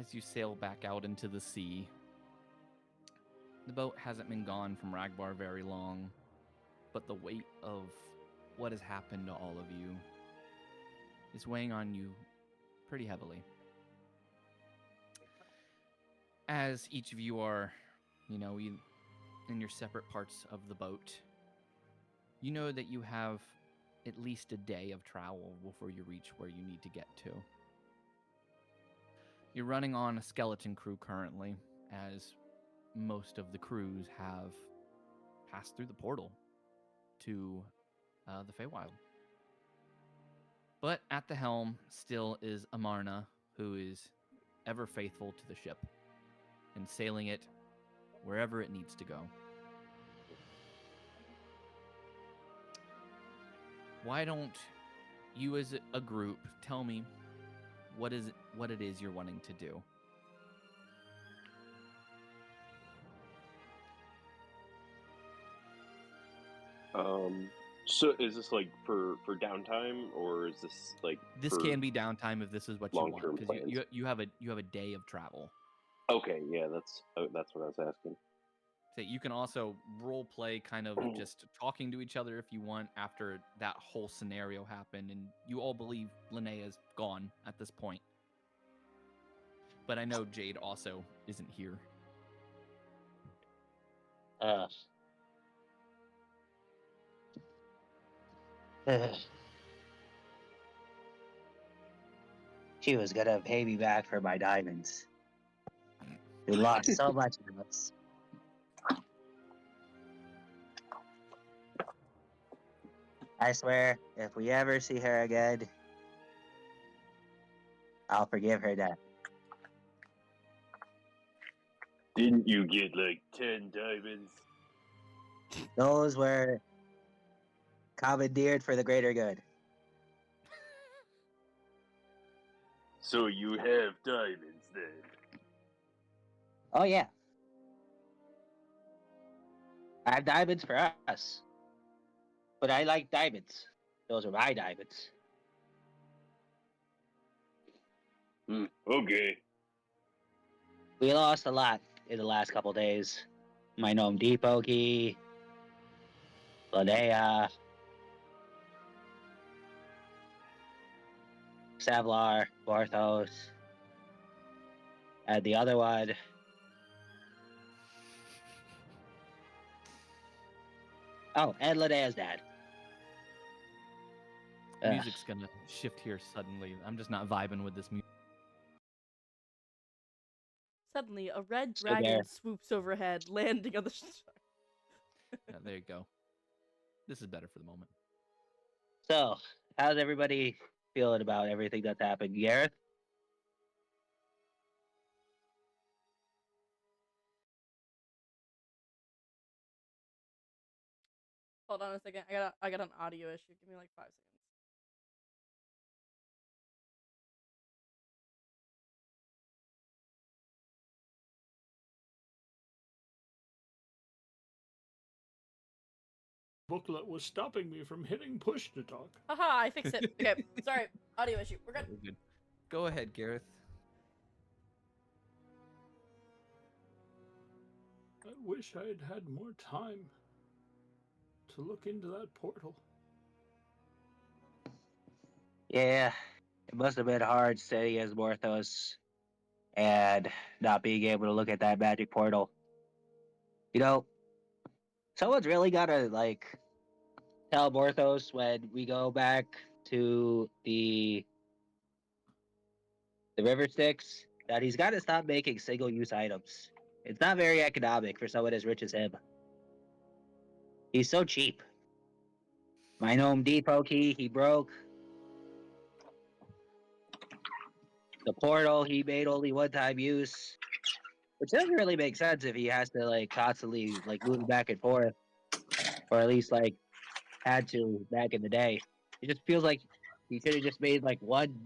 as you sail back out into the sea. The boat hasn't been gone from Ragbar very long, but the weight of what has happened to all of you is weighing on you pretty heavily. As each of you are, in your separate parts of the boat, you know that you have at least a day of travel before you reach where you need to get to. You're running on a skeleton crew currently, as most of the crews have passed through the portal to the Feywild. But at the helm still is Amarna, who is ever faithful to the ship and sailing it wherever it needs to go. Why don't you as a group tell me what it is you're wanting to do? So is this like for downtime, or is this like this can be downtime if this is what you want, because you have a day of travel. Okay, yeah, that's what I was asking. So you can also role play kind of just talking to each other if you want after that whole scenario happened, and you all believe Linnea's gone at this point. But I know Jade also isn't here. She was gonna pay me back for my diamonds. We lost so much of us. I swear, if we ever see her again, I'll forgive her debt. Didn't you get like 10 diamonds? Those were commandeered for the greater good. So you have diamonds then? Oh yeah. I have diamonds for us. But I like diamonds. Those are my diamonds. Okay. We lost a lot in the last couple days. My gnome Deepoki, Linnea, Savlar, Barthos, and the other one. Oh, and Linnea's dad. Music's gonna shift here suddenly. I'm just not vibing with this music. Suddenly, a red dragon swoops overhead, landing on the Yeah, there you go. This is better for the moment. So, how's everybody feeling about everything that's happened? Gareth? Hold on a second. I got an audio issue. Give me like 5 seconds. Booklet was stopping me from hitting push to talk. Haha, I fixed it. Okay, sorry. Audio issue. We're good. We're good. Go ahead, Gareth. I wish I had had more time to look into that portal. Yeah, it must have been hard steady as Morthos and not being able to look at that magic portal. Someone's really gotta, tell Morthos when we go back to the River Styx that he's gotta stop making single-use items. It's not very economic for someone as rich as him. He's so cheap. My gnome Depot key, he broke. The portal, he made only one-time use. Which doesn't really make sense if he has to, constantly, move back and forth. Or at least, had to back in the day. It just feels like he should have just made, one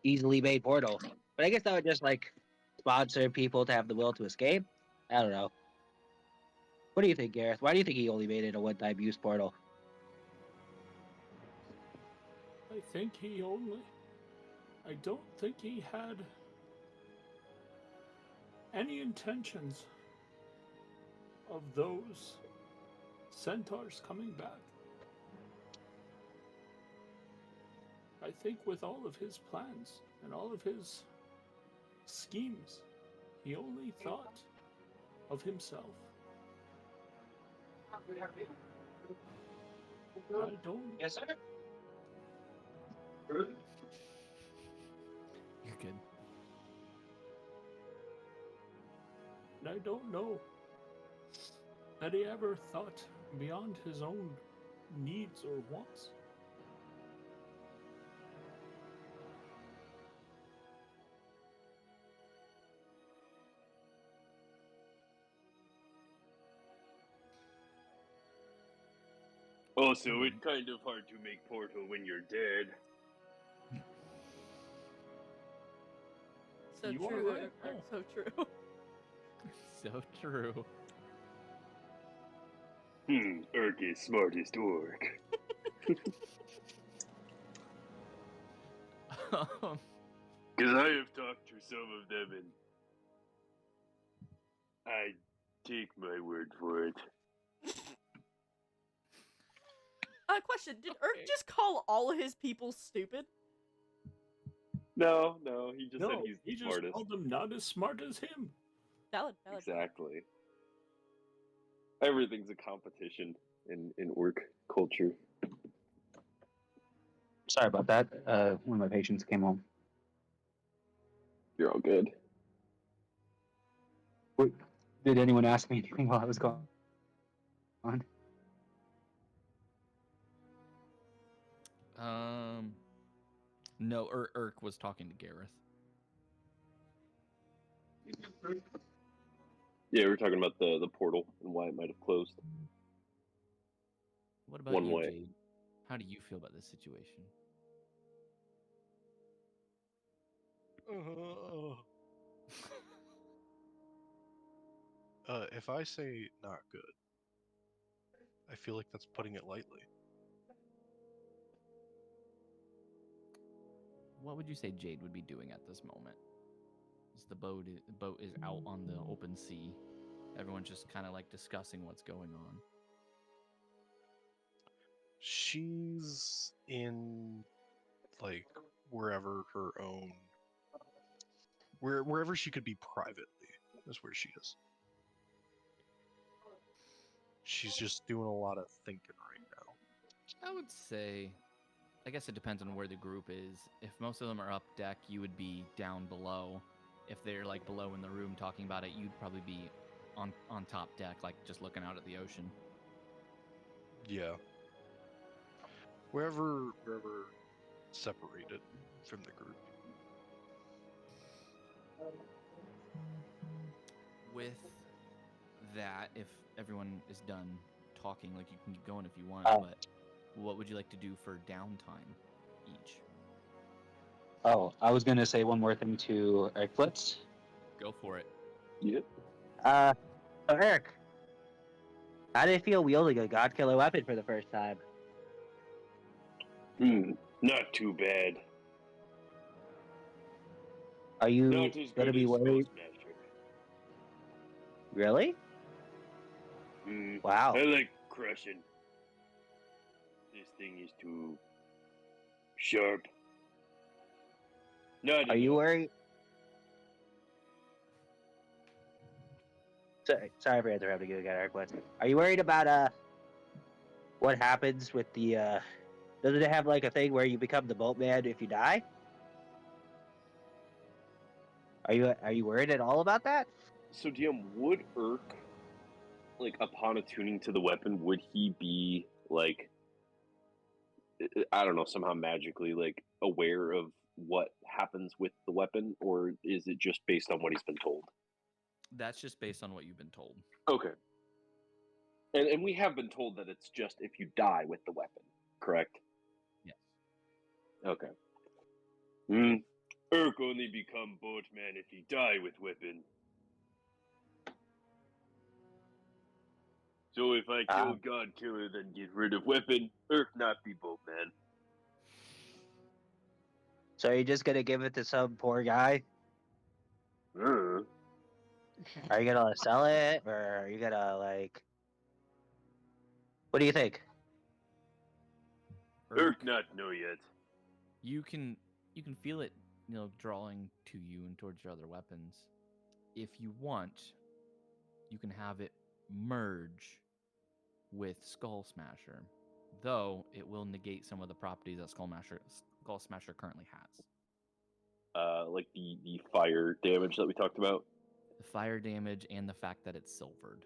easily made portal. But I guess that would just, sponsor people to have the will to escape? I don't know. What do you think, Gareth? Why do you think he only made it a one-time use portal? I don't think he had any intentions of those centaurs coming back. I think with all of his plans and all of his schemes, he only thought of himself. I don't. Yes, sir. You're good. And I don't know that he ever thought beyond his own needs or wants. Also, it's kind of hard to make portal when you're dead. So You are true, right. Irk, so true. So true. Urk is smartest orc. Because I have talked to some of them and I take my word for it. Question, did Irk just call all of his people stupid? No, he just said No, he's he the just smartest. called them not as smart as him. Valid. Exactly. Everything's a competition in orc culture. Sorry about that. One of my patients came home. You're all good. Wait, did anyone ask me anything while I was gone? No, Irk was talking to Gareth. Yeah, we were talking about the portal and why it might have closed. What about One you, way. Jade? How do you feel about this situation? If I say not good, I feel like that's putting it lightly. What would you say Jade would be doing at this moment? As the boat is out on the open sea. Everyone's just kind of like discussing what's going on. She's in, like, wherever her own, wherever she could be privately is where she is. She's just doing a lot of thinking right now. I would say, I guess it depends on where the group is. If most of them are up deck, you would be down below. If they're like below in the room talking about it, you'd probably be on top deck, like just looking out at the ocean. Yeah. Wherever separated from the group. With that, if everyone is done talking, like you can keep going if you want, Oh. but what would you like to do for downtime each? Oh, I was gonna say one more thing to Irkbluz. Go for it. Yep. So Eric, how did it feel wielding a god killer weapon for the first time? Not too bad. Are you Not as gonna good be as worried? Ghost Magic. Really? Wow. I like crushing. This thing is too sharp. Not Are you enough. worried? Sorry for interrupting you again, Irkbluz. Are you worried about what happens with the doesn't it have like a thing where you become the boatman if you die? Are you worried at all about that? So, DM, would Urk, like, upon attuning to the weapon, would he be, like, I don't know, somehow magically, like, aware of what happens with the weapon, or is it just based on what he's been told? That's just based on what you've been told. Okay. And we have been told that it's just if you die with the weapon, correct? Yes. Okay. Urk only become boatman if he die with weapon. So if I kill God Killer, then get rid of weapon, Urk not be boatman. So you're just gonna give it to some poor guy? Are you gonna sell it, or are you gonna like? What do you think? Urk not know yet. You can feel it, drawing to you and towards your other weapons. If you want, you can have it merge with Skull Smasher, though it will negate some of the properties that Skull Smasher currently has. Like the fire damage that we talked about. The fire damage and the fact that it's silvered.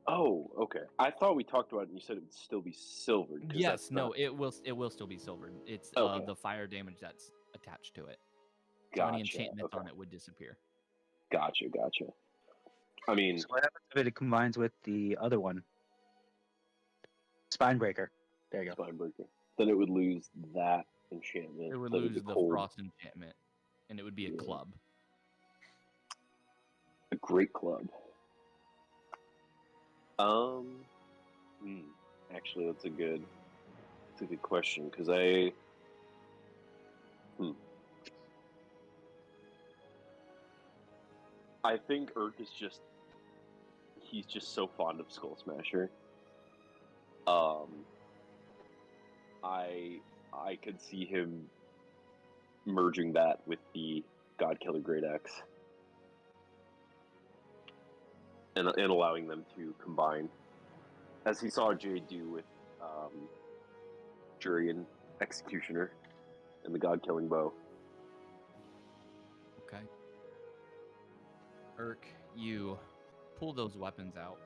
Oh, okay. I thought we talked about it and you said it would still be silvered. Yes, no, it will still be silvered. It's Okay. the fire damage that's attached to it. So Gotcha. any enchantments okay. on it would disappear. Gotcha. I mean, So what happens if it combines with the other one? Spinebreaker. There you go. Spinebreaker. Then it would lose that enchantment. It would then lose it'd be the cold. frost enchantment, and it would be a Yeah. club. A great club. Actually, that's a good question because I think Urk is he's just so fond of Skull Smasher. I could see him merging that with the Godkiller Great Axe and allowing them to combine, as he saw Jade do with Darien Executioner and the God-Killing Bow. Okay. Urk, you pull those weapons out,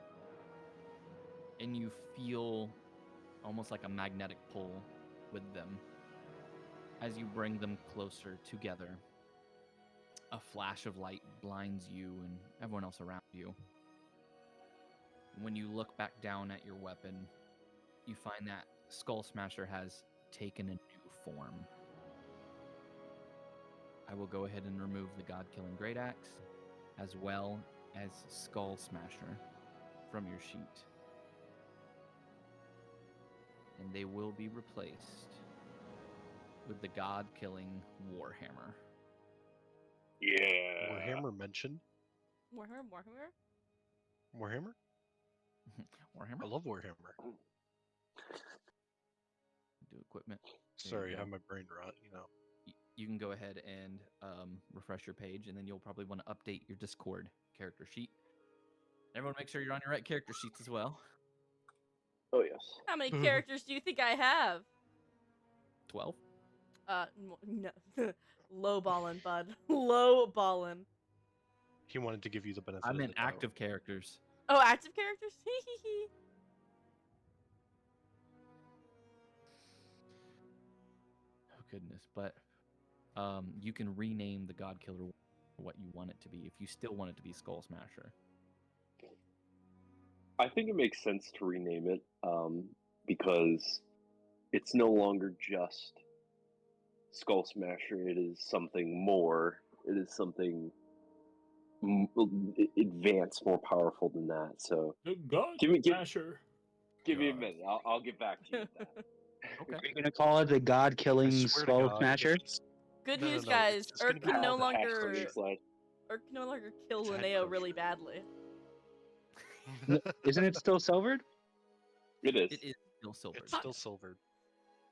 and you feel almost like a magnetic pull with them as you bring them closer together. A flash of light blinds you and everyone else around you. When you look back down at your weapon, you find that Skull Smasher has taken a new form. I will go ahead and remove the God-Killing Great Axe, as well as Skull Smasher, from your sheet. And they will be replaced with the God-Killing Warhammer. Yeah. Warhammer mentioned? Warhammer? Warhammer? Warhammer? I love Warhammer. Do equipment. There Sorry, you I go. have my brain rot, You can go ahead and refresh your page, and then you'll probably want to update your Discord character sheet. Everyone make sure you're on your right character sheets as well. Oh yes. How many characters do you think I have? 12? No. Low ballin', bud. Low ballin'. He wanted to give you the benefit I'm of in the doubt. active characters. Oh, active characters? Hee. Oh, goodness. But you can rename the God Killer what you want it to be, if you still want it to be Skull Smasher. I think it makes sense to rename it because it's no longer just Skull Smasher. It is something more. It is something advanced, more powerful than that. So The God Give me Smasher. me a minute. I'll get back to you with that. Okay. Are you gonna call it the God-Killing I swear to Skull God, if Smasher? it's- Good No, news, no, guys. it's just gonna Urk be can no called longer Slide. kill It's a head Linnea crusher. really badly. Isn't it still silvered? It is. It is still silvered. It's still silvered.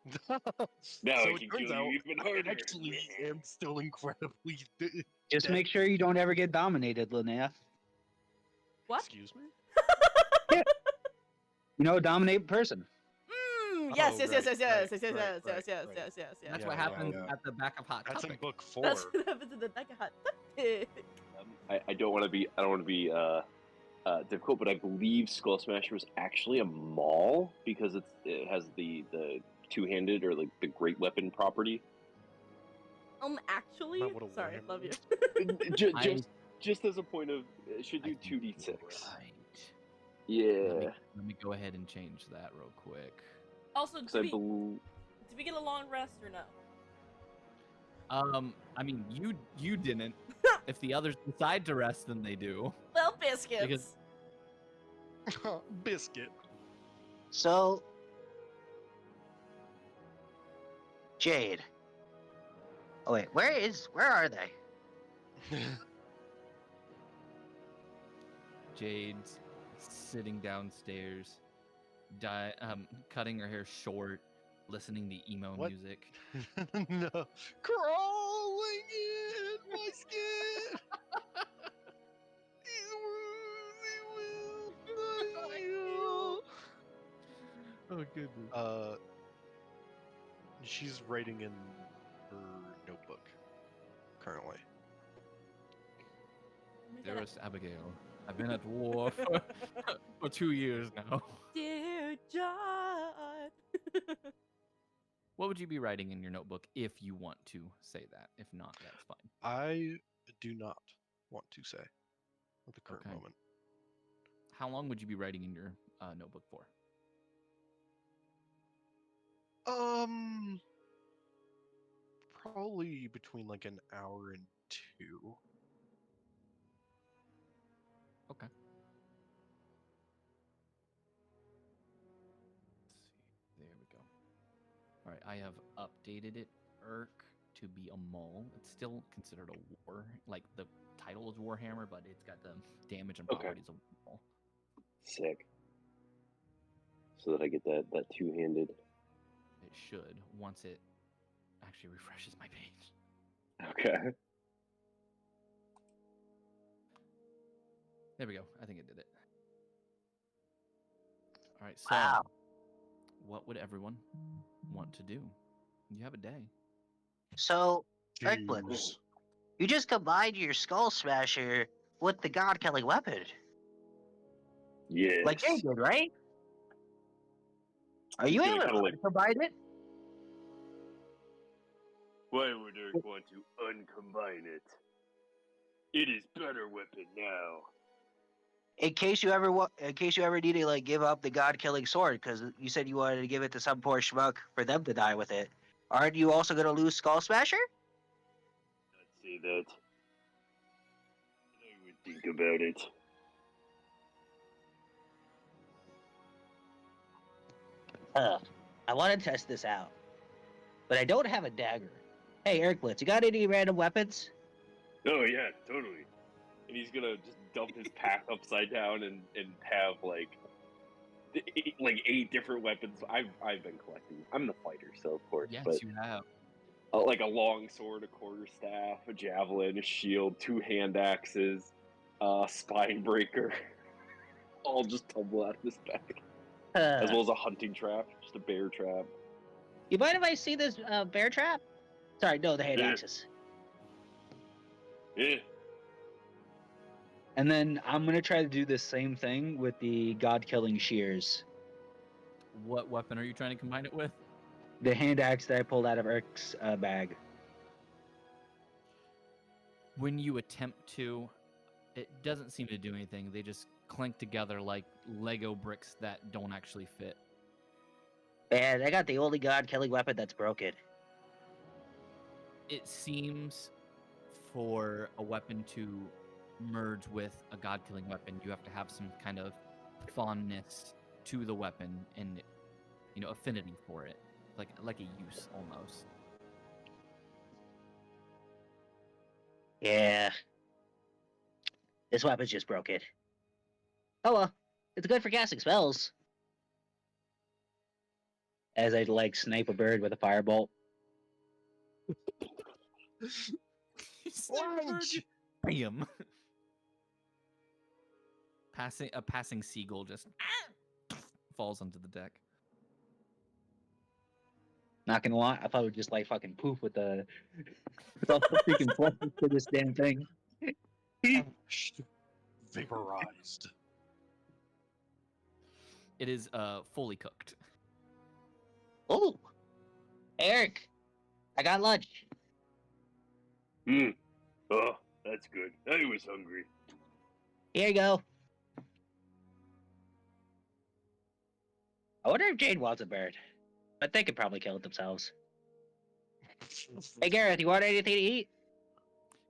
Now So I it can turns kill out you even I harder. actually am still incredibly Just dead. make sure you don't ever get dominated, Linnea. What? What? Excuse me? You know, dominate person. Yes, Oh, yes, right, yes, yes, yes, right, yes, yes, right, yes, right, yes, right. yes, yes, That's yes. what Yeah, happens yeah. at the back of Hot That's in Topic. book 4. That's what happens in the back of Hot Topic. I don't want to be. I don't want to be difficult, but I believe Skull Smasher was actually a maul because it has the two-handed or like the great weapon property. Actually, Not what a sorry, Warhammer love you. is. Just as a point of, it should I do think 2d6. you're right. Yeah. Let me go ahead and change that real quick. Also, Because did I we, believe. did we get a long rest or no? I mean, you didn't. If the others decide to rest, then they do. Well, biscuits. Because- Biscuit. So, Jade. Oh wait, where are they? Jade's sitting downstairs, cutting her hair short, listening to emo What? music. No. Crawling in my skin. These wounds will heal. Oh goodness. She's writing in her notebook currently. Dearest Abigail, I've been at war for 2 years now. Dear John. What would you be writing in your notebook if you want to say that? If not, that's fine. I do not want to say at the current Okay. moment. How long would you be writing in your notebook for? Probably between like an hour and 2. Okay. Let's see. There we go. All right, I have updated it, Irk, to be a mole. It's still considered a war. Like the title is Warhammer, but it's got the damage and Okay. properties of mole. Sick. So that I get that two-handed. It should once it actually refreshes my page. Okay. There we go. I think it did it. All right. So, Wow. what would everyone want to do? You have a day. So, Irkbluz, Jeez. you just combined your Skull Smasher with the God-killing weapon. Yes. Like they did, right? Are you It's gonna able kinda to like- combine it? Why would Eric want to uncombine it? It is better weapon now. In case you ever need to like give up the God-killing sword, because you said you wanted to give it to some poor schmuck for them to die with it. Aren't you also gonna lose Skull Smasher? I'd say that. I would think about it. I want to test this out, but I don't have a dagger. Hey, Irkbluz, you got any random weapons? Oh yeah, totally. And he's gonna just dump his pack upside down and have like eight different weapons. I've been collecting. I'm the fighter, so of course. Yes, but you have. like a long sword, a quarterstaff, a javelin, a shield, 2 hand axes, spine breaker, all just tumble out of this bag. As well as a hunting trap, just a bear trap. You mind if I see this bear trap? Sorry, no, the hand Yeah. axes. Yeah. And then I'm gonna try to do the same thing with the God-killing shears. What weapon are you trying to combine it with? The hand axe that I pulled out of Irk's bag. When you attempt to, it doesn't seem to do anything. They just clink together like Lego bricks that don't actually fit. And I got the only God-killing weapon that's broken. It seems for a weapon to merge with a god-killing weapon, you have to have some kind of fondness to the weapon and, affinity for it, like a use almost. Yeah. This weapon's just broken. Oh well, it's good for casting spells. As I snipe a bird with a firebolt. Lunch! Bam! A passing seagull just falls onto the deck. Not gonna lie, I thought it would just fucking poof with the all the freaking flushes to this damn thing. Vaporized. It is fully cooked. Oh, Eric, I got lunch. Oh, that's good. I was hungry. Here you go. I wonder if Jade wants a bird, but they could probably kill it themselves. Hey Gareth, you want anything to eat?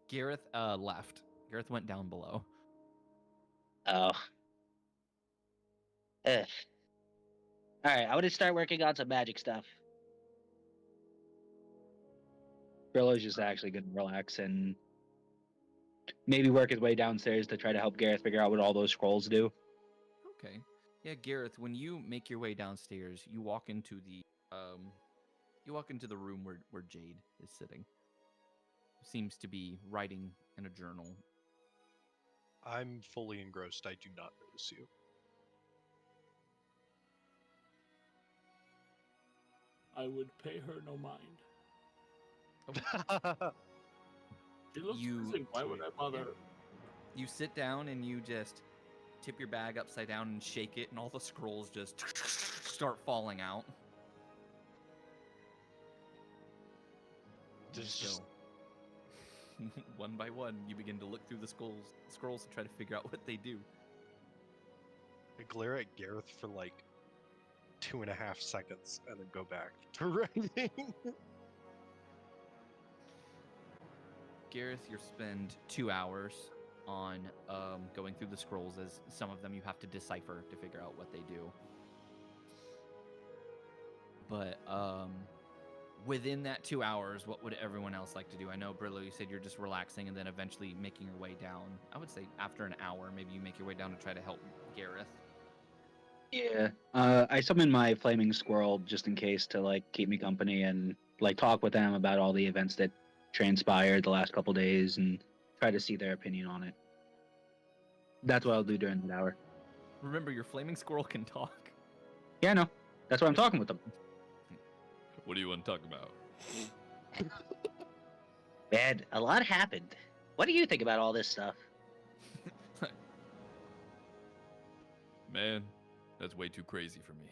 Gareth left. Gareth went down below. Oh. Ugh. Alright, I want to start working on some magic stuff. Brillow's just actually gonna relax and maybe work his way downstairs to try to help Gareth figure out what all those scrolls do. Okay. Yeah, Gareth, when you make your way downstairs, you walk into the room where Jade is sitting. Seems to be writing in a journal. I'm fully engrossed. I do not notice you. I would pay her no mind. She looks You- missing. Why would I bother her? You sit down and you just tip your bag upside down and shake it, and all the scrolls just start falling out. There's just Go. One by one, you begin to look through the scrolls and try to figure out what they do. I glare at Gareth for like 2.5 seconds and then go back to writing. Gareth, you spend 2 hours on going through the scrolls, as some of them you have to decipher to figure out what they do. But within that 2 hours, what would everyone else like to do? I know, Brillow, you said you're just relaxing and then eventually making your way down. I would say after an hour, maybe you make your way down to try to help Gareth. Yeah. I summon my flaming squirrel just in case to like keep me company and like talk with them about all the events that transpired the last couple days and try to see their opinion on it. That's what I'll do during that hour. Remember, your flaming squirrel can talk. Yeah, I know. That's why I'm talking with them. What do you want to talk about? Man, a lot happened. What do you think about all this stuff? Man, that's way too crazy for me.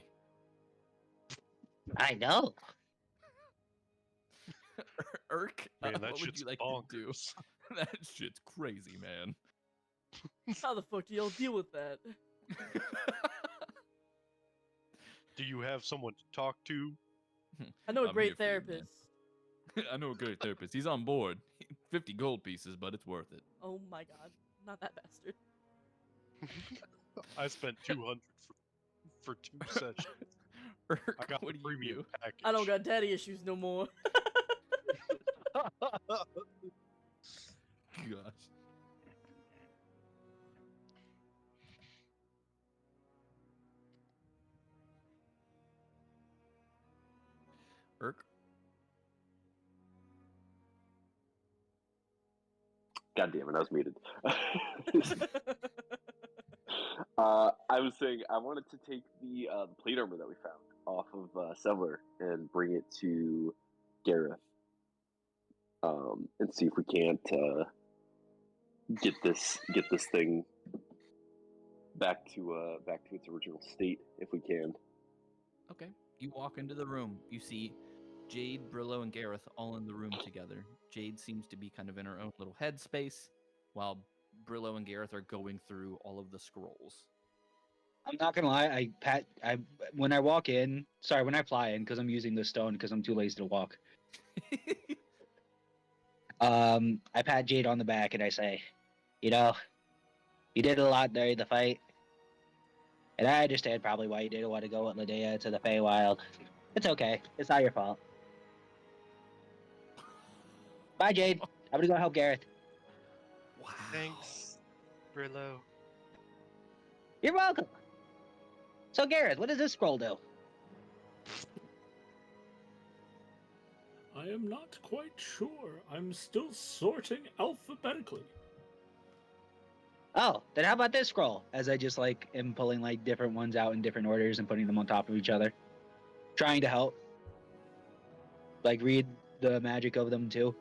I know. Irk, Man, that what would shit's you like bonkers. to do? That shit's crazy, man. How the fuck do y'all deal with that? Do you have someone to talk to? I know a I'm great here for you, man. therapist. I know a great therapist. He's on board. 50 gold pieces, but it's worth it. Oh my god, not that bastard. I spent 200 for 2 sessions. Irk, I got what the do you premium do? package. I don't got daddy issues no more. Gosh. Irk? God damn it, I was muted. I was saying I wanted to take the plate armor that we found off of Settler and bring it to Gareth, and see if we can't get this thing back to its original state if we can. Okay. You walk into the room. You see Jade, Brillow, and Gareth all in the room together. Jade seems to be kind of in her own little headspace, while Brillow and Gareth are going through all of the scrolls. I'm not gonna lie. When I walk in, sorry, when I fly in, because I'm using the stone because I'm too lazy to walk. I pat Jade on the back and I say, you know, you did a lot during the fight, and I understand probably why you didn't want to go with Linnea to the Feywild. It's okay. It's not your fault. Bye, Jade. I'm gonna go help Gareth. Wow. Thanks, Brillow. You're welcome. So, Gareth, what does this scroll do? I am not quite sure. I'm still sorting alphabetically. Oh, then how about this scroll? As I just like am pulling like different ones out in different orders and putting them on top of each other, trying to help. Like read the magic of them too.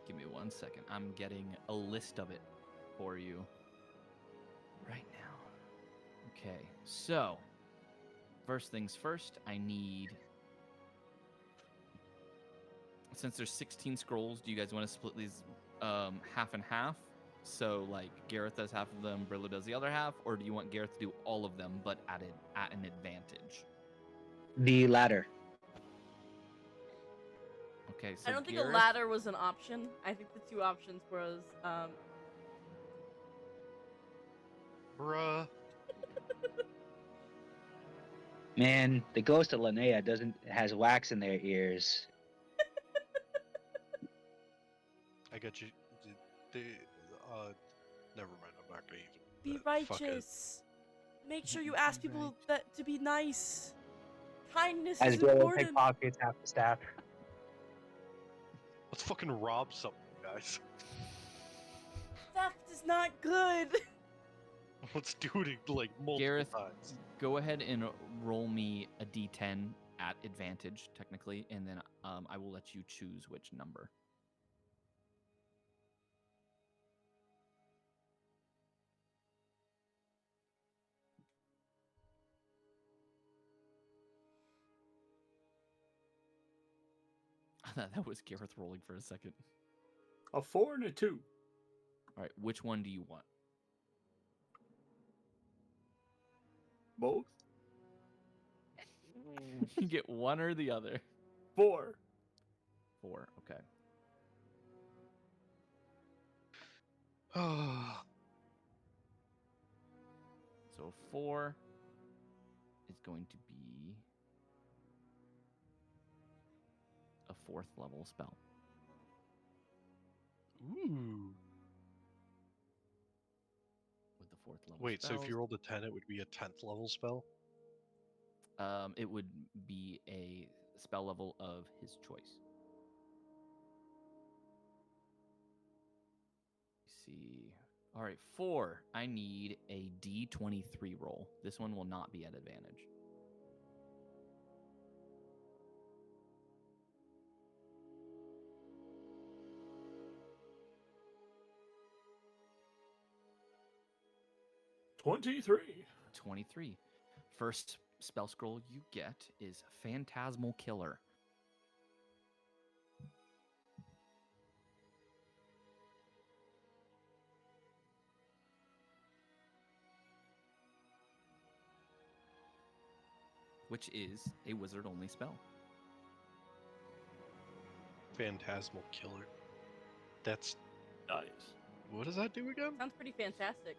Give me 1 second. I'm getting a list of it for you right now. Okay, so first things first, I need. Since there's 16 scrolls, do you guys want to split these half and half? So like Gareth does half of them, Brillow does the other half, or do you want Gareth to do all of them but at an advantage? The latter. Okay, so I don't think Gareth, a ladder was an option. I think the two options was Bruh. Man, the ghost of Linnea has wax in their ears. I got you. They, never mind. I'm not gonna even. Be fuck it. righteous. Make sure you ask people that to be nice. Kindness As is Brillow important. pickpockets half the staff. Let's fucking rob someone, guys. Theft is not good. Let's do it like multiple Gareth, times. go ahead and roll me a d10 at advantage, technically, and then I will let you choose which number. I thought that was Gareth rolling for a second. A 4 and a 2. All right, which one do you want? Both. You get one or the other. 4. 4, okay. So 4 is going to be a 4th level spell. Ooh. With the 4th level Wait, so if spells, you rolled a 10, it would be a 10th level spell? it would be a spell level of his choice. See. All right, 4. I need a D23 roll. This one will not be at advantage. $23. 23. First spell scroll you get is Phantasmal Killer. Which is a wizard-only spell. Phantasmal Killer. That's... Nice. What does that do again? Sounds pretty fantastic.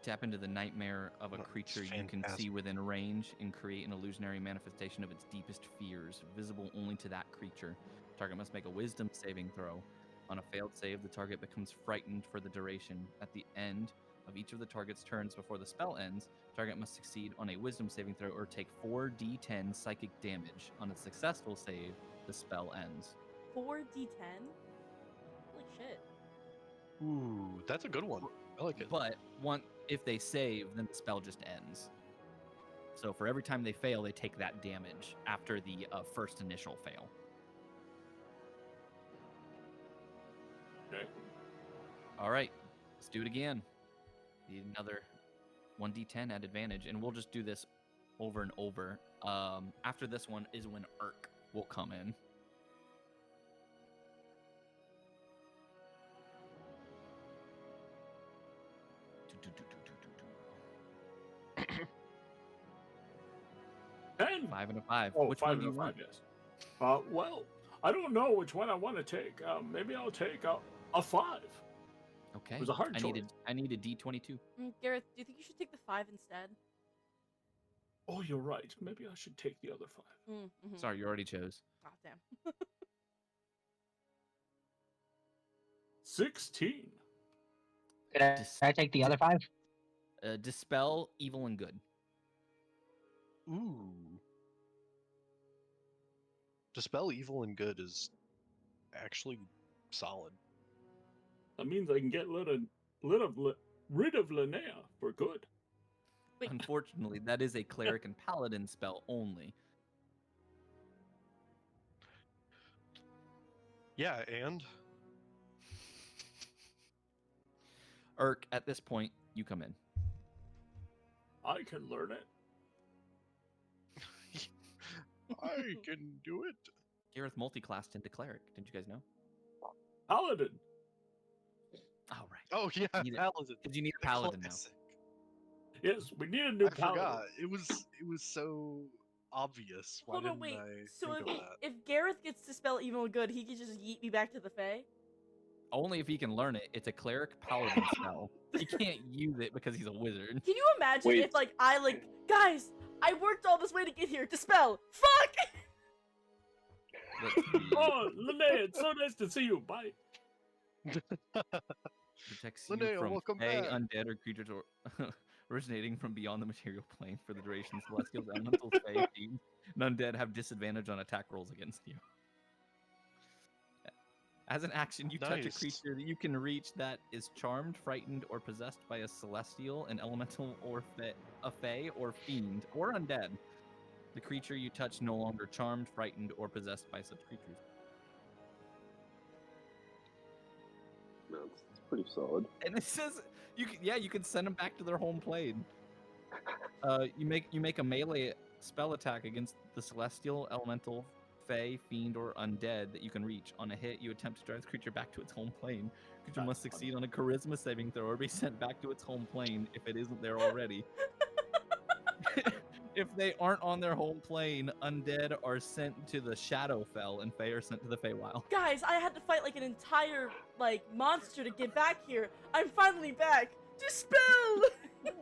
Tap into the nightmare of a No, it's creature you can see phantasmal. within range and create an illusionary manifestation of its deepest fears, visible only to that creature. Target must make a wisdom saving throw. On a failed save, the target becomes frightened for the duration. At the end of each of the target's turns before the spell ends, target must succeed on a wisdom saving throw or take 4d10 psychic damage. On a successful save, the spell ends. 4d10? Holy shit. Ooh, that's a good one. I like it. But if they save, then the spell just ends. So for every time they fail, they take that damage after the first initial fail. Okay. All right, let's do it again. Need another 1d10 at advantage, and we'll just do this over and over. After this one is when Irk will come in. And 5 and a 5. oh, Which 5 one do and you a want? 5, yes. Well, I don't know which one I want to take. Maybe I'll take a 5. Okay. It was a hard choice. I need a d22. Gareth, do you think you should take the 5 instead? Oh, you're right. Maybe I should take the other 5. Mm-hmm. Sorry, you already chose. Oh, damn. 16. Can I take the other 5? Dispel evil and good. Ooh. Dispel evil and good is actually solid. That means I can get rid of Linnea for good. Wait, Unfortunately, that is a cleric and paladin spell only. Yeah, and Irk, at this point, you come in. I can learn it. I can do it. Gareth multiclassed into cleric. Didn't you guys know? Paladin. Oh, right. Oh yeah, Need it. paladin. Because you need a The paladin now. classic. Yes, we need a new I paladin. forgot. It was so obvious. Why hold on, didn't wait. I So think of that? if Gareth gets to spell evil and good, he can just yeet me back to the Fae? Only if he can learn it. It's a cleric paladin spell. He can't use it because he's a wizard. Can you imagine Wait. if, like, guys, I worked all this way to get here to spell. Fuck! Let's see. Oh, Linnea, it's so nice to see you. Bye. Protects you Linnea, from welcome fey, back. undead, or creatures originating from beyond the material plane. For the duration, celestials, elementals, fey, fiends, and undead have disadvantage on attack rolls against you. As an action, you touch a Nice. creature that you can reach that is charmed, frightened, or possessed by a celestial, an elemental, or a fey, or fiend, or undead. The creature you touch no longer charmed, frightened, or possessed by such creatures. No, it's pretty solid. And it says you can send them back to their home plane. You make a melee spell attack against the celestial, elemental, fey, fiend, or undead that you can reach. On a hit, you attempt to drive the creature back to its home plane. Creature must succeed on a charisma saving throw or be sent back to its home plane if it isn't there already. If they aren't on their home plane, undead are sent to the Shadowfell and fey are sent to the Feywild. Guys, I had to fight like an entire monster to get back here. I'm finally back. Dispel. Wait,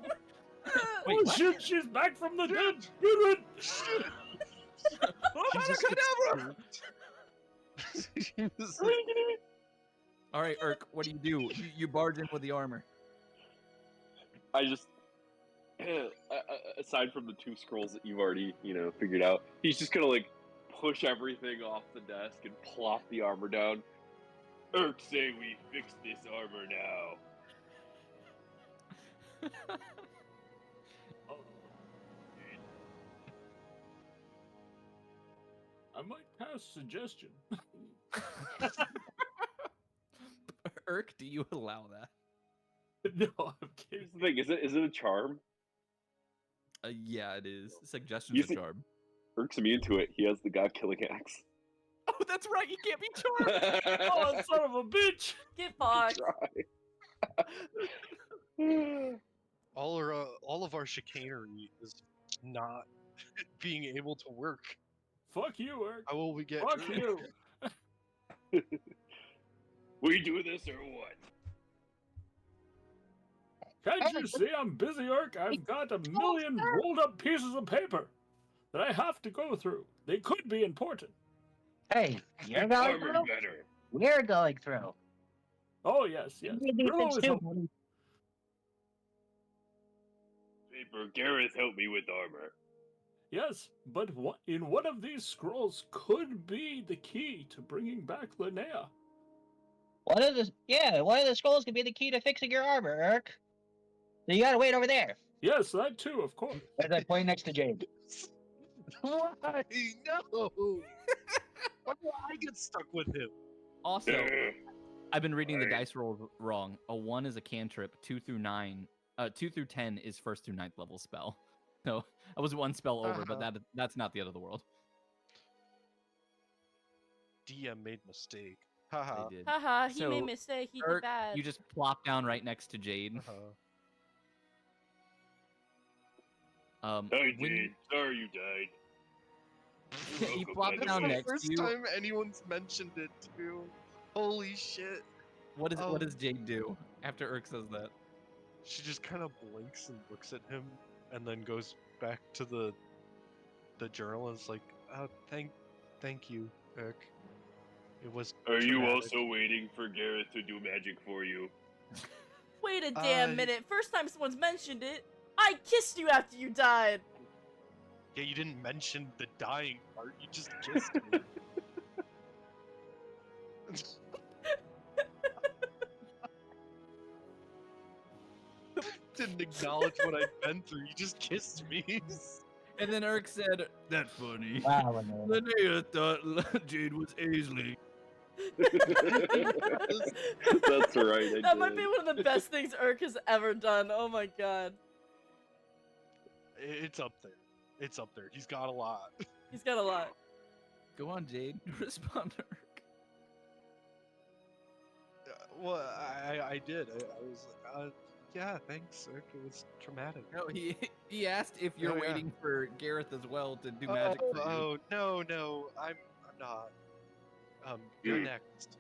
Oh what? shit, she's back from the dead! Good Oh, She just Abracadabra! gets She was All right, Irk, what do? You barge in with the armor. I just, aside from the 2 scrolls that you've already, figured out, he's just gonna push everything off the desk and plop the armor down. Urk say we fix this armor now. Oh. I might pass suggestion. Irk, do you allow that? No, I'm kidding. Here's the thing, is it a charm? Yeah, it is. You Suggestions see- are charm. Irk's immune to it. He has the god-killing axe. Oh, that's right. You can't be charmed. Oh, son of a bitch! Get fucked. Try. all of our chicanery is not being able to work. Fuck you, Eric. How will we get Fuck through? you. We do this or what? Can't you see I'm busy, Eric? I've got a million rolled up pieces of paper that I have to go through. They could be important. Hey, you're going Armor through? better. We're going through. Oh, yes, yes. You need Brillow things is too, a- buddy. Paper, Gareth, help me with armor. Yes, but in one of these scrolls could be the key to bringing back Linnea. One of the scrolls could be the key to fixing your armor, Irk. So you gotta wait over there. Yes, that too, of course. As I point next to Jade. Why? No! Why do I get stuck with him? Also, I've been reading the Alright. dice rolls wrong. A 1 is a cantrip. 2 through 10 is 1st through 9th level spell. So I was 1 spell over, but that's not the end of the world. DM made mistake. They Haha. did. Haha, he So, made a mistake. He Irk, did bad. you just plop down right next to Jade. Uh-huh. Hi, When Jade. Sorry you died. he Welcome, plopped by the down way. next First to you, time anyone's mentioned it too. Holy shit. what Oh. does Jade do after Irk says that? She just kind of blinks and looks at him, and then goes back to the journal and is like, thank you, Irk. It was. Are you traumatic." also waiting for Gareth to do magic for you? Wait a damn Uh, minute. First time someone's mentioned it, I kissed you after you died. Yeah, you didn't mention the dying part. You just kissed me. Didn't acknowledge what I'd been through. You just kissed me. And then Irk said, "That's funny." Wow, Linnea. Linnea thought Jade was Aisley. That's right. I That might did. be one of the best things Irk has ever done. Oh my god. It's up there. It's up there. He's got a lot. He's got a lot. Go on, Jade. Respond to Irk. Well, I did. I was like, yeah, thanks, Irk. It was traumatic. No, he asked if you're Oh, yeah. waiting for Gareth as well to do magic for you. Oh, no, I'm not. You're next.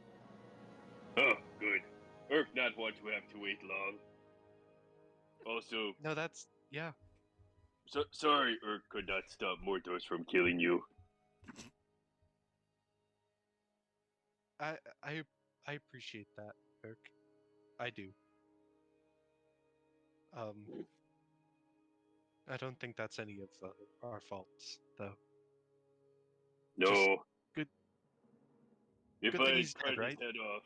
Oh, good. Urk not want to have to wait long. Also, No, that's yeah. sorry Urk could not stop Mortos from killing you. I appreciate that, Irk. I do. I don't think that's any of our faults, though. No. Just good. If good I thing had he's cut dead, right? his head off,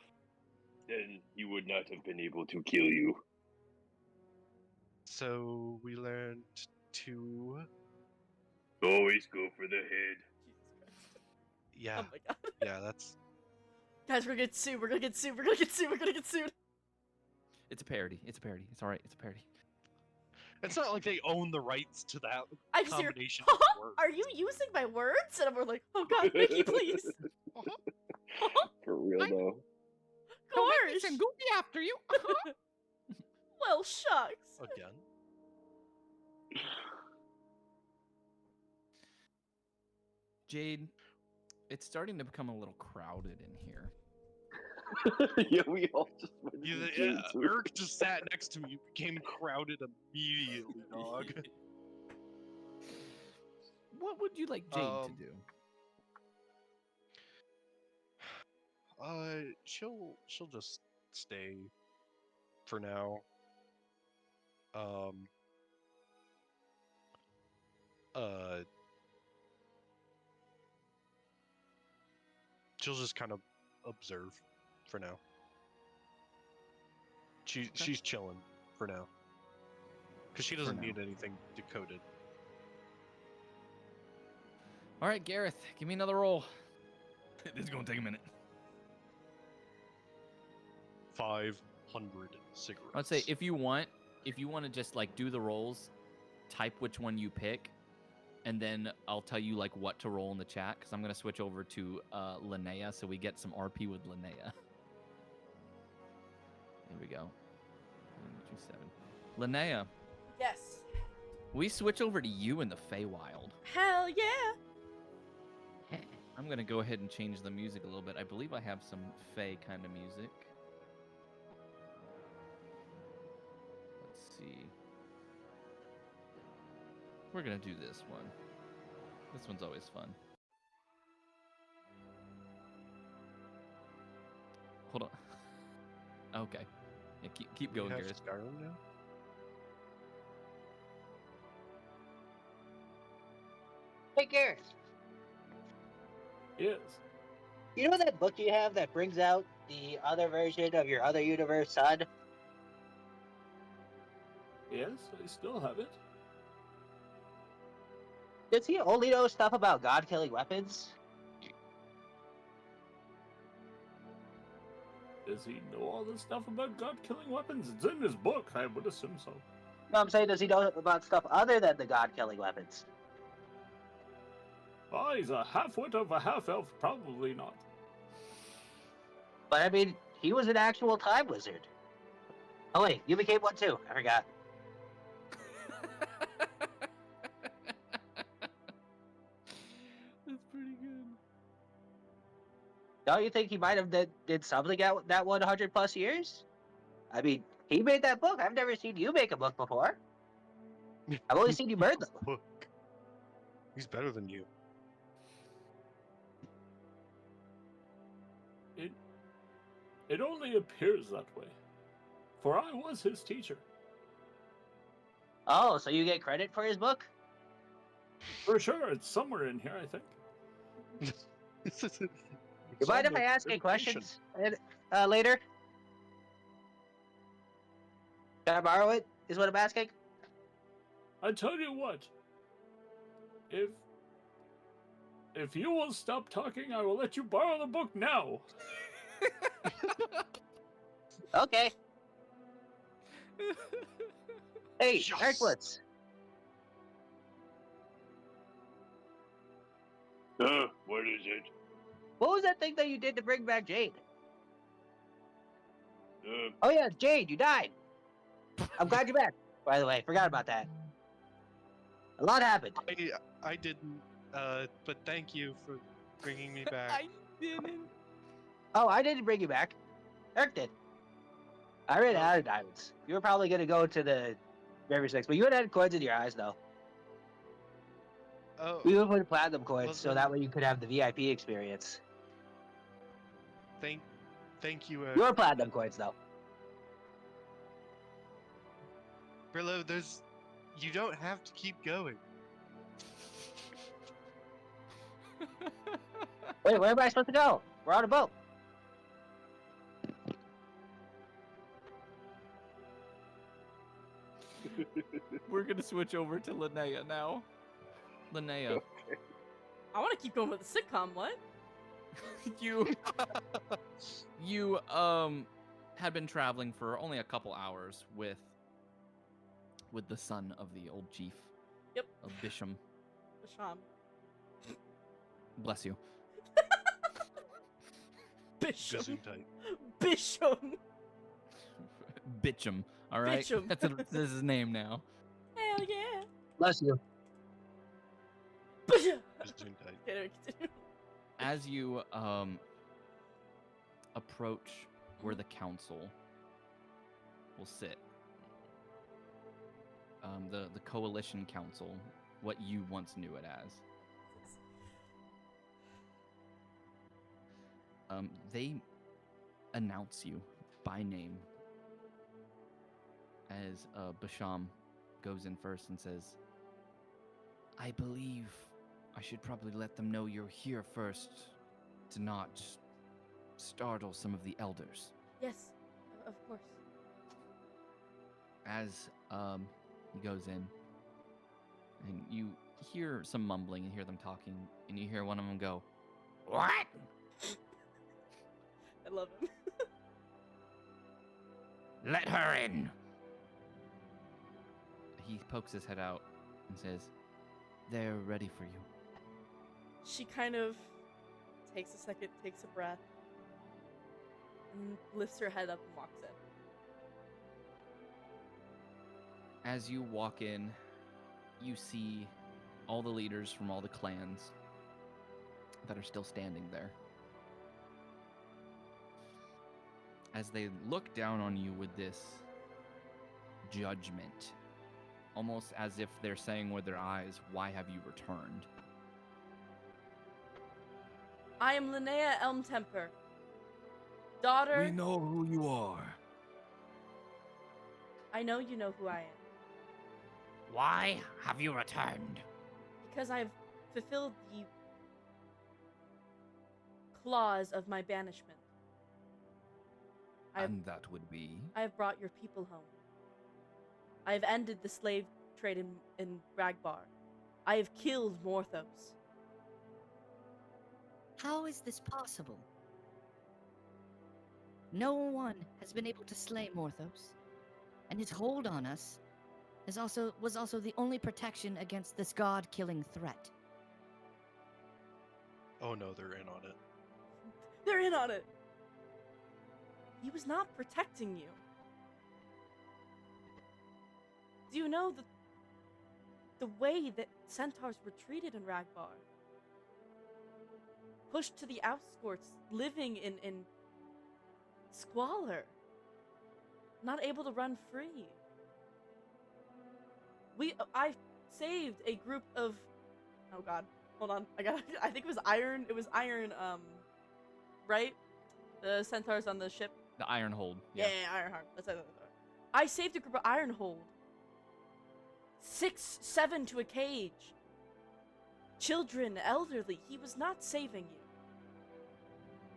then he would not have been able to kill you. So we learned to. Always go for the head. Jesus Christ. Yeah, Oh my god. yeah, that's. Guys, we're gonna get sued. We're gonna get sued. We're gonna get sued. We're gonna get sued. It's a parody. It's a parody. It's all right. It's a parody. It's not like they own the rights to that I just hear, combination of words. are you using my words? And we're like, oh god, Mickey, please. For real, though. Of course. Send Goofy after you. Well, shucks. Again? Jade, it's starting to become a little crowded in here. Yeah, we all just went to Yeah, Jade's. Irk just sat next to me. It became crowded immediately, dog. What would you like Jade to do? She'll just stay for now. She'll just kind of observe for now. She's chilling for now. Because she doesn't need anything decoded. All right, Gareth, give me another roll. This is going to take a minute. 500 cigarettes. I'd say if you want to just like do the rolls, type which one you pick, and then I'll tell you like what to roll in the chat because I'm gonna switch over to Linnea so we get some RP with Linnea. Here we go. 1, 2, 7. Linnea, Yes. we switch over to you in the Feywild. Hell yeah. I'm gonna go ahead and change the music a little bit. I believe I have some Fey kind of music. Let's see. We're gonna do this one. This one's always fun. Hold on. Okay. Yeah, keep going, Gareth. Skyrim now? Hey, Gareth. Yes. You know that book you have that brings out the other version of your other universe son? Yes, I still have it. Does he only know stuff about god-killing weapons? Does he know all this stuff about god-killing weapons? It's in his book, I would assume so. No, I'm saying, does he know about stuff other than the god-killing weapons? Oh, he's a half-wit of a half-elf, probably not. But I mean, he was an actual time wizard. Oh wait, you became one too. I forgot. That's pretty good. Don't you think he might have did something at that 100 plus years? I mean, he made that book. I've never seen you make a book before. I've only seen you burn them. Book. He's better than you. It only appears that way. For I was his teacher. Oh, so you get credit for his book? For sure, it's somewhere in here, I think. You mind if I ask you questions later? Can I borrow it? Is what I'm asking. I tell you what. If you will stop talking, I will let you borrow the book now. Okay. Hey, Yes. Irkbluz. What is it? What was that thing that you did to bring back Jade? Uh, Oh yeah, Jade, you died. I'm glad you're back. By the way, forgot about that. A lot happened. I didn't, but thank you for bringing me back. I didn't. Oh, I didn't bring you back. Irk did. I ran out of diamonds. You were probably gonna go to the River Six, but you had coins in your eyes though. Oh, We would put platinum coins Well, so that way you could have the VIP experience. thank you. Your platinum coins though. Brillow, you don't have to keep going. Wait, where am I supposed to go? We're on a boat. We're gonna switch over to Linnea now. Linnea, I want to keep going with the sitcom. What? you had been traveling for only a couple hours with the son of the old chief. Yep. Of Bisham. Bisham. Bless you. Bisham. Gesundheit. Bisham. Bitcham. All right. Bitcham. That's his name now. Hell yeah. Bless you. Bisham. Gesundheit. Continue. As you approach where the council will sit, the coalition council, what you once knew it as, they announce you by name as Bisham goes in first and says, "I believe I should probably let them know you're here first to not startle some of the elders." Yes, of course. As he goes in, and you hear some mumbling, you hear them talking, and you hear one of them go, "What?" I love him. "Let her in." He pokes his head out and says, "They're ready for you." She kind of takes a second, takes a breath, and lifts her head up and walks in. As you walk in, you see all the leaders from all the clans that are still standing there. As they look down on you with this judgment, almost as if they're saying with their eyes, "Why have you returned?" I am Linnea Elmtemper, daughter. "We know who you are." I know you know who I am. "Why have you returned?" Because I've fulfilled the clause of my banishment. And that would be? I have brought your people home. I have ended the slave trade in Ragbar. I have killed Morthos. How is this possible? No one has been able to slay Morthos, and his hold on us was also the only protection against this god-killing threat. Oh no, they're in on it. They're in on it. He was not protecting you. Do you know the way that centaurs were treated in Ragbar? Pushed to the outskirts, living in squalor. Not able to run free. I saved a group of, oh god, hold on, I think it was Iron, right? The centaurs on the ship. The Ironhold. Yeah, Ironheart. That's it. I saved a group of Ironhold. 6, 7 to a cage. Children, elderly. He was not saving you.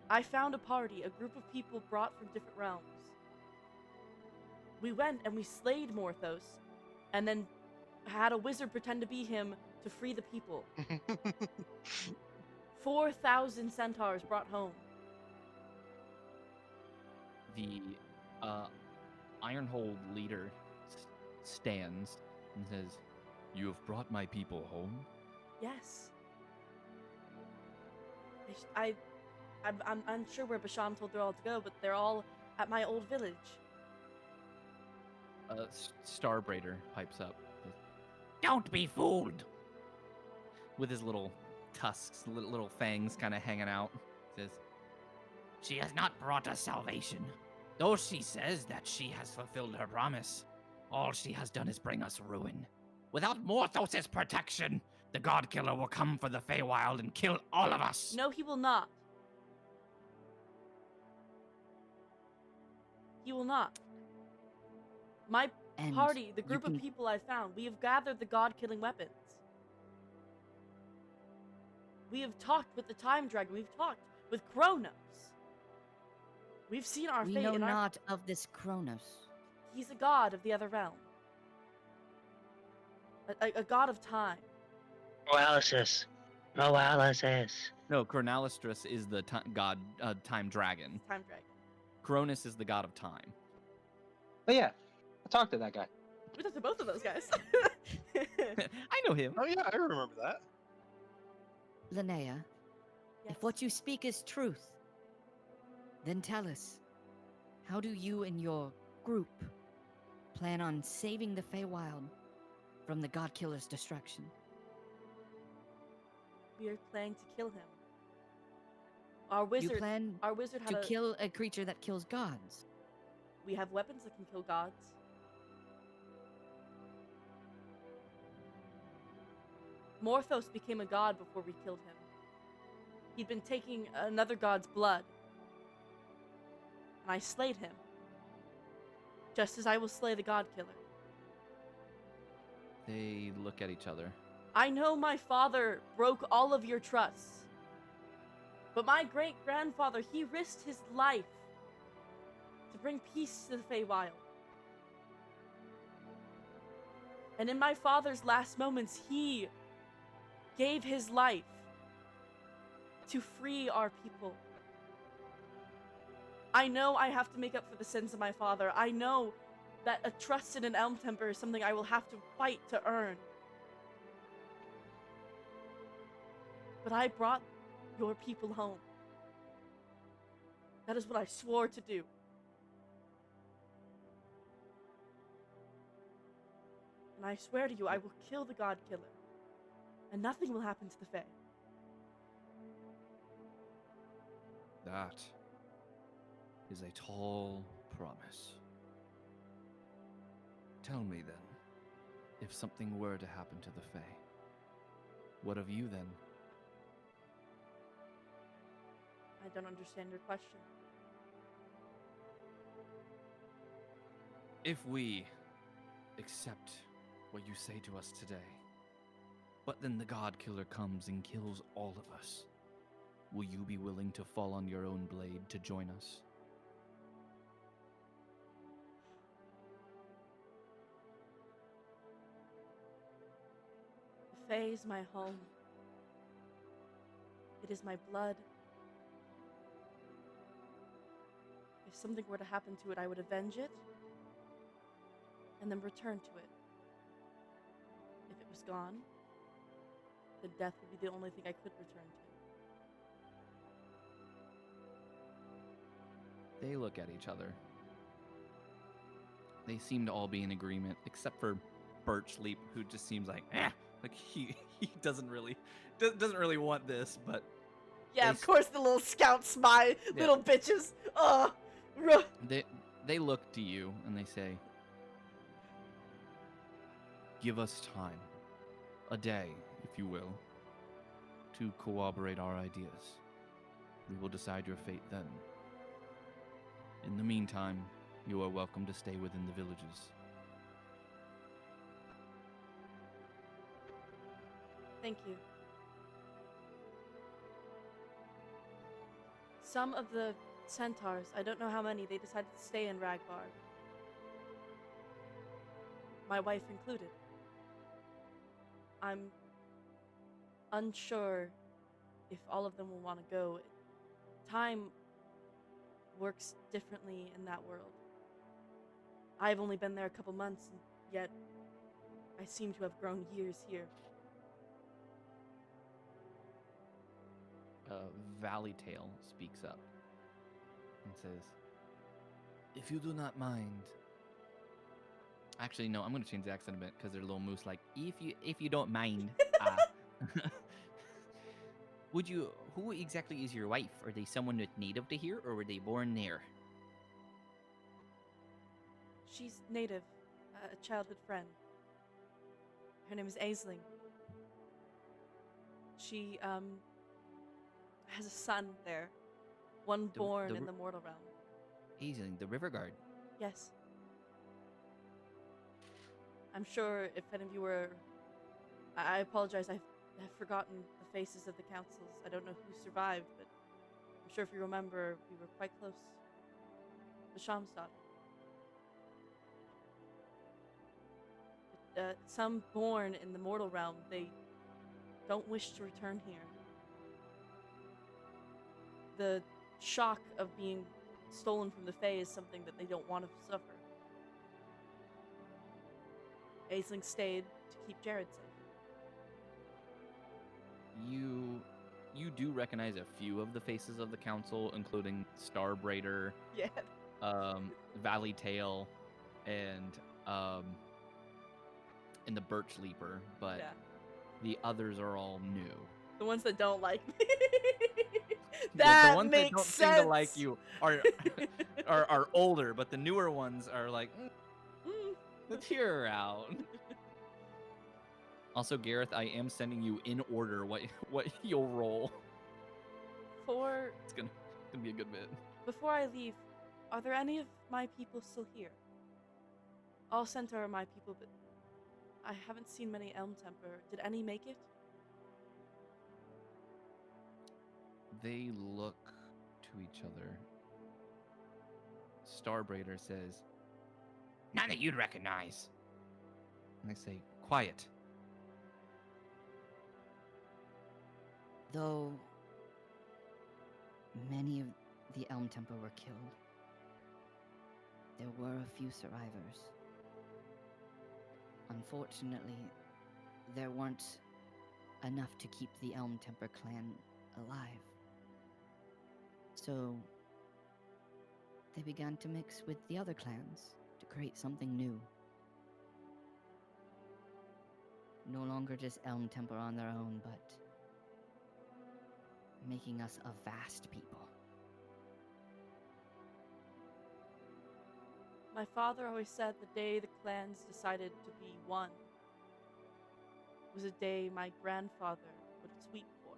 I found a party, a group of people brought from different realms. We went and we slayed Morthos, and then had a wizard pretend to be him to free the people. 4,000 centaurs brought home. The Ironhold leader stands and says, "You have brought my people home?" Yes. I'm unsure where Bisham told them all to go, but they're all at my old village. Starbraider pipes up. "Don't be fooled!" With his little tusks, little fangs kind of hanging out. Says, "She has not brought us salvation. Though she says that she has fulfilled her promise, all she has done is bring us ruin. Without Morthos' protection, the God Killer will come for the Feywild and kill all of us." No, he will not. He will not. And Party, the you group of can- people I found, we have gathered the god-killing weapons. We have talked with the Time Dragon. We've talked with Kronos. We've seen our we fate know in our... not of this Kronos. He's a god of the other realm. A god of time. Paralysis. Paralysis. No, Chronalistris is the god, time dragon. Time Dragon. Cronus is the god of time. But yeah, I talked to that guy. We talked to both of those guys. I know him. Oh yeah, I remember that. Linnea, Yes. if what you speak is truth, then tell us, how do you and your group plan on saving the Feywild from the God Killer's destruction? We are planning to kill him. Our wizard. You plan Our wizard had to a. kill a creature that kills gods. We have weapons that can kill gods. Morthos became a god before we killed him. He'd been taking another god's blood. And I slayed him. Just as I will slay the god killer. They look at each other. I know my father broke all of your trusts. But my great-grandfather, he risked his life to bring peace to the Feywild. And in my father's last moments, he gave his life to free our people. I know I have to make up for the sins of my father. I know that a trust in an Elmtemper is something I will have to fight to earn. But I brought your people home. That is what I swore to do. And I swear to you, I will kill the God Killer. And nothing will happen to the Fae. That is a tall promise. Tell me then, if something were to happen to the Fae, what of you then? I don't understand your question. If we accept what you say to us today, but then the God Killer comes and kills all of us, will you be willing to fall on your own blade to join us? The Fae is my home. It is my blood. If something were to happen to it, I would avenge it and then return to it. If it was gone, then death would be the only thing I could return to. They look at each other. They seem to all be in agreement, except for Birchleap, who just seems like he doesn't really want this, but Yeah, They of course the little scouts, my Yeah. little bitches. they look to you and they say, "Give us time, a day, if you will, to corroborate our ideas. We will decide your fate then. In the meantime, you are welcome to stay within the villages." Thank you. Some of the centaurs, I don't know how many, they decided to stay in Ragbar. My wife included. I'm unsure if all of them will want to go. Time works differently in that world. I've only been there a couple months, and yet I seem to have grown years here. Valley Tail speaks up and says, "If you do not mind." Actually, no, I'm going to change the accent a bit because they're a little moose. Like, if you don't mind, who exactly is your wife? Are they someone that's native to here, or were they born there? She's native, a childhood friend. Her name is Aisling. She, has a son there. One born the in r- the mortal realm. Aisling, the River Guard. Yes. I'm sure if any of you were... I apologize, I've forgotten the faces of the councils. I don't know who survived, but I'm sure if you remember, we were quite close. The Shamstad. Some born in the mortal realm, they don't wish to return here. The shock of being stolen from the Fae is something that they don't want to suffer. Aisling stayed to keep Jared safe. You do recognize a few of the faces of the council, including Starbraider, Yeah. Valley Tail, and the Birch Leaper, but Yeah. the others are all new. The ones that don't like me. Yeah, That the ones makes that don't sense. seem to like you are older, but the newer ones are like, let's hear her out. Also, Gareth, I am sending you in order what you'll roll. It's gonna be a good bit. Before I leave, are there any of my people still here? All Centaur are my people, but I haven't seen many Elmtemper. Did any make it? They look to each other. Starbraider says, "None that you'd recognize." And they say, "Quiet." Though many of the Elmtemper were killed, there were a few survivors. Unfortunately, there weren't enough to keep the Elmtemper clan alive. So they began to mix with the other clans to create something new. No longer just Elmtemper on their own, but making us a vast people. My father always said the day the clans decided to be one was a day my grandfather would weep for.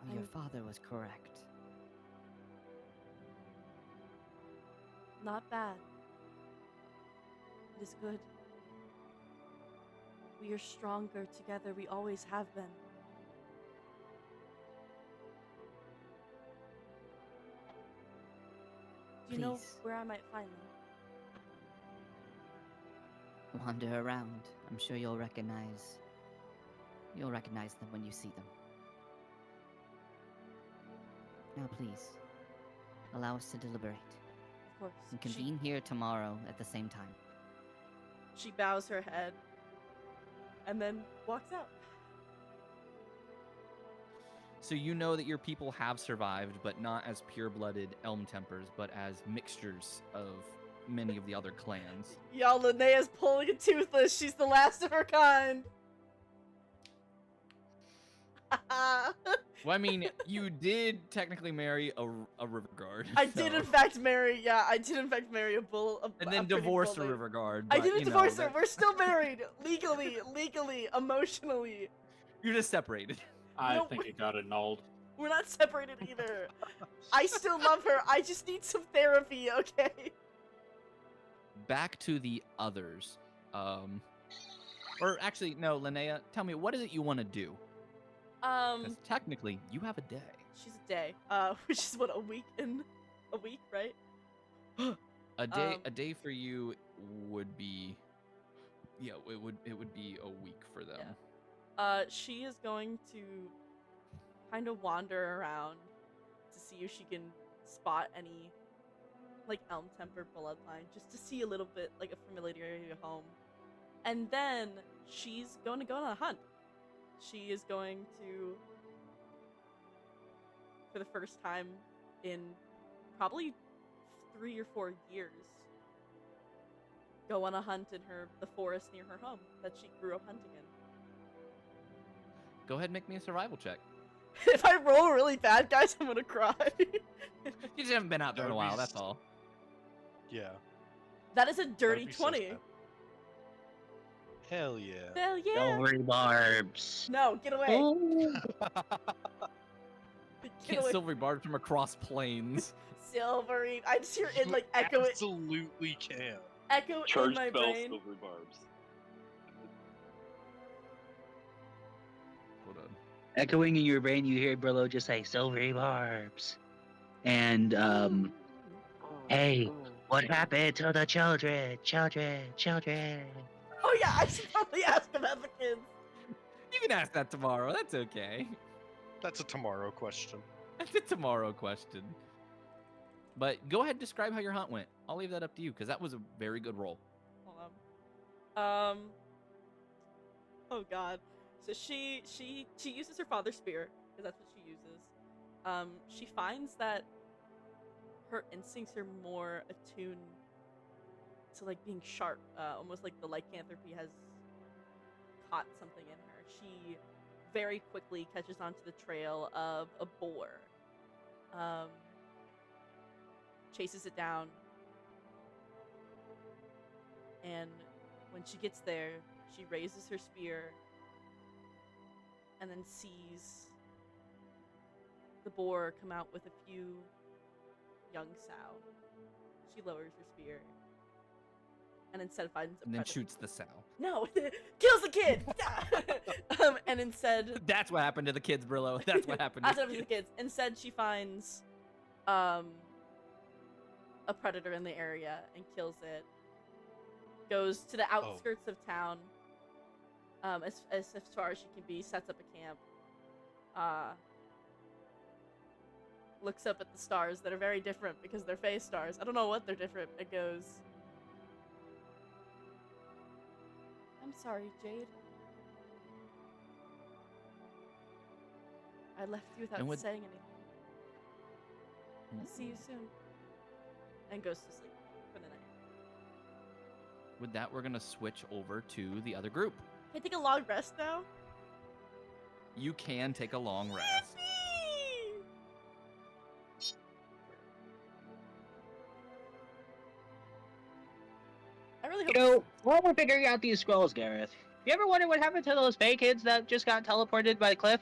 Well, your father was correct. Not bad. It is good. We are stronger together. We always have been. Do you know Please. where I might find them? Wander around. I'm sure you'll recognize them when you see them. Now please, allow us to deliberate Of course. and convene here tomorrow at the same time. She bows her head and then walks out. So you know that your people have survived, but not as pure-blooded Elmtempers, but as mixtures of many of the other clans. Y'all, Linnea's pulling a toothless. She's the last of her kind. Well, I mean, you did technically marry a river guard. I did in fact marry, a bull. And then pretty divorce bull a lady. river guard. I but, didn't you know, divorce her. We're still married. Legally, emotionally. You're just separated. I No, think it got annulled. We're not separated either. I still love her. I just need some therapy, okay? Back to the others. Or actually, no, Linnea, tell me, what is it you want to do? Because technically, you have a day. She's a day. Which is what, a week, right? A day for you would be, yeah, it would be a week for them. Yeah. She is going to kind of wander around to see if she can spot any, like, Elmtemper bloodline, just to see a little bit, like, a familiarity of home. And then she's going to go on a hunt. She is going to, for the first time in probably 3 or 4 years, go on a hunt in the forest near her home that she grew up hunting in. Go ahead and make me a survival check. If I roll really bad, guys, I'm gonna cry. You just haven't been out there in a That would be while, that's all. Yeah. That is a That'd dirty be so 20. sad. Hell yeah. Hell yeah! Silvery barbs. No, get away! Oh. Get Can't away! silvery barb from across plains. Silvery. I just hear it You like echo it, absolutely can. echo in Charge my spell, brain. silver barbs. Hold on. Echoing in your brain, you hear Brillow just say silvery barbs. And hey, what happened to the children? Children. Oh yeah, I should probably ask about the kids. You can ask that tomorrow. That's okay. That's a tomorrow question. That's a tomorrow question. But go ahead and describe how your hunt went. I'll leave that up to you because that was a very good roll. Hold on. Oh god. So she uses her father's spear because that's what she uses. She finds that her instincts are more attuned to like being sharp, almost like the lycanthropy has caught something in her. She very quickly catches onto the trail of a boar. Chases it down, and when she gets there, she raises her spear and then sees the boar come out with a few young sow. She lowers her spear and instead finds a And then predator. shoots the sow. No, kills the kid. And instead, That's what happened to the kids, Brillow. That's what happened to That's what happened to the kids. Instead, she finds a predator in the area and kills it. Goes to the outskirts of town, as far as she can be. Sets up a camp. Looks up at the stars that are very different because they're phase stars. I don't know what they're different. It goes, I'm sorry, Jade. I left you without saying anything. I'll see you soon. And goes to sleep for the night. With that, we're going to switch over to the other group. Can I take a long rest now? You can take a long rest. Yippee! I really hope. You know, while we're figuring out these scrolls, Gareth, you ever wonder what happened to those Fey kids that just got teleported by Cliff?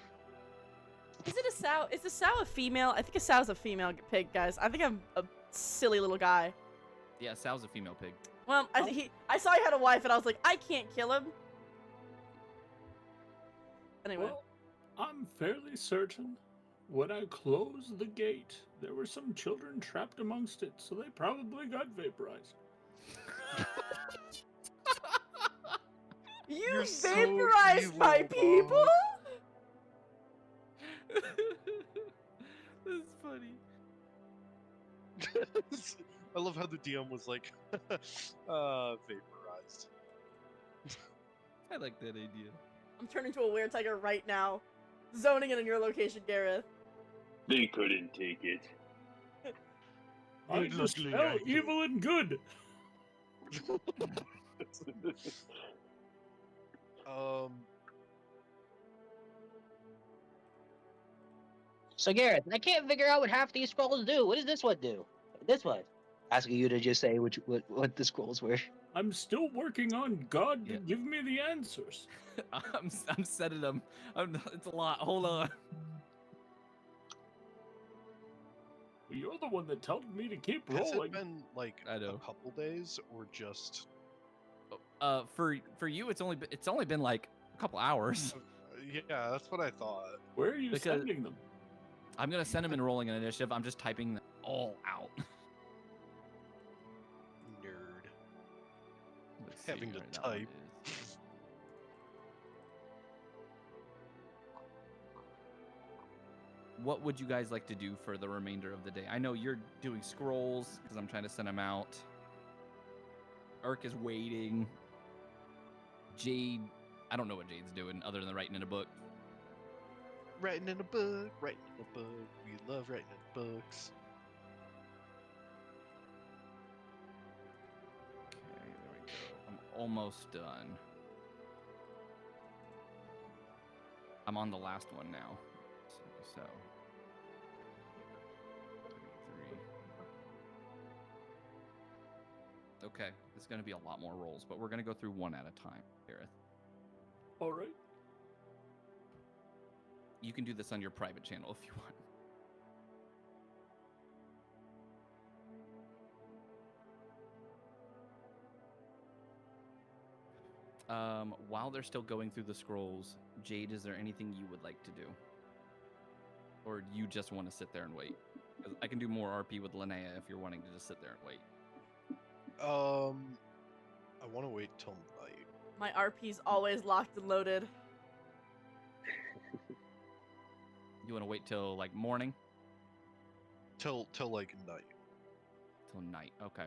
Is it a sow? Is the sow a female? I think a sow's a female pig, guys. I think I'm a silly little guy. Yeah, Sal's a female pig. Well, I saw he had a wife, and I was like, I can't kill him. Anyway. Well, I'm fairly certain when I closed the gate, there were some children trapped amongst it, so they probably got vaporized. You You're so vaporized my evil, people? This is funny. I love how the DM was like, vaporized. I like that idea. I'm turning into a weretiger right now. Zoning in on your location, Gareth. They couldn't take it. I Good just luck, smell Linnea. evil and good. So Gareth, I can't figure out what half these scrolls do. What does this one do? This one. Asking you to just say what the scrolls were. I'm still working on God to Yeah. give me the answers. I'm setting them. It's a lot. Hold on. You're the one that told me to keep Has rolling. it been like I know. a couple days or just? For you, it's only been like a couple hours. Yeah, that's what I thought. Where are you Because- sending them? I'm gonna send them in rolling an initiative. I'm just typing them all out. Nerd. Let's see Having to where that one type. is. What would you guys like to do for the remainder of the day? I know you're doing scrolls because I'm trying to send them out. Irk is waiting. Jade, I don't know what Jade's doing other than writing in a book. Writing in a book, writing in a book. We love writing in books. Okay, there we go. I'm almost done. I'm on the last one now. So. 33. Okay, it's going to be a lot more rolls, but we're going to go through one at a time, Gareth. All right. You can do this on your private channel if you want. While they're still going through the scrolls, Jade, is there anything you would like to do? Or you just want to sit there and wait? 'Cause I can do more RP with Linnea if you're wanting to just sit there and wait. I want to wait till night. My RP's always locked and loaded. You want to wait till like morning? Till like night. Till night, okay.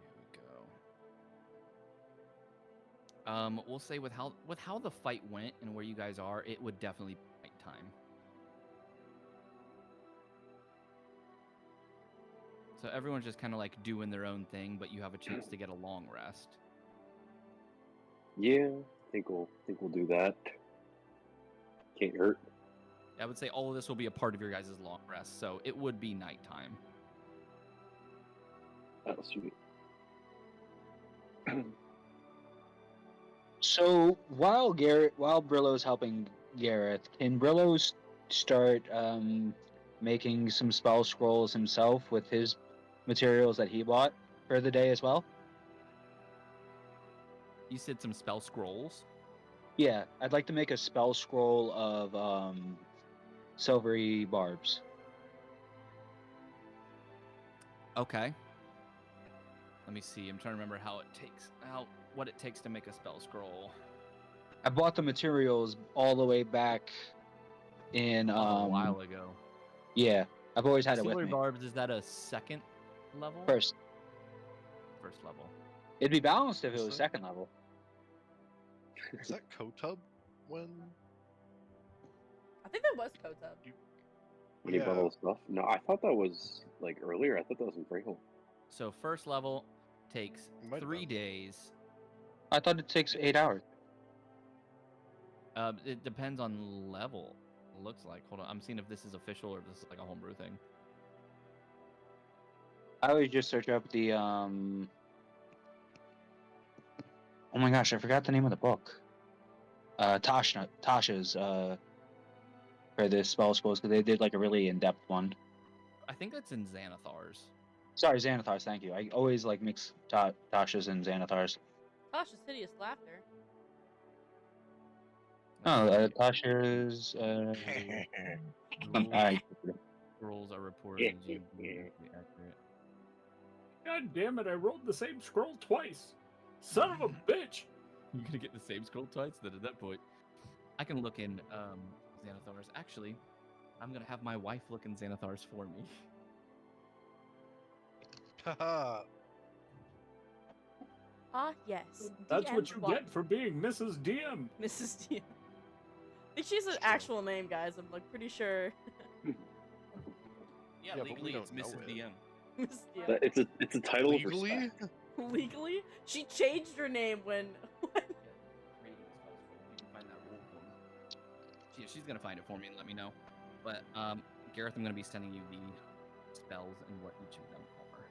Here we go. We'll say with how the fight went and where you guys are, it would definitely be nighttime. So everyone's just kind of like doing their own thing, but you have a chance to get a long rest. Yeah, I think we'll do that. Can't hurt. I would say all of this will be a part of your guys' long rest, so it would be nighttime. That was sweet. So while Brillow's helping Gareth, can Brillow start making some spell scrolls himself with his materials that he bought for the day as well? You said some spell scrolls? Yeah, I'd like to make a spell scroll of silvery barbs. Okay. Let me see. I'm trying to remember what it takes to make a spell scroll. I bought the materials all the way back in A while ago. Yeah, I've always had it with Silvery me. barbs, is that a second level? First level. It'd be balanced if it Is was that- second level. Is that Kotub when? I think that was Kotub. When he bought all the stuff? No, I thought that was like earlier. I thought that was in Freehold. So first level takes Might have 3 been. days. I thought it takes 8 hours. It depends on level. It looks like. Hold on. I'm seeing if this is official or if this is like a homebrew thing. I always just search up the Oh my gosh, I forgot the name of the book. Tasha's for this spell scrolls because they did like a really in-depth one. I think that's in Xanathar's. Sorry, Xanathar's. Thank you. I always like mix Tasha's and Xanathar's. Tasha's hideous laughter. Oh, Tasha's. I Scrolls are reported as accurate. God damn it, I rolled the same scroll twice. Son of a bitch! You're gonna get the same scroll twice then at that point. I can look in Xanathar's. Actually, I'm gonna have my wife look in Xanathar's for me. Haha. Ah, yes. That's what you DM1. get for being Mrs. DM. Mrs. DM. I think she's an actual name, guys. I'm like pretty sure. Yeah, but we legally don't it's know Mrs. it. DM. Mrs. DM. It's a title Legally? of respect. Legally? She changed her name when. She's gonna find it for me and let me know. But Gareth, I'm gonna be sending you the spells and what each of them are.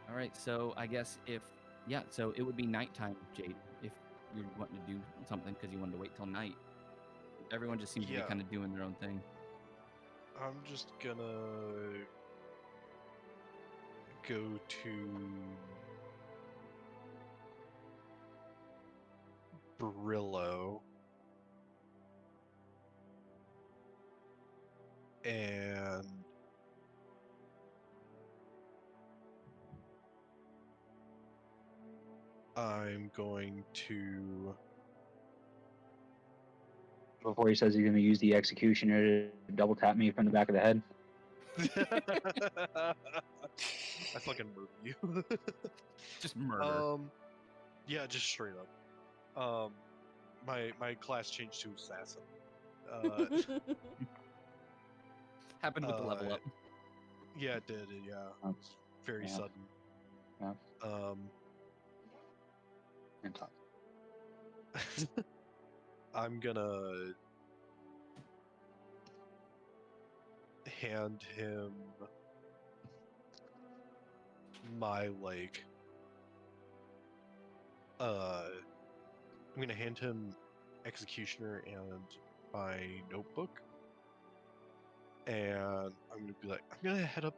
All right, so I guess so it would be nighttime, Jade, if you're wanting to do something because you wanted to wait till night. Everyone just seems to be Yeah. kind of doing their own thing. I'm just gonna go to Brillow and I'm going to Before he says he's going to use the executioner to double tap me from the back of the head. I fucking murder you. Just murder. Yeah, just straight up. My class changed to assassin. Happened with the level up. Yeah, it did. Yeah, it was very Yeah. sudden. Yeah. And talk. I'm gonna hand him my I'm gonna hand him Executioner and my notebook, and I'm gonna be like, I'm gonna head up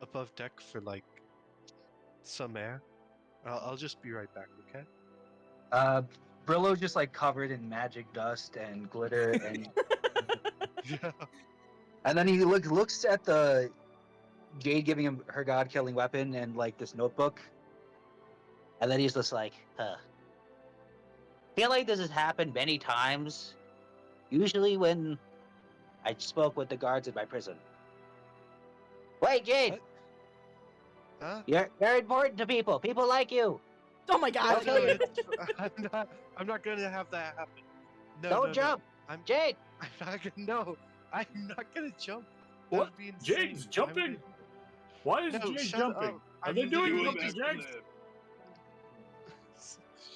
above deck for like some air. I'll just be right back, okay? Brillow just like covered in magic dust and glitter, and Yeah. and then he looks at the Jade giving him her god-killing weapon and like this notebook, and then he's just like, huh. Feel like this has happened many times. Usually when I spoke with the guards at my prison. Wait, Jade, What? Huh? you're important to people. People like you. Oh my No, god. no, it's, I'm not gonna have that happen. No, Don't no, jump, no. Jade. I'm not gonna. No, I'm not gonna jump. That What? would be insane. Jade's Why would jumping? Why is No, Jade shut jumping? up. Are I'm they doing doing jumping it. jacks?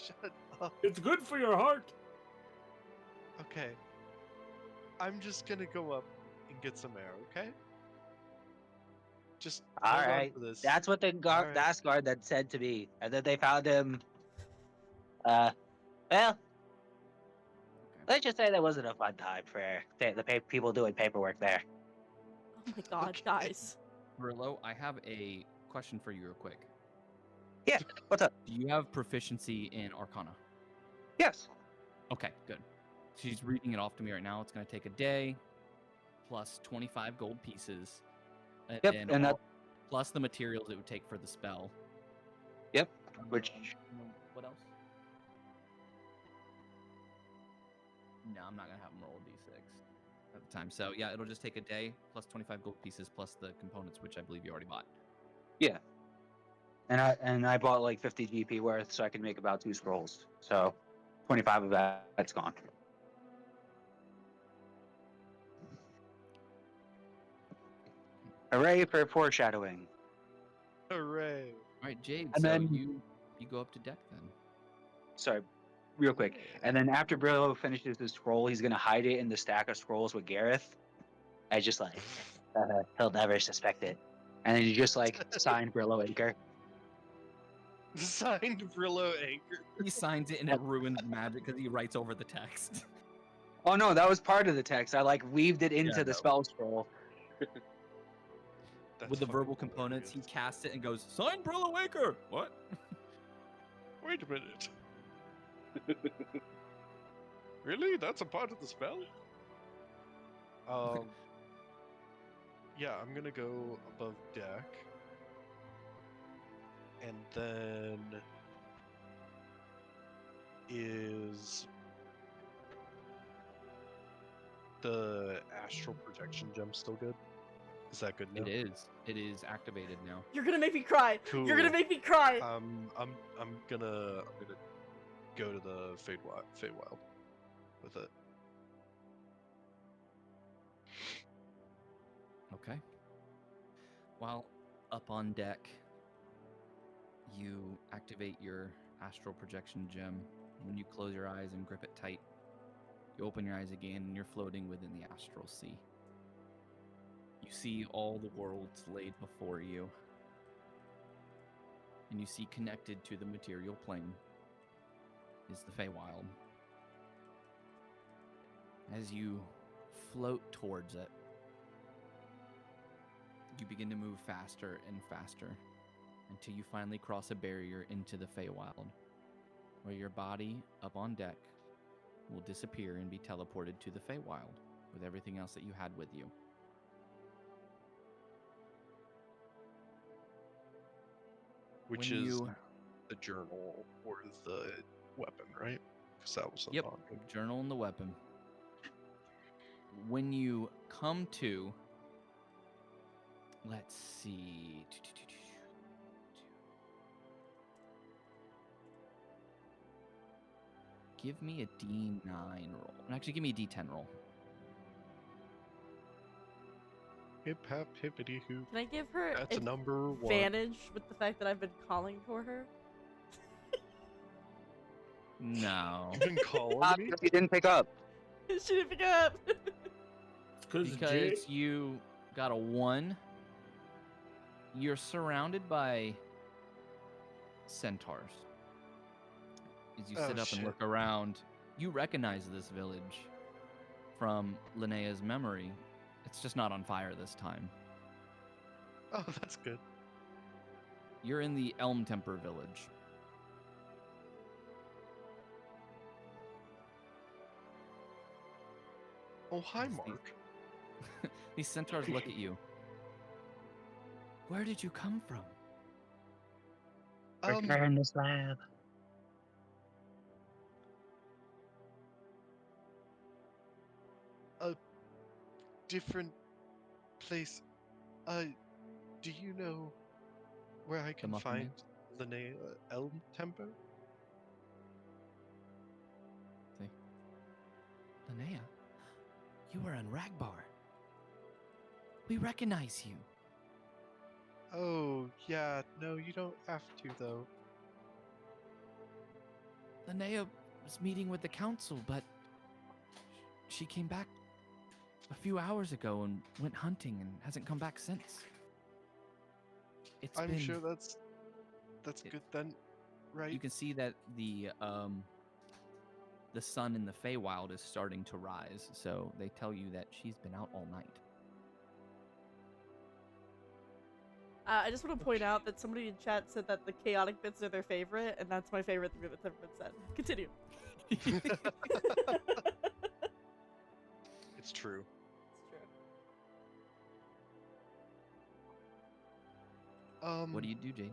Shut up. It's good for your heart. Okay. I'm just gonna go up and get some air, okay? Just All hold on right, to this. that's what the guard, Alright. last guard that said to me, and then they found him. Well, let's just say that wasn't a fun time for the people doing paperwork there. Oh my god, Okay. guys. Brillow, I have a question for you real quick. Yeah, what's up? Do you have proficiency in Arcana? Yes. Okay, good. She's reading it off to me right now. It's going to take a day, plus 25 gold pieces, Yep, and and all- plus the materials it would take for the spell. Yep, which- What else? No, I'm not going to have him roll a d6 at the time. So, yeah, it'll just take a day, plus 25 gold pieces, plus the components, which I believe you already bought. Yeah. And I bought like 50 GP worth, so I can make about 2 scrolls. So 25 of that's gone. Hooray for foreshadowing. Hooray. All right, Jade, And so then- you go up to deck then. Sorry, real quick. And then after Brillo finishes his scroll, he's gonna hide it in the stack of scrolls with Gareth. I just like he'll never suspect it. And then you just like sign Brillow Acre. Signed Brillow Acre. He signs it and it ruins magic because he writes over the text. Oh no, that was part of the text. I like weaved it into Yeah, the no. spell scroll. That's With the fucking verbal components, he hilarious. casts it and goes, "Sign Brillow Acre." What? Wait a minute. Really? That's a part of the spell? Yeah, I'm gonna go above deck. And then is the astral projection gem still good? Is that good now? It is. It is activated now. You're gonna make me cry. You're gonna Cool. make me cry. I'm gonna go to the Feywild with it. Okay. While up on deck, you activate your astral projection gem. When you close your eyes and grip it tight, you open your eyes again and you're floating within the astral sea. You see all the worlds laid before you. And you see connected to the material plane is the Feywild. As you float towards it, you begin to move faster and faster until you finally cross a barrier into the Feywild, where your body up on deck will disappear and be teleported to the Feywild with everything else that you had with you. Which When is you- the journal or the weapon, right? Because that was Yep, on it. journal and the weapon. When you come to, let's see. Give me a D9 roll. Actually, give me a D10 roll. Hip hop hippity hoop. Can I give her That's a number one. advantage with the fact that I've been calling for her? No. You've been calling me? You didn't pick up. She didn't pick up. Because Jade, Because you got a 1. You're surrounded by centaurs. as you Oh, sit up and shit. look around, you recognize this village from Linnea's memory. It's just not on fire this time. Oh, that's good. You're in the Elmtemper village. Oh, hi, Yes, Mark. These centaurs look at you. Where did you come from? Return to slab. A different place. Do you know where I can Muffin Man? find Linnea Elmtemper? Say, Linnea, you were in Ragbar. We recognize you. Oh, yeah. No, you don't have to, though. Linnea was meeting with the council, but she came back a few hours ago and went hunting and hasn't come back since. I'm sure that's It- good then, right? You can see that the sun in the Feywild is starting to rise, so they tell you that she's been out all night. I just want to point out that somebody in chat said that the chaotic bits are their favorite, and that's my favorite thing that's ever been said. Continue. It's true. It's true. What do you do, Jade?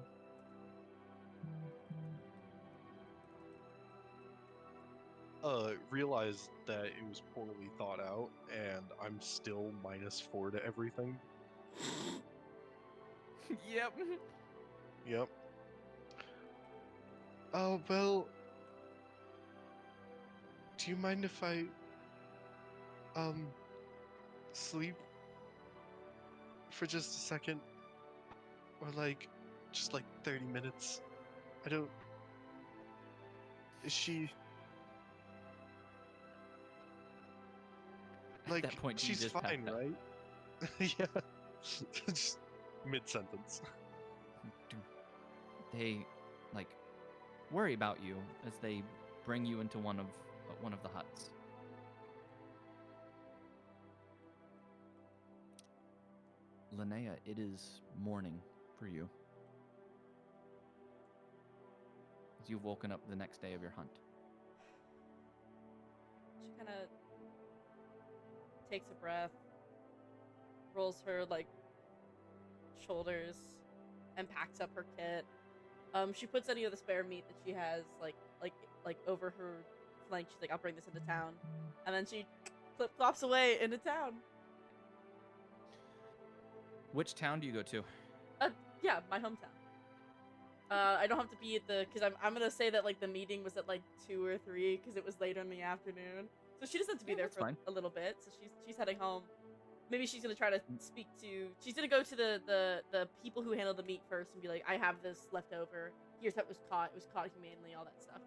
Realized that it was poorly thought out, and I'm still -4 to everything. Yep. Yep. Oh, well... Do you mind if I... sleep? For just a second? Or just 30 minutes? I don't... Is she... At that point, you she's just fine, passed out. right? Yeah. Just mid-sentence. They worry about you as they bring you into one of the huts. Linnea, it is morning for you. As you've woken up the next day of your hunt. She kind of takes a breath, rolls her shoulders, and packs up her kit. She puts any of the spare meat that she has over her flank. She's like, "I'll bring this into town," and then she flip-flops away into town. Which town do you go to? Yeah, my hometown. I don't have to be at because I'm gonna say that the meeting was at 2 or 3 because it was later in the afternoon. So she doesn't have to be Yeah, there that's for fine. a little bit. So she's heading home. Maybe she's gonna try to speak to. She's gonna go to the people who handle the meat first and be like, "I have this left over. Here's how it was caught. It was caught humanely. All that stuff."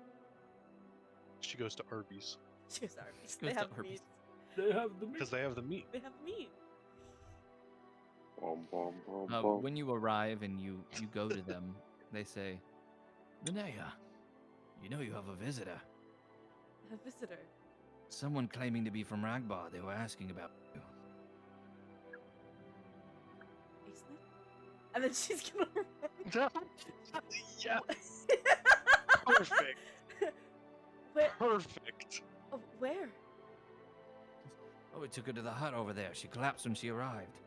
She goes to Arby's. She goes, "Sorry, Goes they to have Arby's. meat. They have the meat. Because they have the meat. They have meat." Bum, bum, bum, bum. When you arrive and you go to them, they say, Linnea, you know you have a visitor. A visitor. Someone claiming to be from Ragbar. They were asking about you. Aisling? And then she's gonna run. Yes! Perfect. Where? Perfect. Oh, where? Oh, we took her to the hut over there. She collapsed when she arrived.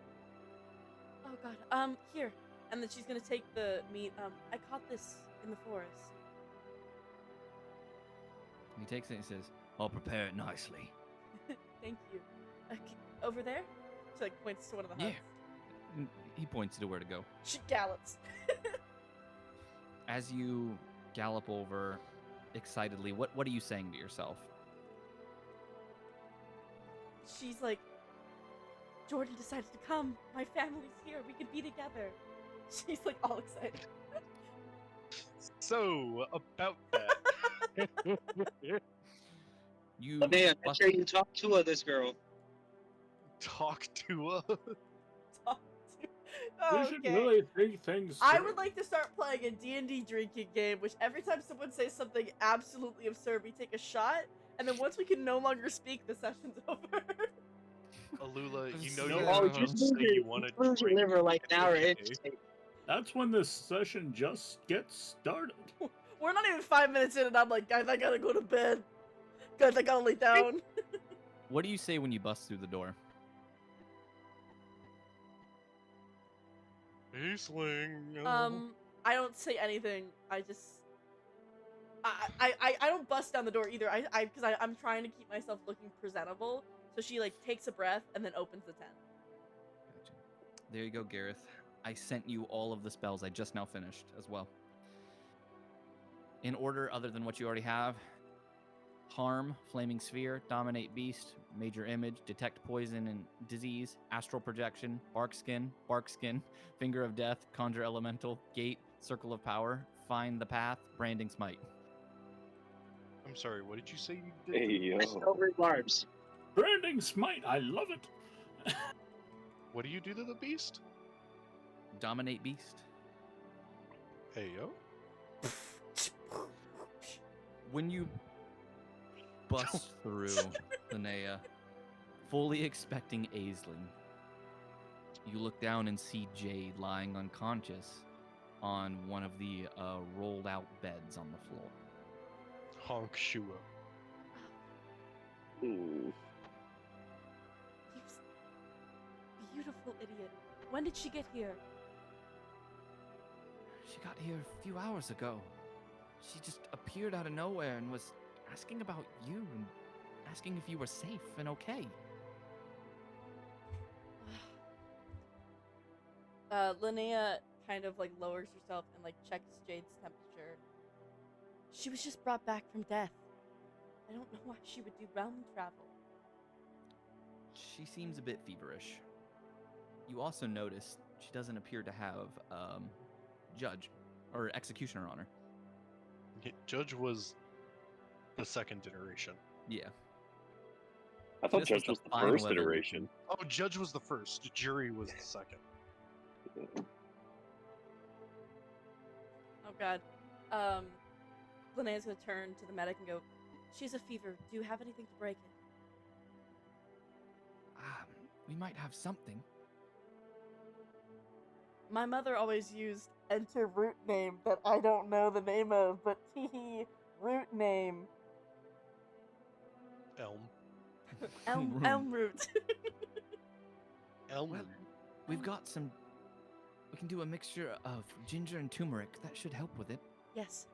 Oh god. Here. And then she's gonna take the meat. I caught this in the forest. He takes it and says, I'll prepare it nicely. Thank you. Over there? She points to one of the Yeah. huts. He points to where to go. She gallops. As you gallop over excitedly, what are you saying to yourself? She's like, Jordan decided to come. My family's here. We could be together. She's all excited. So, about that. You But man, make bust- sure you talk to this girl. Talk to Talk We should Okay. really think things I through. would like to start playing a D&D drinking game, which every time someone says something absolutely absurd, we take a shot, and then once we can no longer speak, the session's over. Alula, you know No. you're Oh, supposed just to say lose your, you want to lose your drink. liver like an hour in. Okay. That's when this session just gets started. We're not even 5 minutes in, and I'm like, guys, I gotta go to bed. Guys, I gotta lay down. What do you say when you bust through the door? Riesling. I don't say anything. I just, I don't bust down the door either. Because I'm trying to keep myself looking presentable. So she like takes a breath and then opens the tent. Gotcha. There you go, Gareth. I sent you all of the spells I just now finished as well. In order other than what you already have: Harm, Flaming Sphere, Dominate Beast, Major Image, Detect Poison and Disease, Astral Projection, Bark Skin, Finger of Death, Conjure Elemental, Gate, Circle of Power, Find the Path, Branding Smite. I'm sorry, what did you say you did? Hey, yo. Over barbs. Branding Smite, I love it. What do you do to the beast? Dominate Beast. Hey, yo. When you bust through Linnea, fully expecting Aisling, you look down and see Jade lying unconscious on one of the rolled out beds on the floor. Honk Shua. Hmm. You beautiful idiot. When did she get here? She got here a few hours ago. She just appeared out of nowhere and was asking about you and asking if you were safe and okay. Linnea kind of like lowers herself and like checks Jade's temperature. She was just brought back from death. I don't know why she would do realm travel. She seems a bit feverish. You also notice she doesn't appear to have judge or executioner on her. Judge was the second iteration. Yeah. I thought This was Judge the was the final first evolution. iteration. Oh, Judge was the first. Jury was the second. Oh god. Linnea's gonna turn to the medic and go, "She's a fever. Do you have anything to break it?" We might have something. My mother always used enter root name that I don't know the name of, but teehee, root name. Elm. Elm root. Elm. Well, we've got some. We can do a mixture of ginger and turmeric. That should help with it. Yes.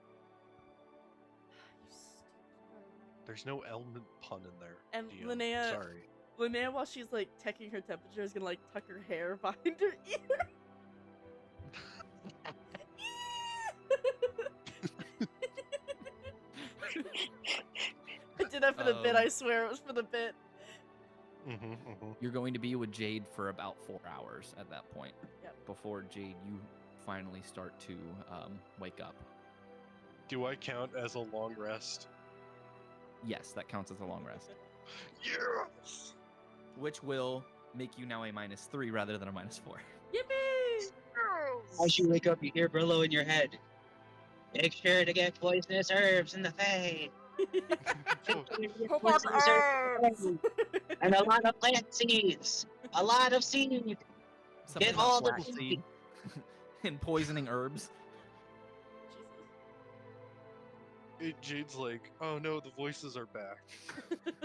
You stupid. There's no elm pun in there. And DM. Linnea- Sorry. Linnea, while she's like checking her temperature, is gonna like tuck her hair behind her ear. I did that for the bit, I swear it was for the bit. You're going to be with Jade for about 4 hours at that point. Yep. Before Jade, you finally start to wake up. Do I count as a long rest? Yes, that counts as a long rest. Yes! Which will make you now a -3 rather than a -4. Yippee! As you wake up, you hear Brillow in your head. Make sure to get poisonous herbs in the Fae. Pick up herbs! And a lot of plant seeds. A lot of seeds. Something Get about all the flaxseed and poisoning herbs. Jesus. Jade's like, oh no, the voices are back.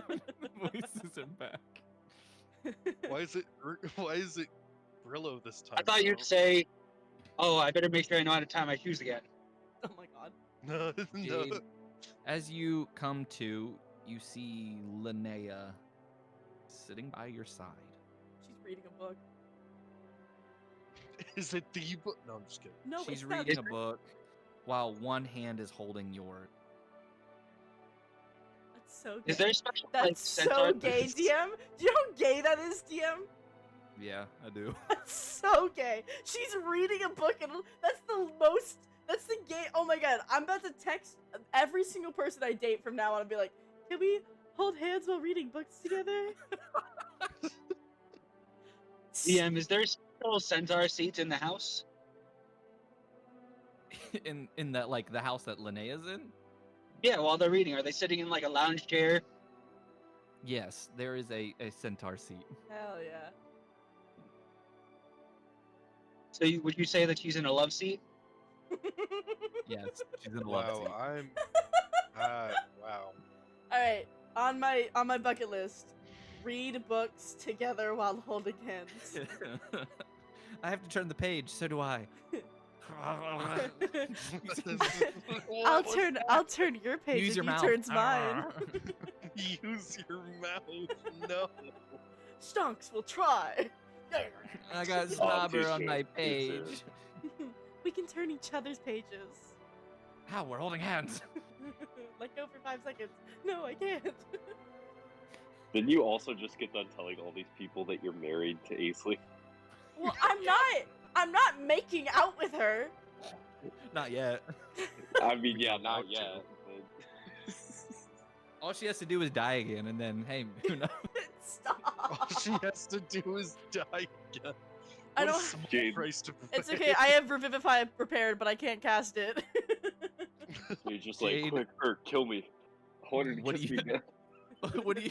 The voices are back. Why is it Brillow this time? I thought you'd say, oh, I better make sure I know how to tie my shoes again. Oh my god. No, no. Jade, as you come to, you see Linnea sitting by your side. She's reading a book. Is it the book? No, I'm just kidding. No, She's it's not. reading a book while one hand is holding your. That's so gay. Is there a special That's so gay, DM. Do you know how gay that is, DM? Yeah, I do. That's so gay. She's reading a book, and that's the most. That's the gay. Oh my god, I'm about to text every single person I date from now on and be like, "Can we hold hands while reading books together?" DM, is there a actual centaur seats in the house? in that like the house that Linnea's in? Yeah, while they're reading, are they sitting in like a lounge chair? Yes, there is a centaur seat. Hell yeah. So would you say that she's in a love seat? Yes, she's in a love Wow, seat. I'm. Wow. All right, on my bucket list, read books together while holding hands. I have to turn the page. So do I. I'll turn your page Use if your he mouth. turns mine. Use your mouth. No. Stonks will try. I got too slobber on soon. my Too page. We can turn each other's pages. How we're holding hands. Let go for 5 seconds. No, I can't. Didn't you also just get done telling all these people that you're married to Aisley? Well, I'm not making out with her. Not yet. I mean, yeah, not Want to. yet. But... All she has to do is die again, and then hey, who knows? All Stop. she has to do is die again. I What a don't- small Jade. price to pay. It's okay. I have Revivify prepared, but I can't cast it. You're just like, Jade. quick, kill me. I wanted to What do kiss you- me again. What do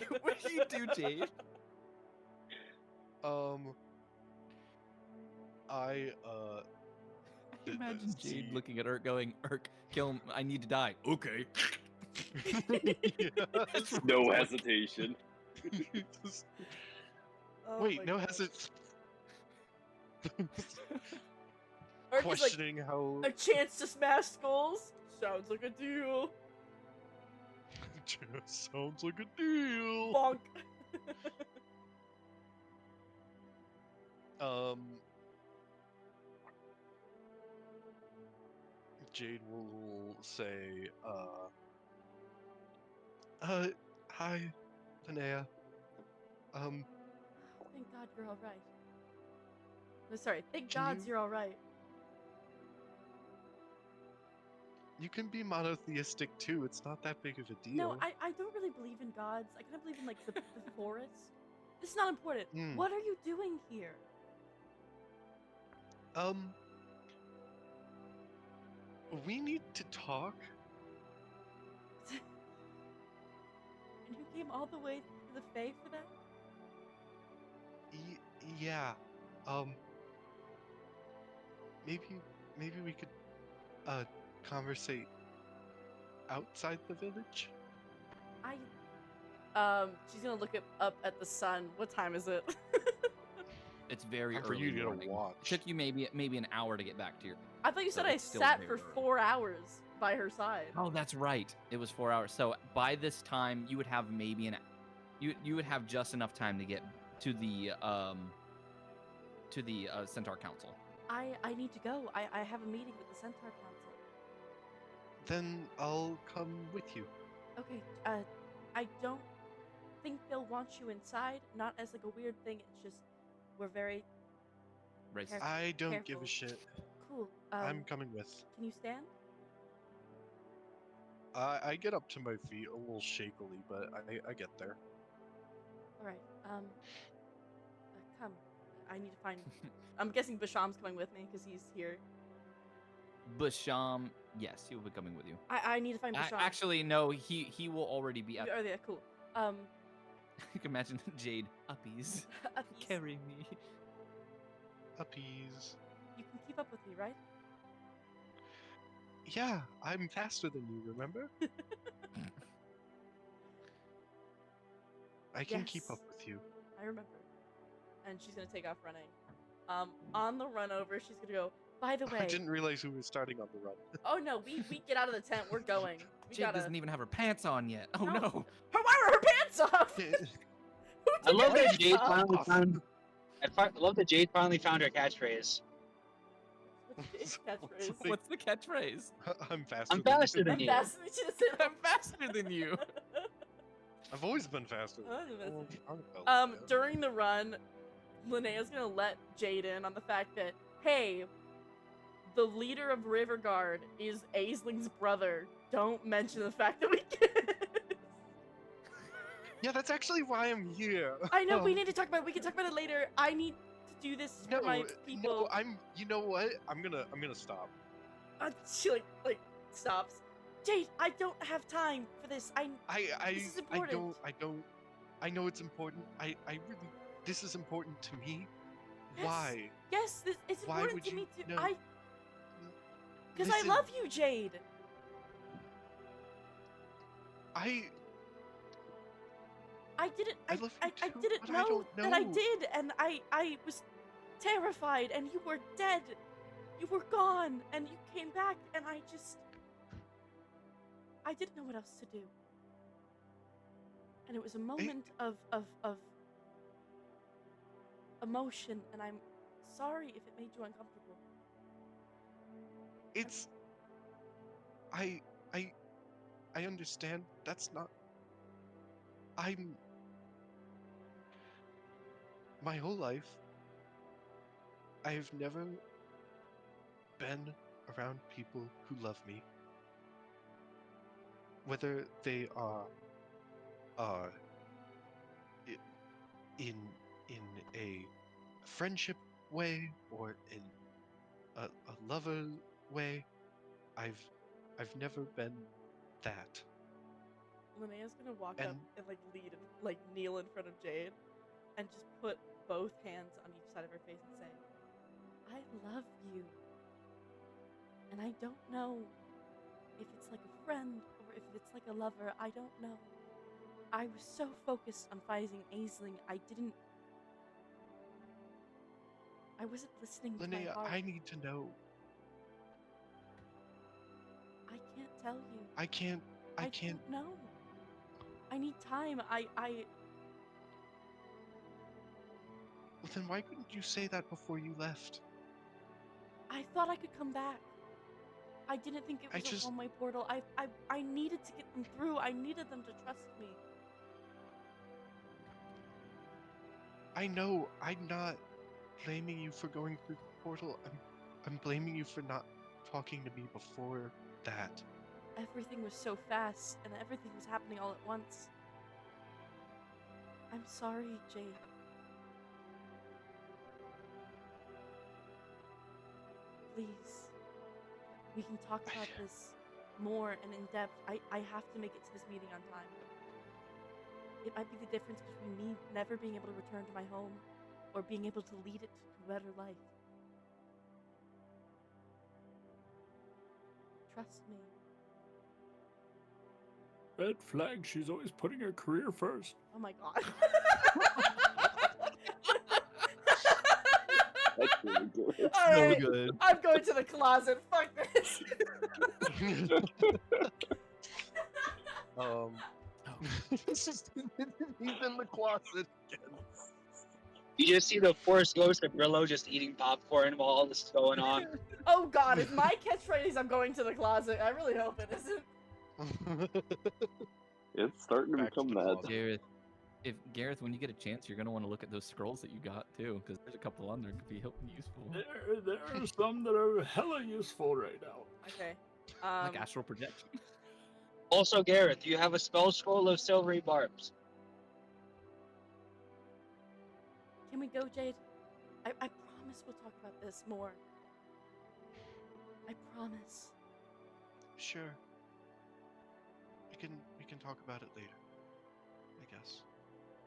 you do, Jade? I Imagine Jade see- looking at Irk going, Irk, kill him. I need to die. Okay. Yes. No hesitation. Oh Wait, my no gosh. hesitation. Ark is like, Questioning how a chance to smash skulls? Sounds like a deal. just sounds like a deal. Bonk. Jade will say, hi, Linnea. Thank God you're all right. No, sorry. Thank Can God you- you're all right. You can be monotheistic too. It's not that big of a deal. No, I don't really believe in gods. I kind of believe in like the forest. It's not important. Mm. What are you doing here? We need to talk. And you came all the way to the Fae for that? Yeah. Maybe we could conversate outside the village. She's gonna look up at the sun. What time is it? It's very Time for early you to get a morning. watch. It took you maybe an hour to get back to your. I thought you So said I it's still sat very for early. 4 hours by her side. Oh, that's right. It was 4 hours. So by this time, you would have maybe you would have just enough time to get to the Centaur Council. I need to go. I have a meeting with the Centaur Council. Then I'll come with you. Okay, I don't think they'll want you inside. Not as like a weird thing. It's just we're very Right. Careful. I don't give Careful. a shit. cool. I'm coming with. Can you stand? I get up to my feet a little shakily, but I get there. All right. Come. I need to find. I'm guessing Basham's coming with me because he's here. Basham, yes, he will be coming with you. I need to find Basham. Actually, no, he will already be at. Oh yeah, cool. You can imagine Jade uppies. Uppies. Carry me. Uppies. You can keep up with me, right? Yeah, I'm faster than you, remember? I can keep Yes. up with you. I remember. And she's gonna take off running. On the run over, she's gonna go. By the way. I didn't realize we were starting on the run. Oh no, we get out of the tent. We're going. We Jade gotta. doesn't even have her pants on yet. Oh No. no. Why were her pants off? I love her that pants Jade off? finally found. I love that Jade finally found her catchphrase. What's Jade's catchphrase? Think- What's the catchphrase? I'm faster. I'm than faster you. than I'm you. faster than you. Just I'm faster than you. I've always been faster. Oh, I'm faster than Well, I don't know. During the run, Linnea's gonna let Jade in on the fact that, hey, the leader of River Guard is Aisling's brother. Don't mention the fact that we kiss. Yeah, that's actually why I'm here. I know, we need to talk about it. We can talk about it later. I need to do this No, for my people. no, you know what? I'm gonna stop. She like stops. Jade, I don't have time for this. This is important. I know it's important. I really, this is important to me. Yes. Why? Yes, it's Why important would to you? me too. No. Because I Listen, love you, Jade. I didn't. I love you I too, didn't but I know don't that I know. did, and I was terrified, and you were dead. You were gone, and you came back, and I didn't know what else to do. And it was a moment of emotion, and I'm sorry if it made you uncomfortable. It's I understand. That's not. My whole life, I've never been around people who love me. Whether they are uh i- in a friendship way or in a lover way, I've never been that. Linnea's gonna walk And up and like kneel in front of Jade, and just put both hands on each side of her face and say, "I love you." And I don't know if it's like a friend or if it's like a lover. I don't know. I was so focused on fighting Aisling, I wasn't listening to my Linnea, heart. I need to know. I can't tell you. I can't. don't know. I need time. Well, then why couldn't you say that before you left? I thought I could come back. I didn't think it was a one-way portal. I needed to get them through. I needed them to trust me. I know. I'm not blaming you for going through the portal. I'm blaming you for not talking to me before that. Everything was so fast, and everything was happening all at once. I'm sorry, Jade. Please. We can talk about this more and in depth. I have to make it to this meeting on time. It might be the difference between me never being able to return to my home or being able to lead it to a better life. Trust me. Red flag, she's always putting her career first. Oh my god. That's really good. All right, good. I'm going to the closet. Fuck this. He's in the closet again. You just see the Force Ghost of Brillow just eating popcorn while all this is going on. Oh god, if my catchphrase I'm going to the closet, I really hope it isn't. It's starting to Back to become the that. closet. Gareth, when you get a chance, you're gonna want to look at those scrolls that you got too, because there's a couple on there that could be useful. There are some that are hella useful right now. Okay. Like astral projection. Also, Gareth, you have a spell scroll of silvery barbs. Can we go, Jade? I promise we'll talk about this more. I promise. Sure. We can talk about it later. I guess.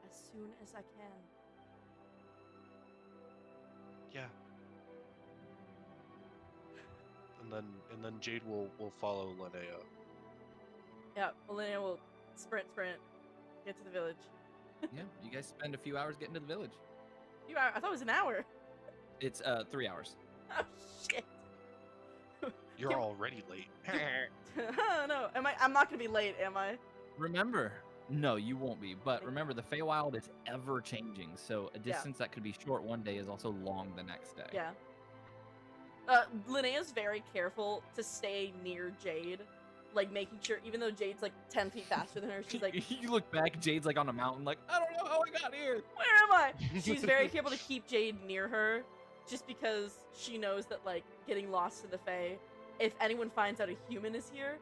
As soon as I can. Yeah. And then Jade will follow Linnea. Yeah, Linnea will sprint, get to the village. Yeah, you guys spend a few hours getting to the village. I thought it was an hour. It's 3 hours. Oh shit. You're already late. Oh no, I'm not gonna be late, am I? Remember, no, you won't be. But remember, the Feywild is ever changing, so a distance that could be short one day is also long the next day. Yeah. Linnea's very careful to stay near Jade, like making sure, even though Jade's like 10 feet faster than her, she's like, you look back, Jade's like on a mountain, like, I don't know how I got here. where am I? She's very careful to keep Jade near her, just because she knows that, like, getting lost to the Fae, if anyone finds out a human is here,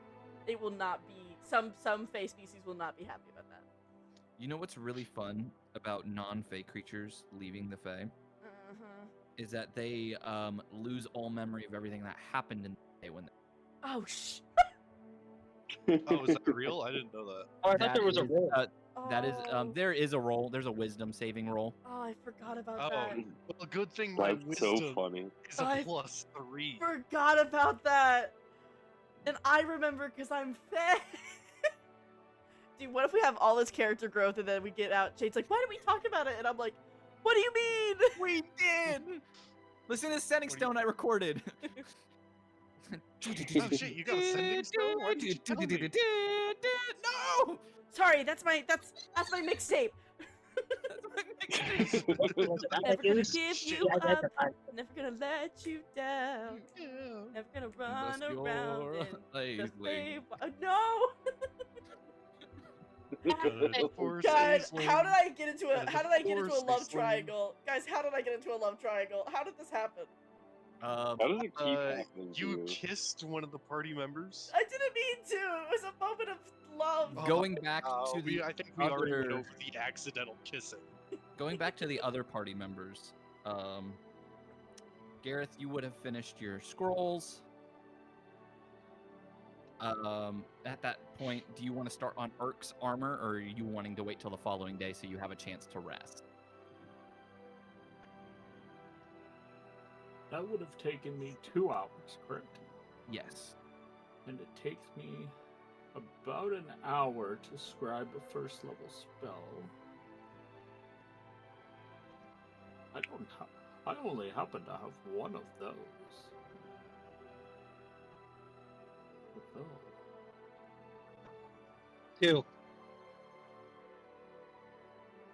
it will not be, some Fae species will not be happy about that. You know what's really fun about non-Fae creatures leaving the Fae? is that they lose all memory of everything that happened in the day when Oh sh. Oh, is that real? I didn't know that. Oh, I thought there was a is, roll. that is Oh. there is a roll. There's a wisdom saving roll. Oh, I forgot about Oh, that. well, good thing my That's so wisdom funny. is a I +3. Forgot about that. And I remember because I'm fat. Dude, what if we have all this character growth and then we get out? Jade's like, why didn't we talk about it? And I'm like, what do you mean? We did. Listen to the setting What do you- stone I recorded. Oh shit, you got a sending stone? Why didn't you tell me? No. Sorry, that's my mixtape. Never gonna give you up. Never gonna let you down. Never gonna run Unless around you're in the Aisling. no. Force God, Aisling. how did I get into a Gotta how did I get into a force love Aisling. triangle? Guys, how did I get into a love triangle? How did this happen? How does it keep happening to You you? kissed one of the party members? I didn't mean to. It was a moment of love. Oh, Going back to the I think we already went other- over the accidental kissing. Going back to the other party members, Gareth, you would have finished your scrolls. At that point, do you want to start on Irk's armor, or are you wanting to wait till the following day so you have a chance to rest? That would have taken me 2 hours, correct? Yes. And it takes me about an hour to scribe a first level spell. I only happen to have one of those. Oh. 2.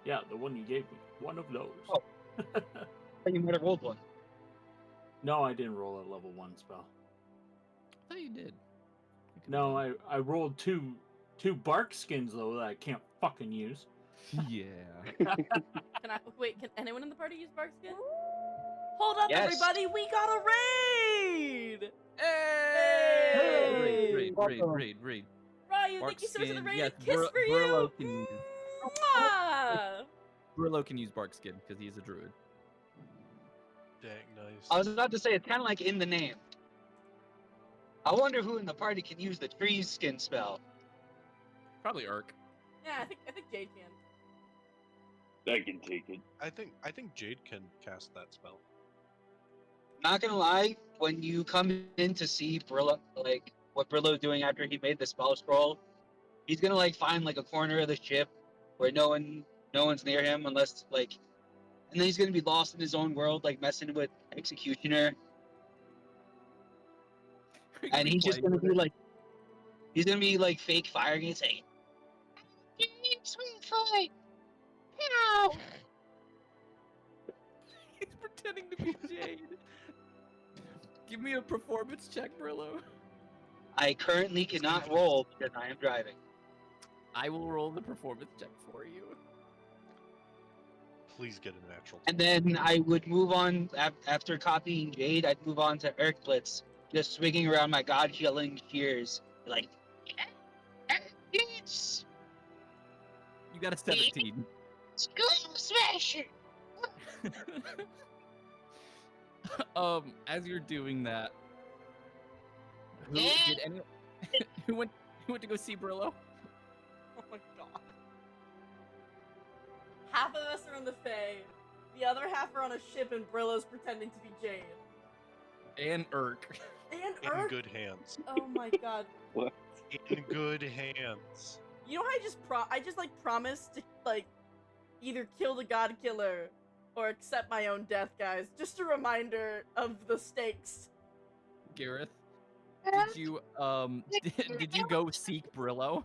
Yeah, the one you gave me. One of those. Oh. You might have rolled one. No, I didn't roll a level 1 spell. I thought you did. No, I rolled two bark skins though that I can't fucking use. Yeah. Can anyone in the party use barkskin? Hold up, Yes. everybody! We got a raid! Hey! Hey! Raid. Ryu, thank you so much for the Barkskin, raid. yes, Kiss for you. Brillow can- Mwah! Brillow can use Barkskin because he's a druid. Dang, nice. I was about to say, it's kind of like in the name. I wonder who in the party can use the tree skin spell. Probably Irk. Yeah, I think Jade can. I can take it. I think Jade can cast that spell. Not gonna lie, when you come in to see Brillow, like what Brillow's doing after he made the spell scroll, he's gonna like find like a corner of the ship where no one's near him unless like, and then he's gonna be lost in his own world, like messing with Executioner, and he's just gonna be like, he's gonna be like fake firing and saying, "Sweetfoot, ow!" He's pretending to be Jade. Give me a performance check, Brillow. I currently cannot roll because I am driving. I will roll the performance check for you. Please get a natural. And then I would move on after copying Jade. I'd move on to Irkbluz, just swinging around my god-killing shears, like. It's You got a 17. Skull Smasher. As you're doing that, who went to go see Brillow? Oh my god. Half of us are in the Fae. The other half are on a ship and Brillow's pretending to be Jade. And Irk. And In Irk? good hands. Oh my god. What? In good hands. You know how I just like promised to like either kill the God Killer or accept my own death, guys. Just a reminder of the stakes. Gareth, did you did you go seek Brillow?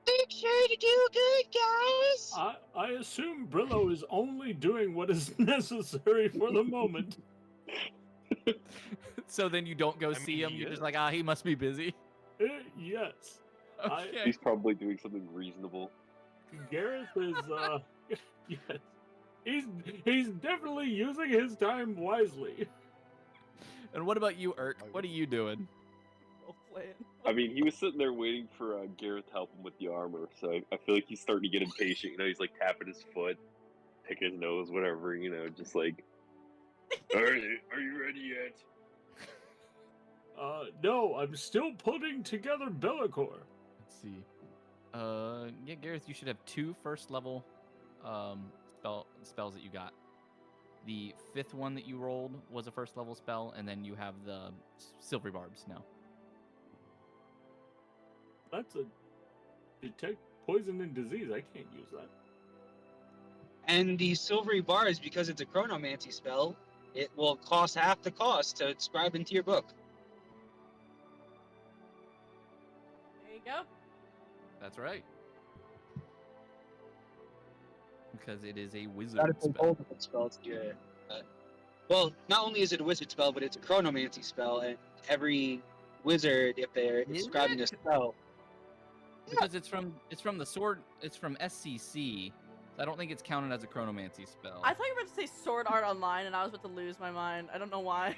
Make sure to do good, guys. I assume Brillow is only doing what is necessary for the moment. So then you don't go I see mean, him. he You're just is. like, he must be busy. Yes. Okay. He's probably doing something reasonable. Gareth is yes. He's definitely using his time wisely. And what about you, Irk? What are you doing? Role playing. I mean, he was sitting there waiting for Gareth to help him with the armor, so I feel like he's starting to get impatient. You know, he's like tapping his foot, picking his nose, whatever. You know, just like Are you ready yet? No, I'm still putting together Bellicor. Let's see. Yeah, Gareth, you should have 2 first level spells that you got. The 5th one that you rolled was a first level spell, and then you have the silvery barbs now. That's a detect poison and disease. I can't use that. And the silvery bars, because it's a chronomancy spell, it will cost half the cost to scribe into your book. There you go. That's right. Because it is a wizard Gotta take spell. hold of the spells here. Well, not only is it a wizard spell, but it's a chronomancy spell, and every wizard, if they're Is describing a it? spell, Because it's from the sword. It's from SCC. So I don't think it's counted as a chronomancy spell. I thought you were about to say Sword Art Online, and I was about to lose my mind. I don't know why.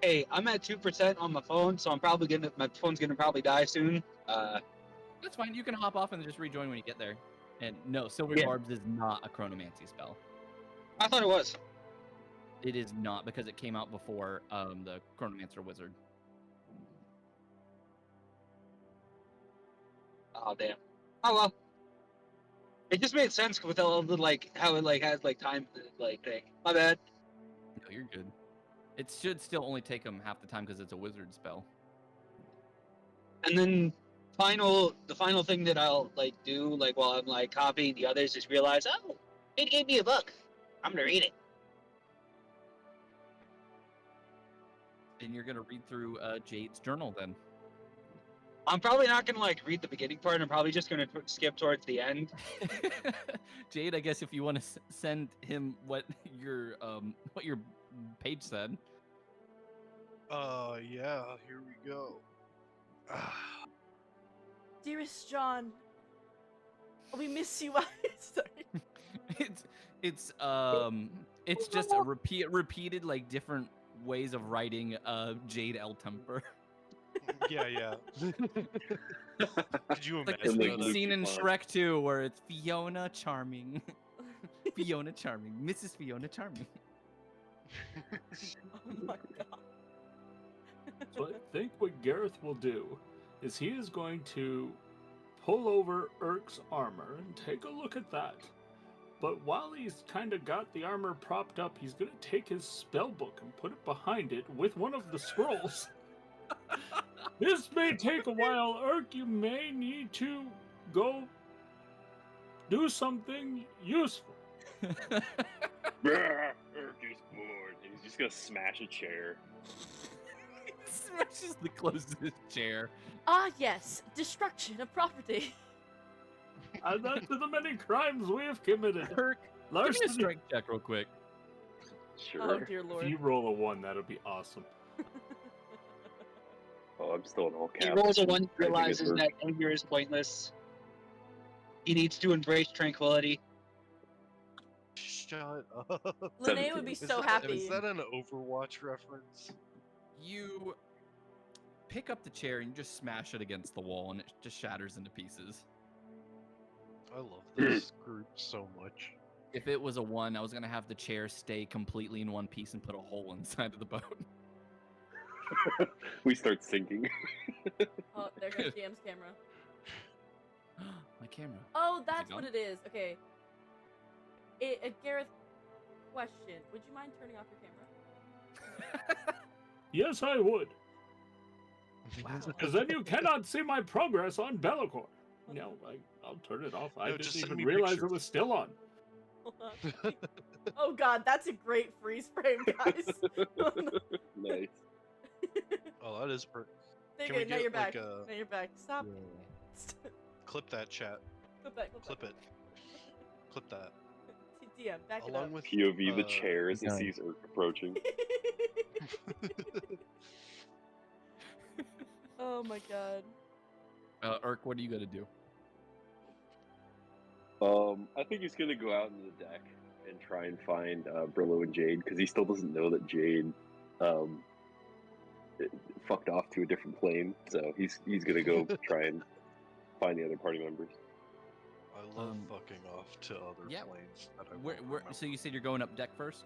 hey, I'm at 2% on my phone, so my phone's gonna probably die soon. That's fine. You can hop off and just rejoin when you get there. And no, silvery Yeah. barbs is not a chronomancy spell. I thought it was. It is not, because it came out before the chronomancer wizard. Oh damn. Oh well. It just made sense with all the how it has time thing. My bad. No, you're good. It should still only take them half the time because it's a wizard spell. And then the final thing that I'll do while I'm copying the others is realize, oh, it gave me a book. I'm gonna read it. And you're gonna read through Jade's journal then. I'm probably not gonna read the beginning part. I'm probably just gonna skip towards the end. Jade, I guess if you want to send him what your page said. Yeah, here we go. Dearest John, we miss you. Sorry. It's just a repeated different ways of writing Jade Elmtemper. Yeah. Could you Like imagine the like that? scene in Lucy Shrek 2 where it's Fiona Charming. Fiona Charming. Mrs. Fiona Charming. Oh my god. So I think what Gareth will do is he is going to pull over Irk's armor and take a look at that. But while he's kind of got the armor propped up, he's going to take his spell book and put it behind it with one of the scrolls. This may take a while, Irk. You may need to go do something useful. Irk is bored. And he's just gonna smash a chair. Smashes the closest chair. Ah, yes. Destruction of property. Add that to the many crimes we have committed. Kirk, give me a Larson, strength check real quick. Sure. Oh, dear if lord. you roll a 1, that'll be awesome. Oh, I'm still in all He caps. rolls a one, I think it's realizes Irk. that anger is pointless. He needs to embrace tranquility. Shut up. Linnea would be Is so that- happy. Is that an Overwatch reference? You pick up the chair and you just smash it against the wall and it just shatters into pieces. I love this group so much. If it was a 1, I was going to have the chair stay completely in one piece and put a hole inside of the boat. We start sinking. Oh, there goes DM's camera. My camera. Oh, that's gone? what it is. Okay. A Gareth question. Would you mind turning off your camera? Yes, I would. Wow. Because then you cannot see my progress on Bellicor. No, I'll turn it off. I No, just didn't send even me realize pictures. it was still on. Hold on. Oh god, that's a great freeze frame, guys. Nice. Oh, that is Okay, Can we now get, you're back. like, a- Now you're back. Stop. clip that chat. Clip that. Clip it. Clip that. DM, back it Along up. with POV the chairs and done. sees Irk approaching. Oh my god. Irk, what are you going to do? I think he's gonna go out into the deck and try and find Brillow and Jade because he still doesn't know that Jade fucked off to a different plane. So he's gonna go try and find the other party members. I love Um, fucking off to other yeah, planes that I Where, won't where, remember. so you said you're going up deck first?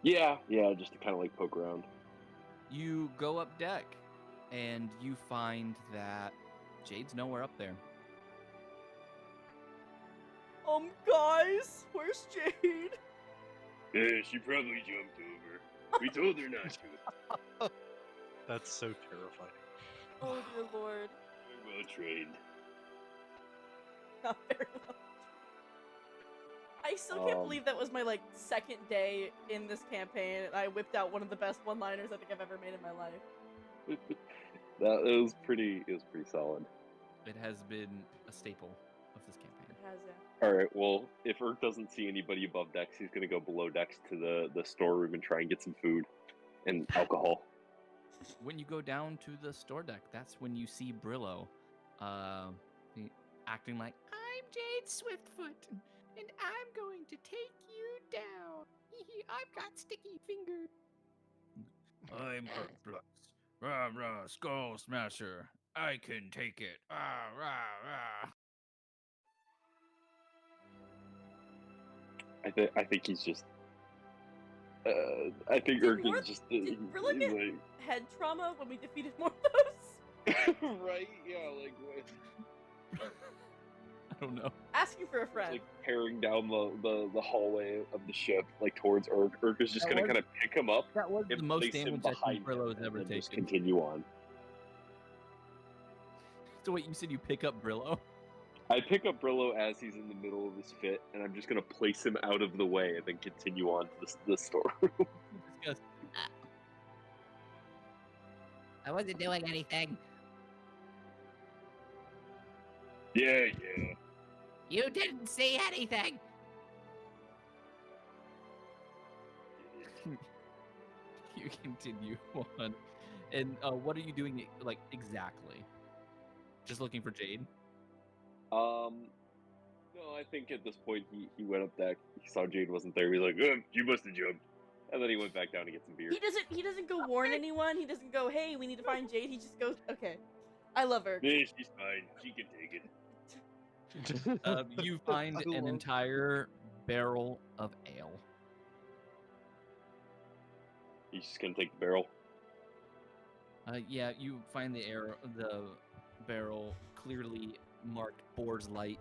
Yeah, just to kind of like poke around. You go up deck, and you find that Jade's nowhere up there. Guys, where's Jade? Yeah, she probably jumped over. We told her not to. That's so terrifying. Oh dear lord. We're well trained. Not very well. I still can't believe that was my like second day in this campaign, and I whipped out one of the best one-liners I think I've ever made in my life. It was pretty solid. It has been a staple of this campaign. It has, yeah. All right. Well, if Urk doesn't see anybody above decks, he's gonna go below decks to the storeroom and try and get some food and alcohol. When you go down to the store deck, that's when you see Brillow, acting like, I'm Jade Swiftfoot, and I'm going to take you down. I've got sticky fingers. I'm Irkbluz. Rah rah, skull smasher. I can take it. Rah rah rah. I think he's just. I think Did Urk is just. Did Brillow he's get like, head trauma when we defeated more of those? right? Yeah, like I don't know. Asking for a friend. like tearing down the hallway of the ship, like towards Urk. Urk is just That gonna was- kind of pick him up That was and the most place him damage I behind think Brillow him, has ever and then just taken. continue on. So wait, you said you pick up Brillow? I pick up Brillow as he's in the middle of his fit, and I'm just gonna place him out of the way and then continue on to the storeroom. He just goes, I wasn't doing anything. Yeah. You didn't see anything. You continue on. And what are you doing, like, exactly? Just looking for Jade? No, I think at this point he went up deck. He saw Jade wasn't there. He was like, "You must have jumped," and then he went back down to get some beer. He doesn't go warn anyone. He doesn't go, hey, we need to find Jade. He just goes, okay. I love her. Yeah, she's fine. She can take it. You find I an love- entire barrel of ale. He's just gonna take the barrel. Yeah, you find the barrel clearly marked Boar's Light.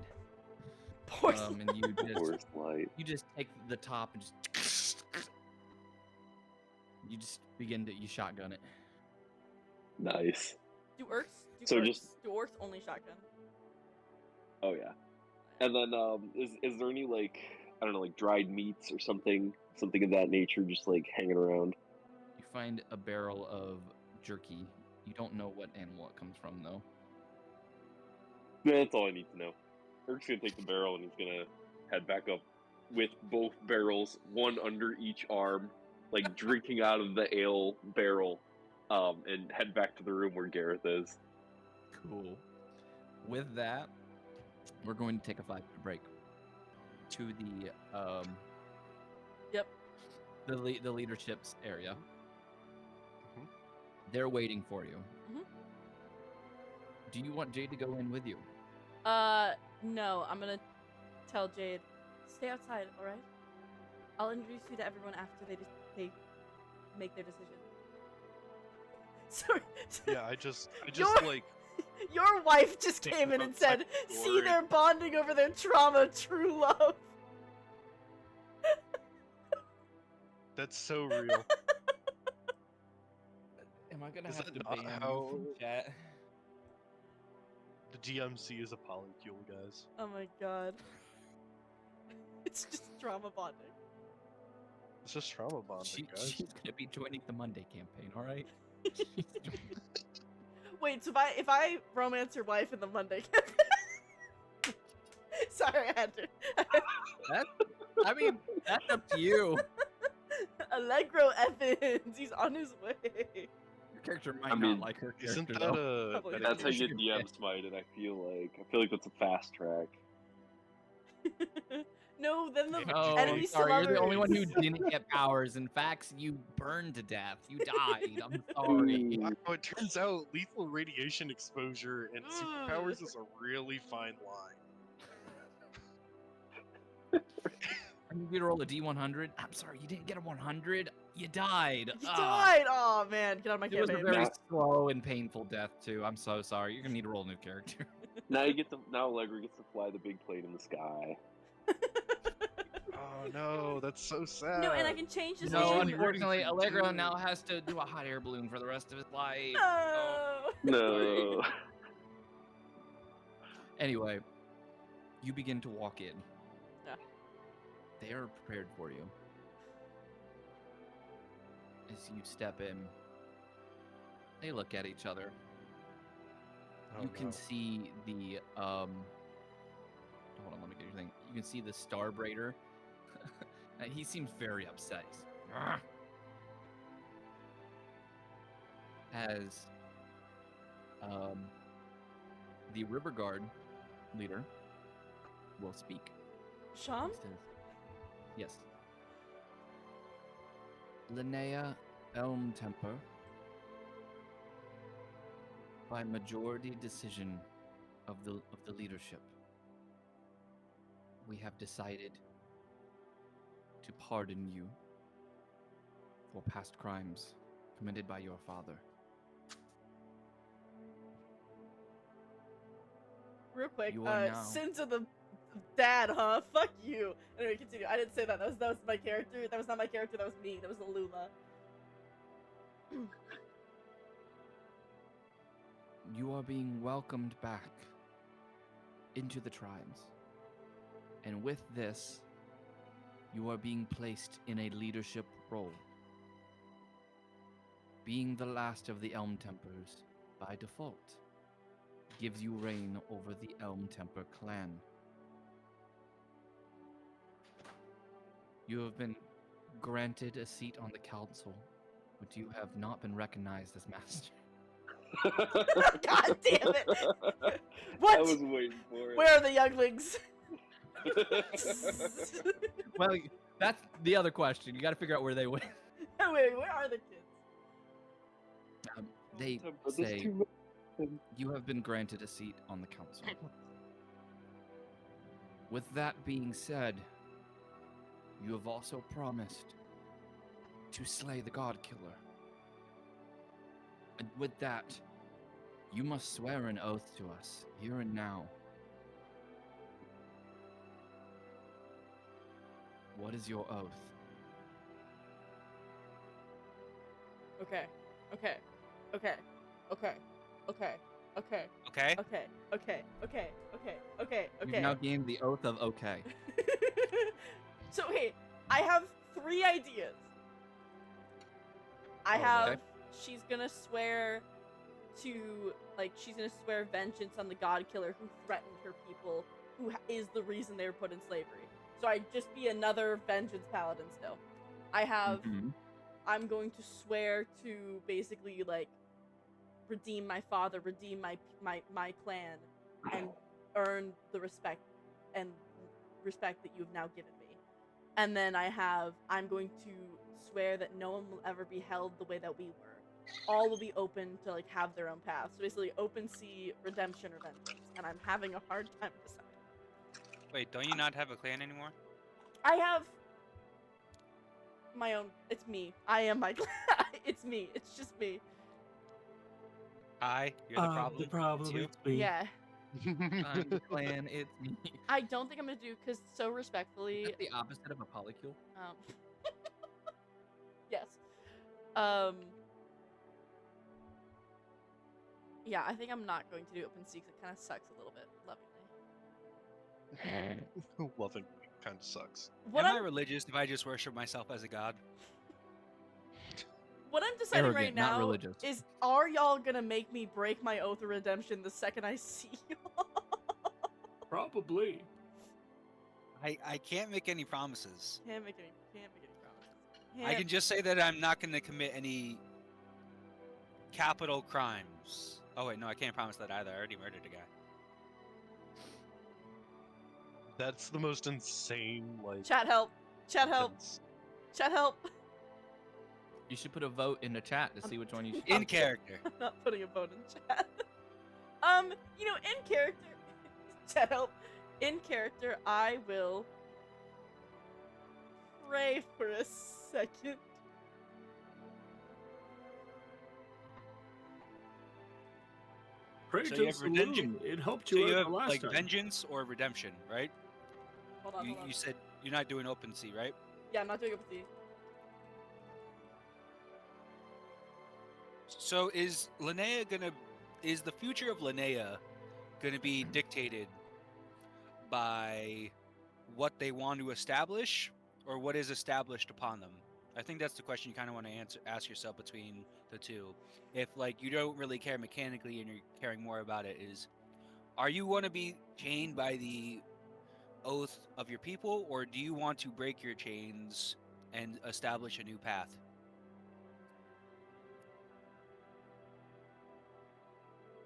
Poor And Forest light. you just take the top and just you just begin to shotgun it. Nice. Do orcs only shotgun? Oh yeah. And then is there any like I don't know like dried meats or something of that nature just like hanging around? You find a barrel of jerky. You don't know what animal it comes from though. Yeah, that's all I need to know. Urk's gonna take the barrel and he's gonna head back up with both barrels, one under each arm, like drinking out of the ale barrel, and head back to the room where Gareth is. Cool. With that, we're going to take a 5-minute break to the Yep. the leadership's area. Mhm. They're waiting for you. Mhm. Do you want Jade to go in with you? No, I'm gonna tell Jade, stay outside, alright? I'll introduce you to everyone after they make their decision. Sorry. Yeah, I just Your- like Your wife just Think came in about and said, my see, story." they're bonding over their trauma, true love. that's so real. Am I gonna Is have that to not ban you how- from chat? The DMC is a polycule, guys. Oh my god. It's just trauma bonding. It's just trauma bonding, guys. She's gonna be joining the Monday campaign, all right? Wait, so if I romance your wife in the Monday campaign? Sorry, I had to. I mean, that's up to you. Allegro Evans, he's on his way. Your character might I mean, not like her character. Isn't that though. a Probably That's how you dedication? get DM smite, and I feel like that's a fast track. No, then the Oh, enemy sorry, you're the only one who lovers. didn't get powers. In fact, you burned to death. You died. I'm sorry. Wow, it turns out lethal radiation exposure and superpowers is a really fine line. I need you to roll a D100. I'm sorry, you didn't get a 100. You died. You Ah. died! Oh man, get out of my It was a campaign. very Nah. slow and painful death too. I'm so sorry. You're gonna need to roll a new character. Now Allegra gets to fly the big plane in the sky. Oh no, that's so sad. No, and I can change his No, name. unfortunately, Everything Allegro too. now has to do a hot air balloon for the rest of his life. No. No. Anyway, you begin to walk in. Yeah. They are prepared for you. As you step in, they look at each other. Oh, You can no. see the hold on, let me get your thing. You can see the Starbraider. And he seems very upset. He's, "Argh." As the River Guard leader will speak. Sean? He says, yes. Linnea Elmtemper, by majority decision of the leadership, we have decided to pardon you for past crimes committed by your father. Real quick, You are now- sins of the dad, huh? Fuck you. Anyway, continue. I didn't say that. That was my character. That was not my character. That was me. That was Alula. You are being welcomed back into the tribes. And with this, you are being placed in a leadership role. Being the last of the Elmtempers, by default, gives you reign over the Elmtemper clan. You have been granted a seat on the council, but you have not been recognized as master. God damn it! I What? was waiting for it. Where are the younglings? Well, that's the other question. You got to figure out where they went. Wait, where are the kids? They But there's say too much. you have been granted a seat on the council. With that being said, you have also promised to slay the God Killer. And with that, you must swear an oath to us, here and now. What is your oath? Okay. Okay. Okay. Okay. Okay. Okay. Okay. Okay. Okay. Okay. Okay. Okay. You've Okay. now gained the oath of okay. So okay, I have 3 ideas. I Oh, have okay. she's gonna swear she's gonna swear vengeance on the God Killer who threatened her people, who is the reason they were put in slavery. So I'd just be another vengeance paladin still. I have Mhm. I'm going to swear to basically like redeem my father, redeem my clan, and earn the respect that you've now given me. And then I'm going to swear that no one will ever be held the way that we were. All will be open to like have their own path. So basically open sea, redemption, or vengeance. And I'm having a hard time deciding. Wait, don't you not have a clan anymore? I have my own. It's me. I am my clan. It's me. It's just me. You're the problem. The problem It's is me. Yeah. I'm the clan, it's me. I don't think I'm gonna do because so Is respectfully. that the opposite of a polycule? Yes. Yeah, I think I'm not going to do open sea because it kind of sucks a little bit. Lovingly. Loving kind of sucks. What Am I I'm religious if I just worship myself as a god? what I'm deciding right Arrogant, not now religious. is: are y'all gonna make me break my oath of redemption the second I see y'all? Probably. I can't make any promises. Can't make any promises. I can just say that I'm not going to commit any capital crimes. Oh wait, no, I can't promise that either. I already murdered a guy. That's the most insane, like. Chat help. Chat help. sentence. Chat help. You should put a vote in the chat to see which one you should. In character. I'm not putting a vote in chat. In character, chat help. In character, I will pray for a second. Pray So to you the have redemption. saloon. It helped So you you out have the last like time. vengeance or redemption, right? Hold on, hold on. You said you're not doing open sea, right? Yeah, I'm not doing it with you. So is the future of Linnea gonna be dictated by what they want to establish or what is established upon them? I think that's the question you kind of want to ask yourself between the two. If like you don't really care mechanically and you're caring more about it, are you want to be chained by the oath of your people, or do you want to break your chains and establish a new path?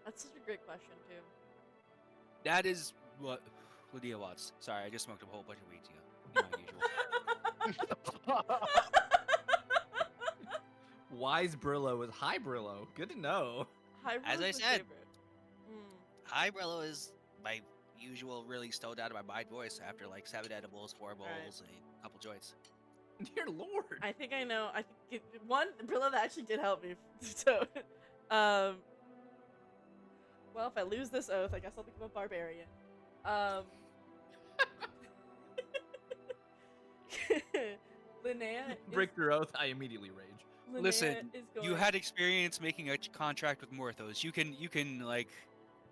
That's such a great question, too. That is what Lydia wants. Sorry, I just smoked a whole bunch of weed to you. Usual. Wise Brillow is hi Brillow. Good to know. As I my said. favorite. Hi, Brillow is my usual really stoned out of my mind voice after like 7 edibles, 4 bowls, and a couple joints. Dear Lord. I think I know. I think one Brillow that actually did help me. So, well, if I lose this oath, I guess I'll become a barbarian. Linnea Break your oath, I immediately rage. Linnea Listen, is going... you had experience making a contract with Morthos. You can like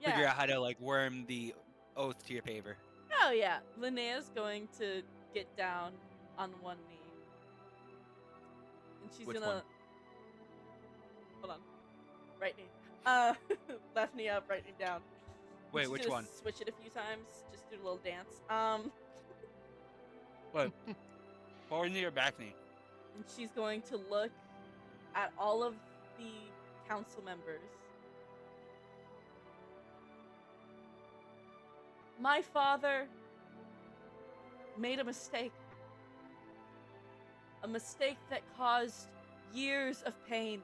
Yeah. figure out how to like worm the oath to your favor. Oh yeah, Linnea's going to get down on one knee, and she's Which gonna. one? Hold on, right knee. Left knee up, right knee down. Wait, She's which gonna one? Switch it a few times, just do a little dance. What? Forward knee or back knee? And she's going to look at all of the council members. My father made a mistake. A mistake that caused years of pain.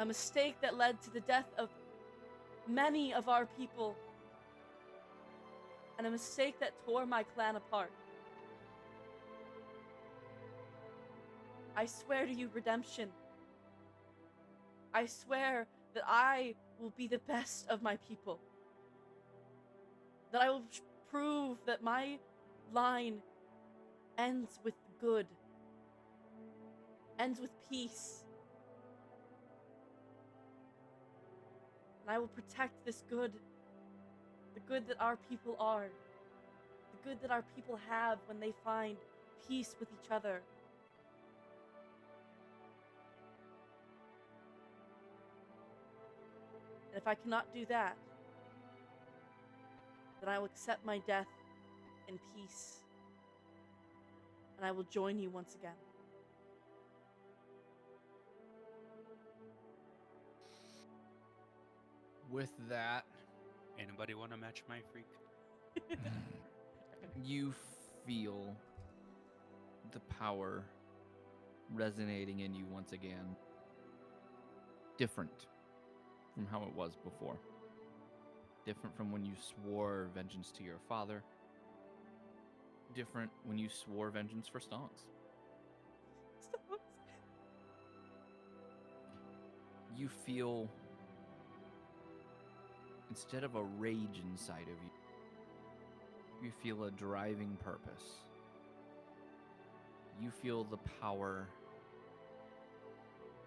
A mistake that led to the death of many of our people. And a mistake that tore my clan apart. I swear to you, redemption. I swear that I will be the best of my people. That I will prove that my line ends with good. Ends with peace. And I will protect this good. The good that our people are. The good that our people have when they find peace with each other. And if I cannot do that, then I will accept my death in peace. And I will join you once again. With that, Anybody want to match my freak? you feel the power resonating in you once again. Different from how it was before. Different from when you swore vengeance to your father. Different when you swore vengeance for Stonks. You feel, instead of a rage inside of you, you feel a driving purpose. You feel the power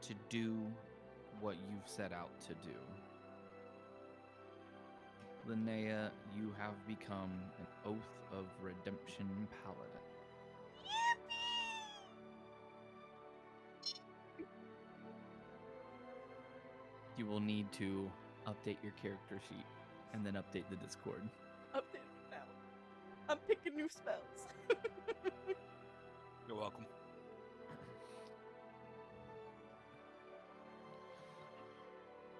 to do what you've set out to do. Linnea, you have become an Oath of Redemption Paladin. You will need to update your character sheet and then update the Discord. Update it now. I'm picking new spells. You're welcome.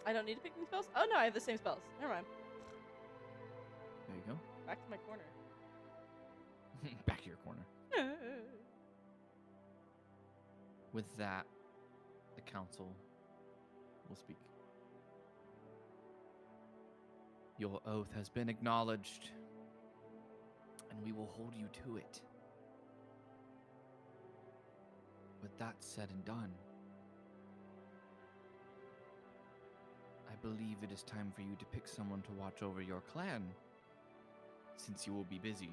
I don't need to pick new spells? Oh no, I have the same spells. Never mind. There you go. Back to my corner. Back to your corner. With that, the council will speak. Your oath has been acknowledged, and we will hold you to it. With that said and done, I believe it is time for you to pick someone to watch over your clan, since you will be busy.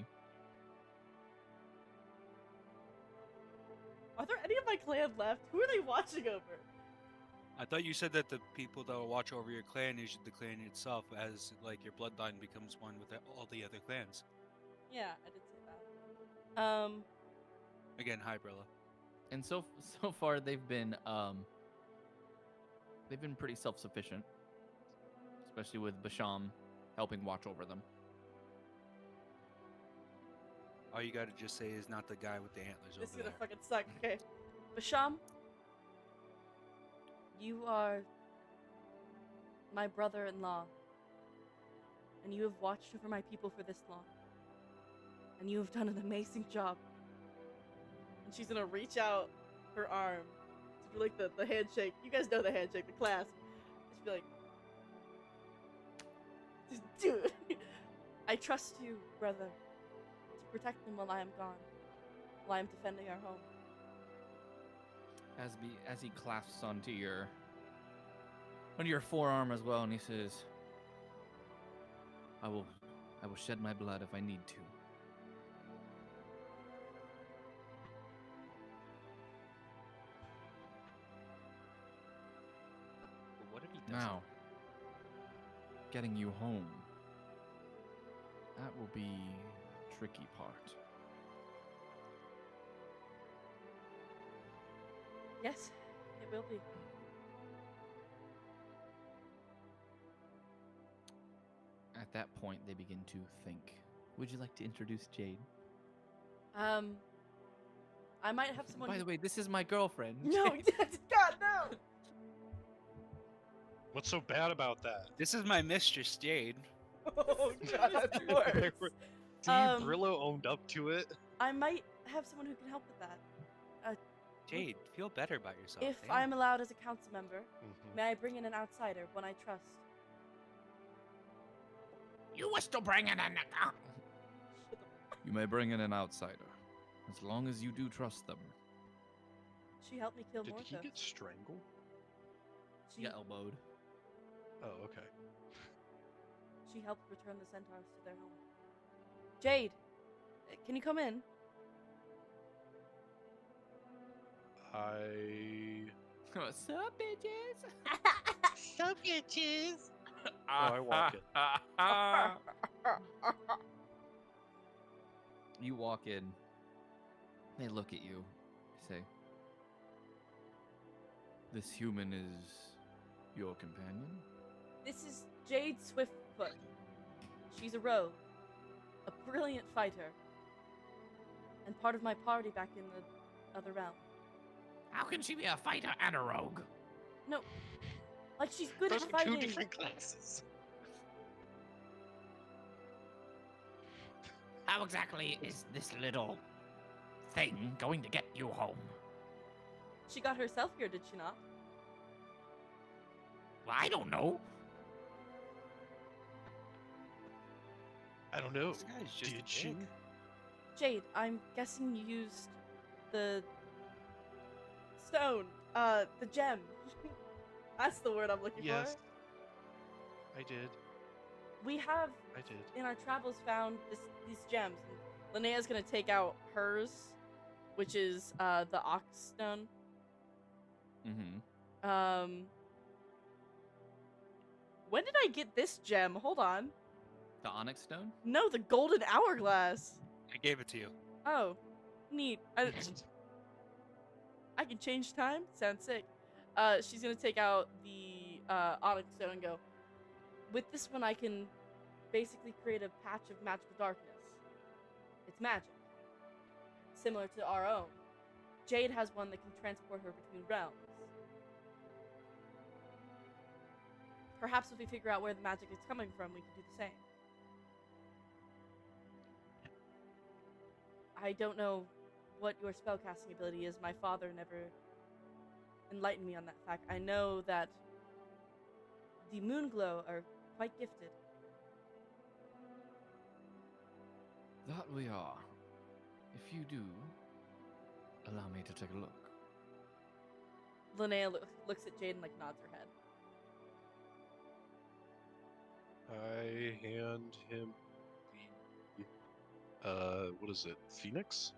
Are there any of my clan left? Who are they watching over? I thought you said that the people that will watch over your clan is the clan itself, as like your bloodline becomes one with all the other clans. Yeah, I did say that. Again, hi, Brillow. And so far they've been pretty self-sufficient, especially with Basham helping watch over them. All you gotta just say is not the guy with the antlers This is over gonna there. fucking suck. Okay. Basham, you are my brother-in-law, and you have watched over my people for this long, and you have done an amazing job. And she's gonna reach out her arm to do like the handshake. You guys know the handshake, the clasp. She'll be like, dude, I trust you, brother, to protect them while I am gone, while I am defending our home. As he clasps onto your forearm as well, and he says, I will shed my blood if I need to. But what if he doesn't? Now, getting you home, that will be the tricky part. Yes, it will be. At that point, they begin to think. Would you like to introduce Jade? I might have someone. By the way, this is my girlfriend. No, God, no! What's so bad about that? This is my mistress, Jade. Oh, God, that's worse. See, Brillow owned up to it. I might have someone who can help with that. Jade, feel better about yourself. If damn. I'm allowed as a council member, Mhm. may I bring in an outsider, one I trust? You wish to bring in an... You may bring in an outsider, as long as you do trust them. She helped me kill Did he Morthos. get strangled? She, Get elbowed. Oh, okay. she helped return the centaurs to their home. Jade, can you come in? What's up, bitches? Sup, bitches? I walk in. You walk in. They look at you. Say, this human is your companion? This is Jade Swiftfoot. She's a rogue, a brilliant fighter, and part of my party back in the other realm. How can she be a fighter and a rogue? No, like she's good Those at are fighting. two different classes. How exactly is this little thing going to get you home? She got herself here, did she not? Well, I don't know. I don't know. This guy's just a Did she? dick. Jade, I'm guessing you used the stone, the gem. That's the word I'm looking Yes. for. I did. We have I did. in our travels found these gems. And Linnea's gonna take out hers, which is the ox stone. Mm-hmm. When did I get this gem? Hold on. The onyx stone? No, the golden hourglass. I gave it to you. Oh, neat. I can change time? Sounds sick. She's gonna take out the onyx stone and go, with this one I can basically create a patch of magical darkness. It's magic. Similar to our own. Jade has one that can transport her between realms. Perhaps if we figure out where the magic is coming from, we can do the same. I don't know what your spellcasting ability is. My father never enlightened me on that fact. I know that the Moonglow are quite gifted. That That we are. If you do, allow me to take a look. Linnea looks at Jade and like nods her head. I hand him what is it? Phoenix?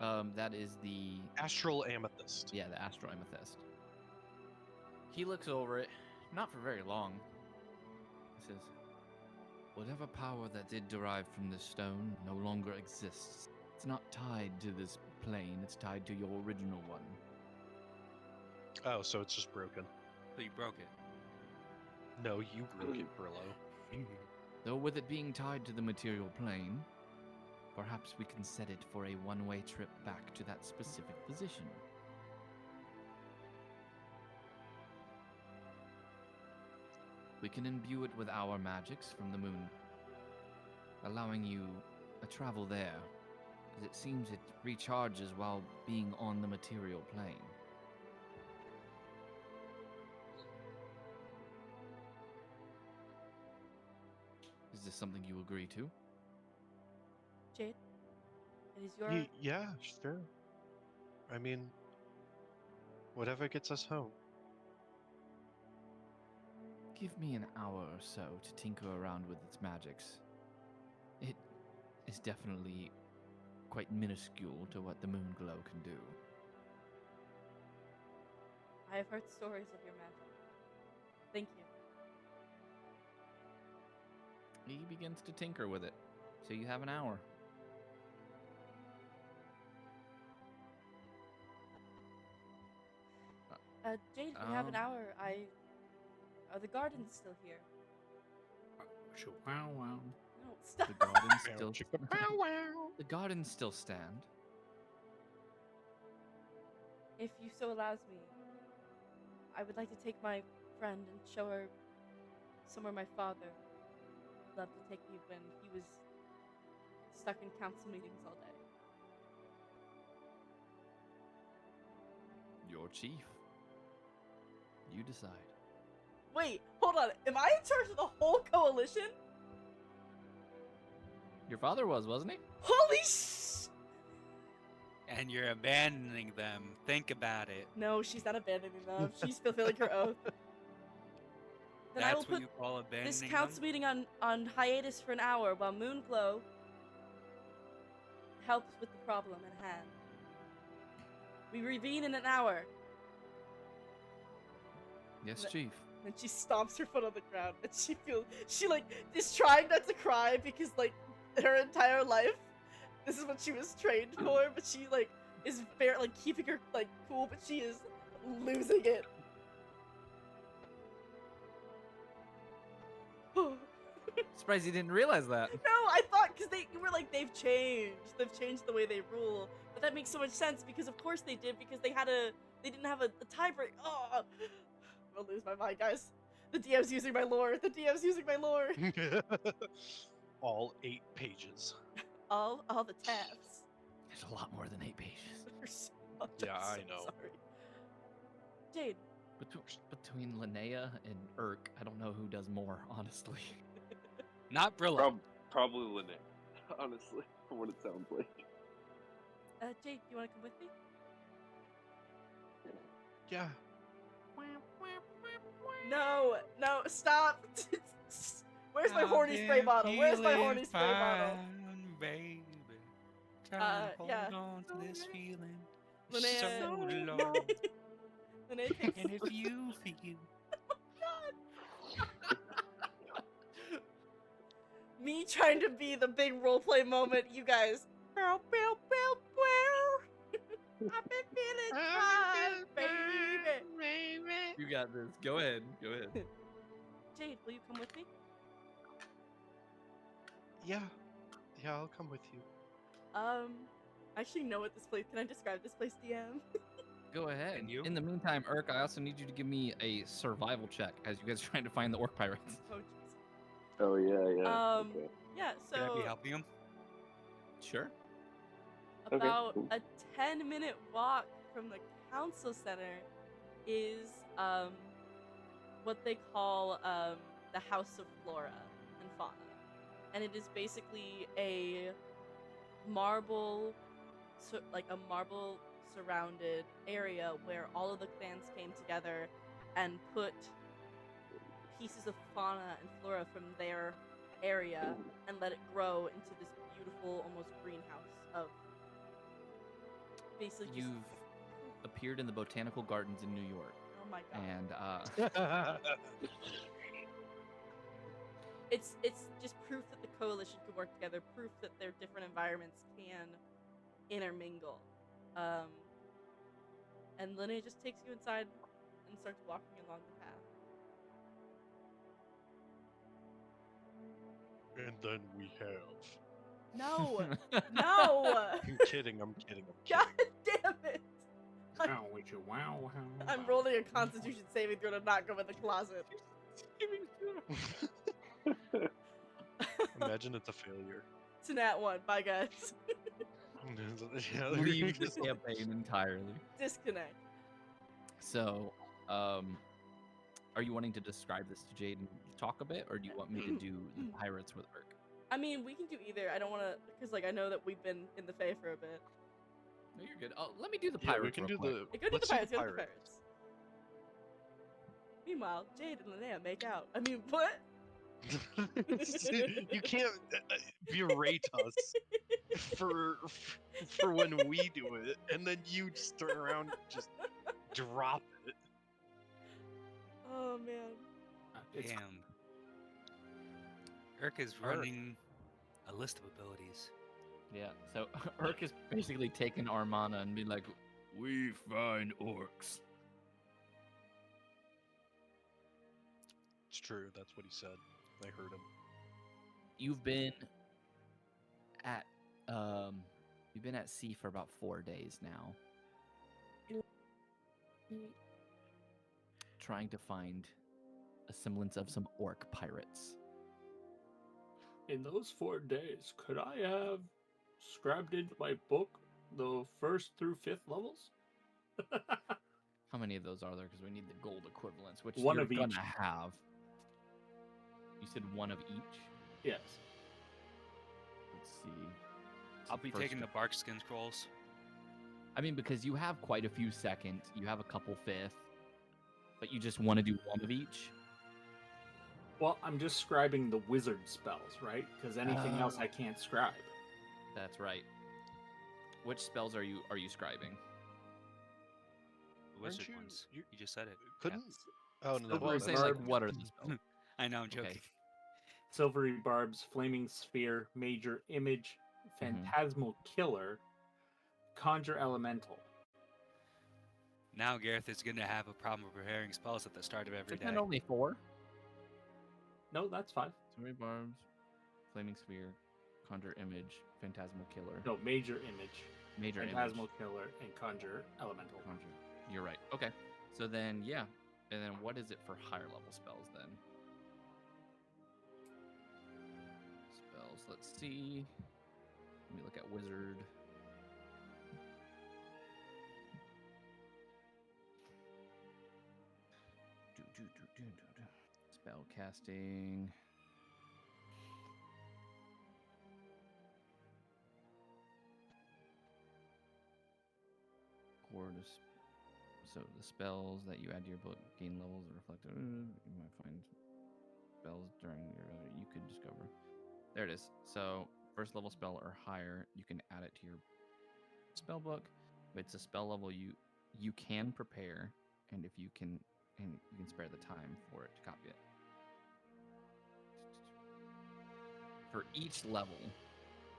That is the Astral Amethyst. the astral amethyst. He looks over it, not for very long. He says, "Whatever power that did derive from this stone no longer exists. It's not tied to this plane. It's tied to your original one." Oh, so it's just broken. So you broke it. No, you broke it, Brillow. Though with it being tied to the material plane, perhaps we can set it for a one-way trip back to that specific position. We can imbue it with our magics from the moon, allowing you a travel there, as it seems it recharges while being on the material plane. Is this something you agree to? Jade, it is your. Yeah, sure. I mean, whatever gets us home. Give me an hour or so to tinker around with its magics. It is definitely quite minuscule to what the moon glow can do. I have heard stories of your magic. Thank you. He begins to tinker with it, so you have an hour. Jade, we have an hour. Are the gardens still here? Wow, wow. No, stop. The gardens Bow, still chicka, bow, wow. the gardens still stand. If you so allows me, I would like to take my friend and show her somewhere my father loved to take me when he was stuck in council meetings all day. Your chief. You decide. Wait, hold on. Am I in charge of the whole coalition? Your father was, wasn't he? Holy sh! And you're abandoning them. Think about it. No, she's not abandoning them. She's fulfilling her oath. Then I will That's what put you call abandoning this council them? meeting on hiatus for an hour while Moonglow helps with the problem at hand. We reconvene in an hour. Yes, Th- chief. And she stomps her foot on the ground, and she like is trying not to cry because like her entire life, this is what she was trained for. But she like is very like keeping her like cool, but she is losing it. Surprised you didn't realize that. No, I thought because you were like they've changed the way they rule, but that makes so much sense because of course they did because they didn't have a tiebreak. Oh, I'm gonna lose my mind, guys. The DM's using my lore. The DM's using my lore. All 8 pages. all the tabs. There's a lot more than 8 pages. There's so much, Yeah, I'm I so know. Sorry. Jade, Between Linnea and Irk, I don't know who does more, honestly. Not Brillow. Probably Linnea, honestly, from what it sounds like. Jade, you want to come with me? Yeah. No, stop. Where's my horny spray bottle? Where's my horny spray bottle? Baby. Yeah. Hold on to this feeling. Linnea. So long. Linnea takes And if you feel me trying to be the big roleplay moment, you guys. I've been feeling fine, baby. You got this. Go ahead. Jade, will you come with me? Yeah. Yeah, I'll come with you. I actually know what this place. Can I describe this place, DM? Go ahead. And you? In the meantime, Irk, I also need you to give me a survival check as you guys are trying to find the orc pirates. Oh jeez. Oh yeah. Okay. Yeah. can I So be helping him? Sure. about cool. a 10-minute walk from the council center is what they call the House of Flora and Fauna. and it is basically a marble, like a marble surrounded area where all of the clans came together and put pieces of fauna and flora from their area and let it grow into this beautiful, almost greenhouse of basically just, You've appeared in the botanical gardens in New York, oh my god. and It's just proof that the coalition can work together, proof that their different environments can intermingle. And Linnea just takes you inside and starts walking along the path. And then we have. No! No! I'm kidding. I'm kidding. God damn it! Wow, with your wow. I'm rolling a constitution saving throw to not go in the closet. Imagine it's a failure. It's a nat 1. Bye, guys. Yeah, leave this campaign entirely. Disconnect. So, are you wanting to describe this to Jade and talk a bit, or do you want me to do the pirates with Irk? I mean, we can do either. I don't want to, because like I know that we've been in the Fae for a bit. No, you're good. Let me do the Yeah, pirates. we can real do quick. the. Go do the let's do pirates. the Go do the pirates. Meanwhile, Jade and Linnea make out. I mean, what? You can't berate us for when we do it, and then you just turn around and just drop it. Oh man. It's Damn. Irk is running a list of abilities. Yeah. So Irk is basically taking Armana and be like, "We find orcs." It's true. That's what he said. I heard him. You've been at sea for about 4 days now, trying to find a semblance of some orc pirates. in those 4 days, could I have scribed into my book the 1st through 5th levels? How many of those are there? Because we need the gold equivalents, which One you're of each. gonna have. You said one of each? Yes. Let's see. I'll be First taking the one. bark skin scrolls. I mean, because you have quite a few second, you have a couple fifth, but you just want to do one of each. Well, I'm just scribing the wizard spells, right? Because anything else I can't scribe. That's right. Which spells are you scribing? The wizard you- ones. you- You just said it. Couldn't. Oh no. Well, I'm that's saying not like what what are you the said. spells? I know, I'm Okay. joking. Silvery Barbs, Flaming Sphere, Major Image, Phantasmal Killer, Conjure Elemental. Now Gareth is going to have a problem with preparing spells at the start of every Isn't day. that only 4? No, that's 5. Silvery Barbs, Flaming Sphere, Conjure Image, Phantasmal Killer, No, Major Image, Major Phantasmal Image, Killer, and Conjure Elemental. Conjure. You're right. Okay. So then, yeah. And then what is it for higher level spells then? Spells. Let's see. Let me look at Wizard. Spell casting. So the spells that you add to your book gain levels that reflect. You might find spells during your. You could discover. There it is. So first level spell or higher, you can add it to your spell book. But it's a spell level you can prepare, and if you can spare the time for it to copy it. For each level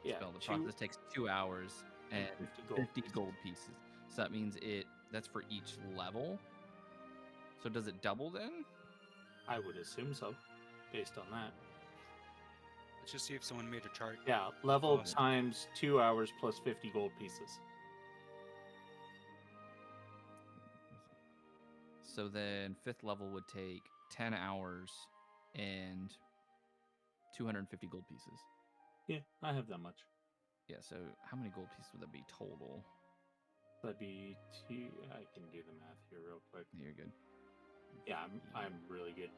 Yeah, spell, the process takes 2 hours and 50 gold pieces. So that means that's for each level. So does it double then? I would assume so, based on that. Let's just see if someone made a chart. Yeah, level Oh. times 2 hours plus 50 gold pieces. So then 5th level would take 10 hours and 250 gold pieces. Yeah, I have that much. Yeah, so how many gold pieces would that be total? That'd be 2. I can do the math here real quick. You're good. Yeah, I'm really good.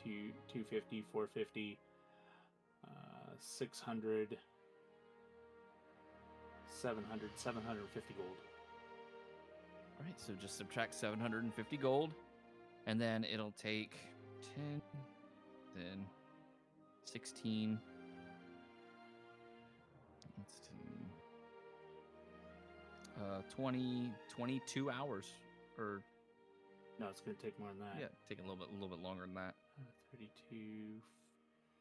250, 450, 600, 750 gold. All right, so just subtract 750 gold, and then it'll take 10, then 16. Let's see. 22 hours, or No, it's gonna take more than that. yeah, taking a little bit longer than that. 32,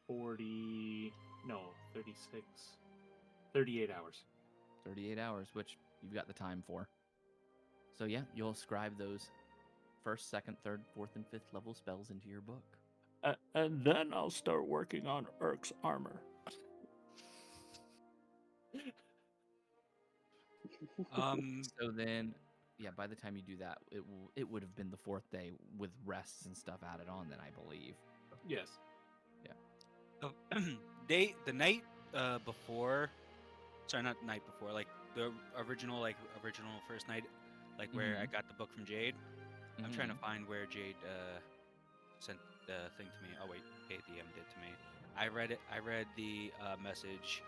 40, no, 36, 38 hours. 38 hours, which you've got the time for. So yeah, you'll scribe those first, second, third, fourth, and fifth level spells into your book. And then I'll start working on Irk's armor. So then, yeah, by the time you do that, it would have been the fourth day with rests and stuff added on. Then I believe. Yes. The night before, sorry, not night before, like the original first night, like where I got the book from Jade. I'm trying to find where Jade sent the thing to me. Oh wait, Kate DM did to me. I read it. I read the message,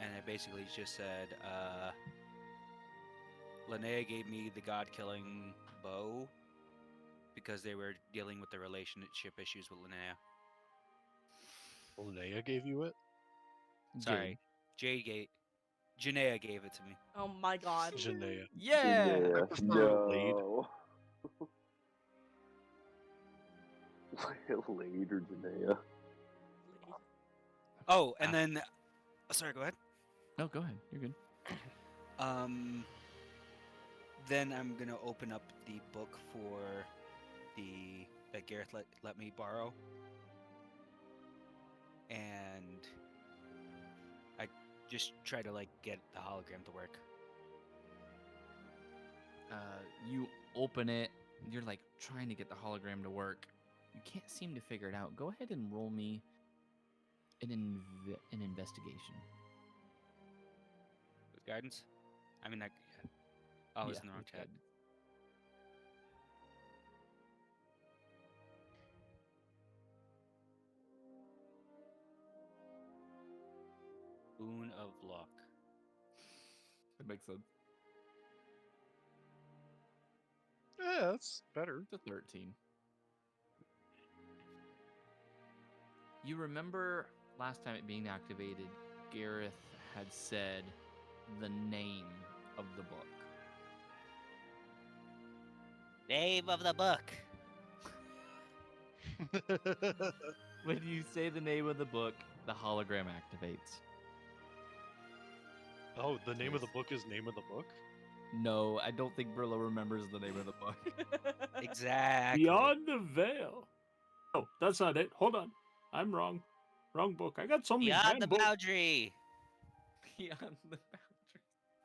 and it basically just said, Linnea gave me the god-killing bow because they were dealing with the relationship issues with Linnea. Linnea gave you it? Sorry, Janaea gave it to me. Oh my god. Janaea. Yeah. I prefer Blade. No. Lade or Janaea. Oh, and then, sorry, go ahead. No, go ahead. You're good. Then I'm gonna open up the book for that Gareth let me borrow, and I just try to like get the hologram to work. You open it. You're like trying to get the hologram to work. You can't seem to figure it out. Go ahead and roll me an investigation. With guidance? I mean, I was in the wrong with tab. guidance. Boon of Luck. That makes sense. Yeah, that's better. It's a 13. You remember last time it being activated, Gareth had said the name of the book. Name of the book. When you say the name of the book, the hologram activates. Oh, the name of the Yes. book is name of the book? No, I don't think Brillow remembers the name of the book. Exactly. Beyond the Veil. Oh, that's not it. Hold on. I'm wrong. Wrong book. I got so many Beyond damn the books. Boundary. Beyond the boundary.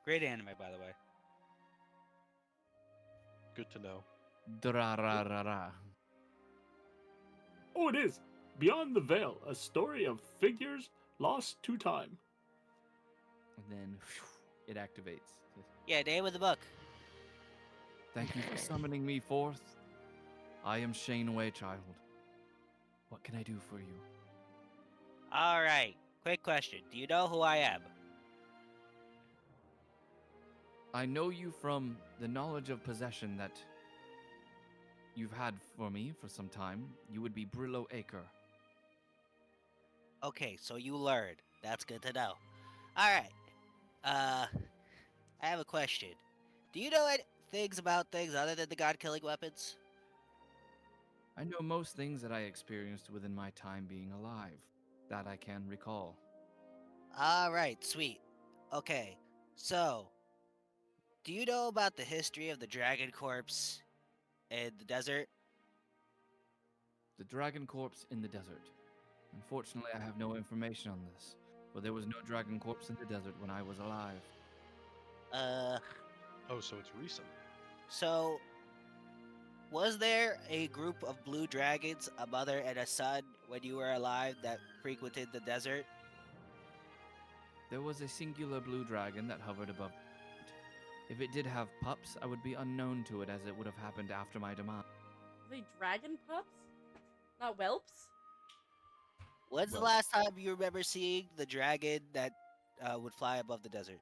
Great anime, by the way. Good to know. Dra-ra-ra-ra. Oh, it is. Beyond the Veil, a story of figures lost to time. And then it activates. Yeah, name of the book. Thank you for summoning me forth. I am Shane Waychild. What can I do for you? All right. Quick question. Do you know who I am? I know you from the knowledge of possession that you've had for me for some time. You would be Brillow Acre. Okay, so you learned. That's good to know. All right. I have a question. Do you know things about things other than the god-killing weapons? I know most things that I experienced within my time being alive. That I can recall. All right, sweet. Okay, so do you know about the history of the dragon corpse in the desert? The dragon corpse in the desert. Unfortunately, I have no information on this, for there was no dragon corpse in the desert when I was alive. Oh, so it's recent. So was there a group of blue dragons, a mother and a son, when you were alive that frequented the desert? There was a singular blue dragon that hovered above. If it did have pups, I would be unknown to it, as it would have happened after my demise. Are they dragon pups? Not whelps? When's the Well- last time you remember seeing the dragon that would fly above the desert?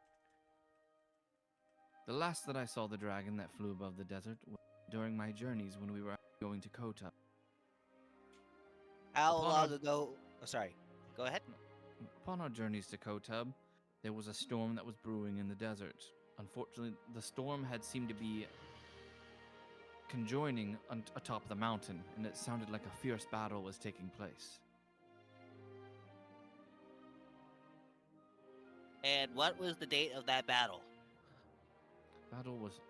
The last that I saw the dragon that flew above the desert was during my journeys when we were going to Kota. How Upon long our- ago? Oh, sorry. Go ahead. Upon our journeys to Kotub, there was a storm that was brewing in the desert. Unfortunately, the storm had seemed to be conjoining atop the mountain, and it sounded like a fierce battle was taking place. And what was the date of that battle? Battle was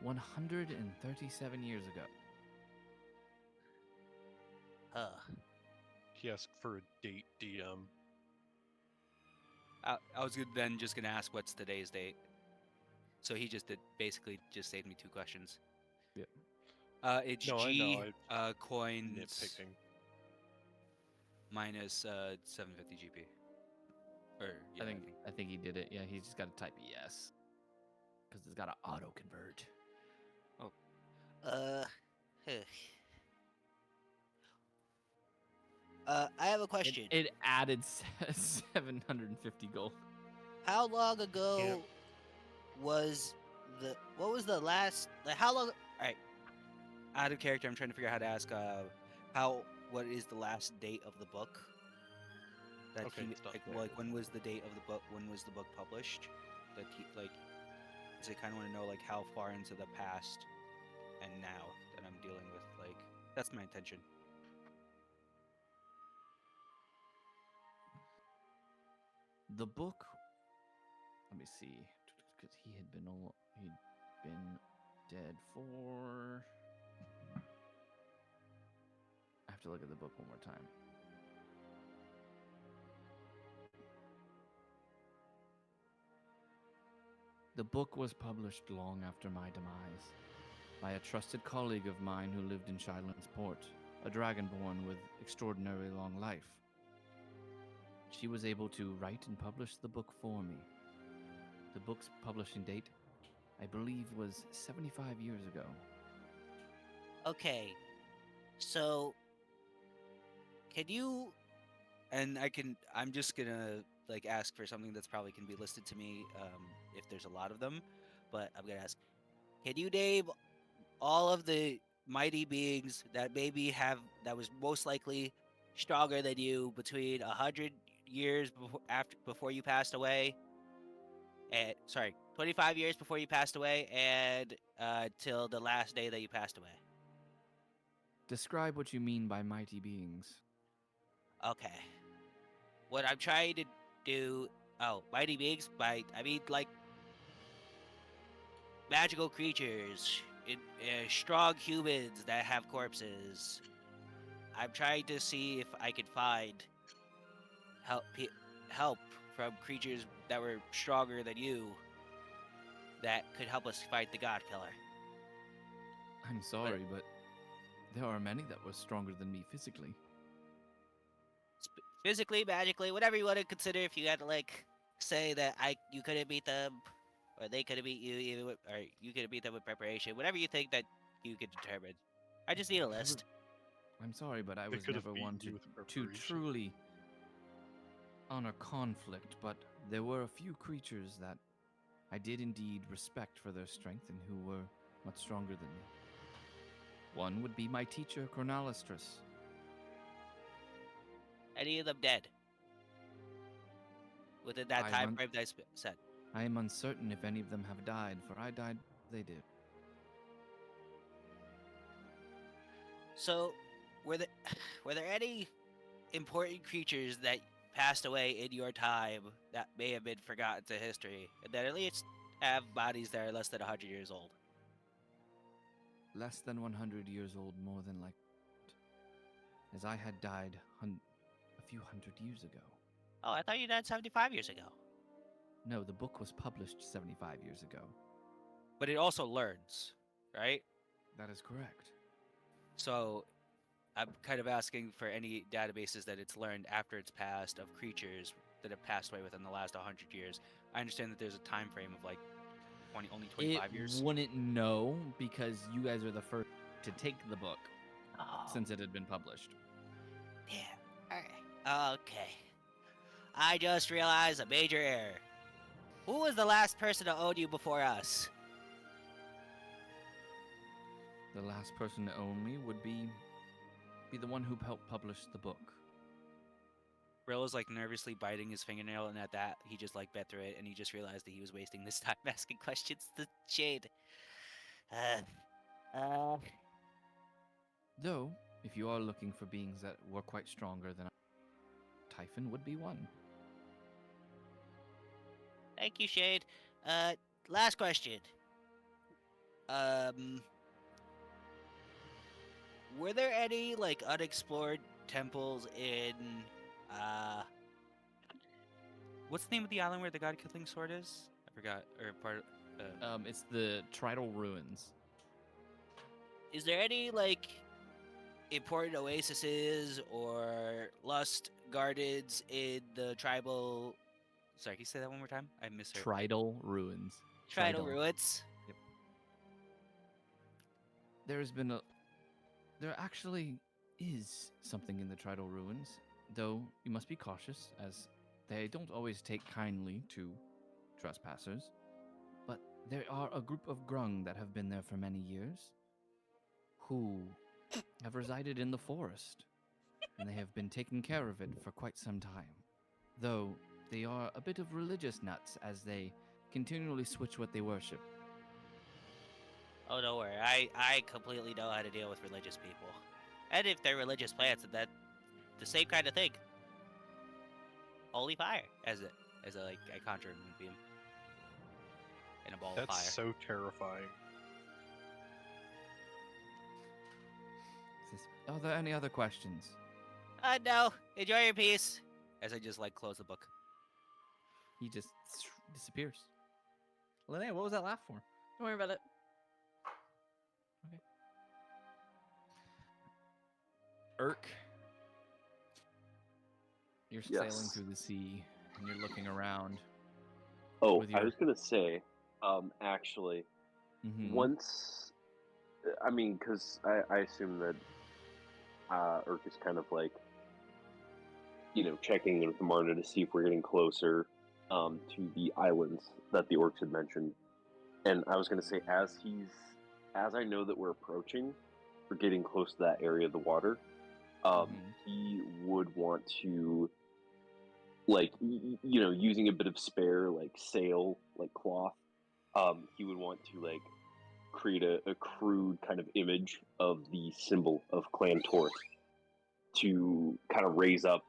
137 years ago. Huh. He asked for a date, DM. I was then just gonna ask what's today's date. So he just basically just saved me 2 questions. Yep. It's No, I G know, coins Nitpicking. minus 750 GP. Or yeah, I think he did it. Yeah, he's just got to type yes because it's got to auto convert. I have a question. It added 750 gold. How long ago Yep. was what was the last how long? All right, out of character, I'm trying to figure out how to ask what is the last date of the book that Okay, he it's not like, there. well, like when was the date of the book, when was the book published, that he like, because I kind of want to know like how far into the past and now that I'm dealing with, like that's my intention. The book. Let me see, because he'd been dead for. I have to look at the book one more time. The book was published long after my demise by a trusted colleague of mine who lived in Shyland's Port, a dragonborn with extraordinarily long life. She was able to write and publish the book for me. The book's publishing date, I believe, was 75 years ago. Okay, so can you, and I'm just gonna like ask for something that's probably can be listed to me if there's a lot of them, but I'm gonna ask, can you name all of the mighty beings that that was most likely stronger than you between 100 years before you passed away, and 25 years before you passed away, and till the last day that you passed away? Describe what you mean by mighty beings. Okay. What I'm trying to do, mighty beings, I mean like magical creatures, strong humans that have corpses. I'm trying to see if I can find help from creatures that were stronger than you that could help us fight the God Killer. I'm sorry, but there are many that were stronger than me physically. Physically, magically, whatever you want to consider. If you had to like say that you couldn't beat them, or they couldn't beat you, either or you couldn't beat them with preparation, whatever you think that you could determine. I just need a list. I'm sorry, but I They was could have never one beaten you to with preparation. truly honor conflict, but there were a few creatures that I did indeed respect for their strength and who were much stronger than me. One would be my teacher, Chronalistris. Any of them dead within that I time want- frame that I said? I am uncertain if any of them have died, for I died, they did. So, were there any important creatures that passed away in your time that may have been forgotten to history, and that at least have bodies that are less than 100 years old? Less than 100 years old, more than like, as I had died a few hundred years ago. Oh, I thought you died 75 years ago. No, the book was published 75 years ago. But it also learns, right? That is correct. So, I'm kind of asking for any databases that it's learned after it's passed of creatures that have passed away within the last 100 years. I understand that there's a time frame of like only 25 years. Wouldn't know because you guys are the first to take the book Oh, since it had been published. yeah. All right. Okay. I just realized a major error. Who was the last person to own you before us? The last person to own me would be the one who helped publish the book. Brillow's like nervously biting his fingernail, and at that, he just like bet through it, and he just realized that he was wasting this time asking questions to Jade. Though, if you are looking for beings that were quite stronger than Typhon would be one. Thank you, Shade. Last question. Were there any like unexplored temples in What's the name of the island where the god-killing sword is? I forgot. Or part. It's the Tridal Ruins. Is there any like important oases or lust gardens in the tribal Sorry, can you say that one more time? I misheard. Tridal Ruins. Tridal ruins? There actually is something in the Tridal Ruins, though you must be cautious, as they don't always take kindly to trespassers. But there are a group of Grung that have been there for many years, who have resided in the forest, and they have been taking care of it for quite some time. Though they are a bit of religious nuts, as they continually switch what they worship. Oh, don't worry. I completely know how to deal with religious people. And if they're religious plants, that the same kind of thing. Holy fire, as a like I conjure a moonbeam in a ball of fire. That's so terrifying. Are there any other questions? No. Enjoy your peace. As I just like close the book. He just disappears. Linnea, what was that laugh for? Don't worry about it. Okay. Irk, you're sailing Yes. through the sea, and you're looking around. Oh, with I your- was gonna say, actually, Mhm. once, I mean, because I assume that Urk is kind of like, checking in with the Marna to see if we're getting closer to the islands that the orcs had mentioned. And I was gonna say, as I know that we're approaching, we're getting close to that area of the water. He would want to, like, using a bit of spare, like, sail, like, cloth, he would want to, like, create a crude kind of image of the symbol of Clan Torth to kind of raise up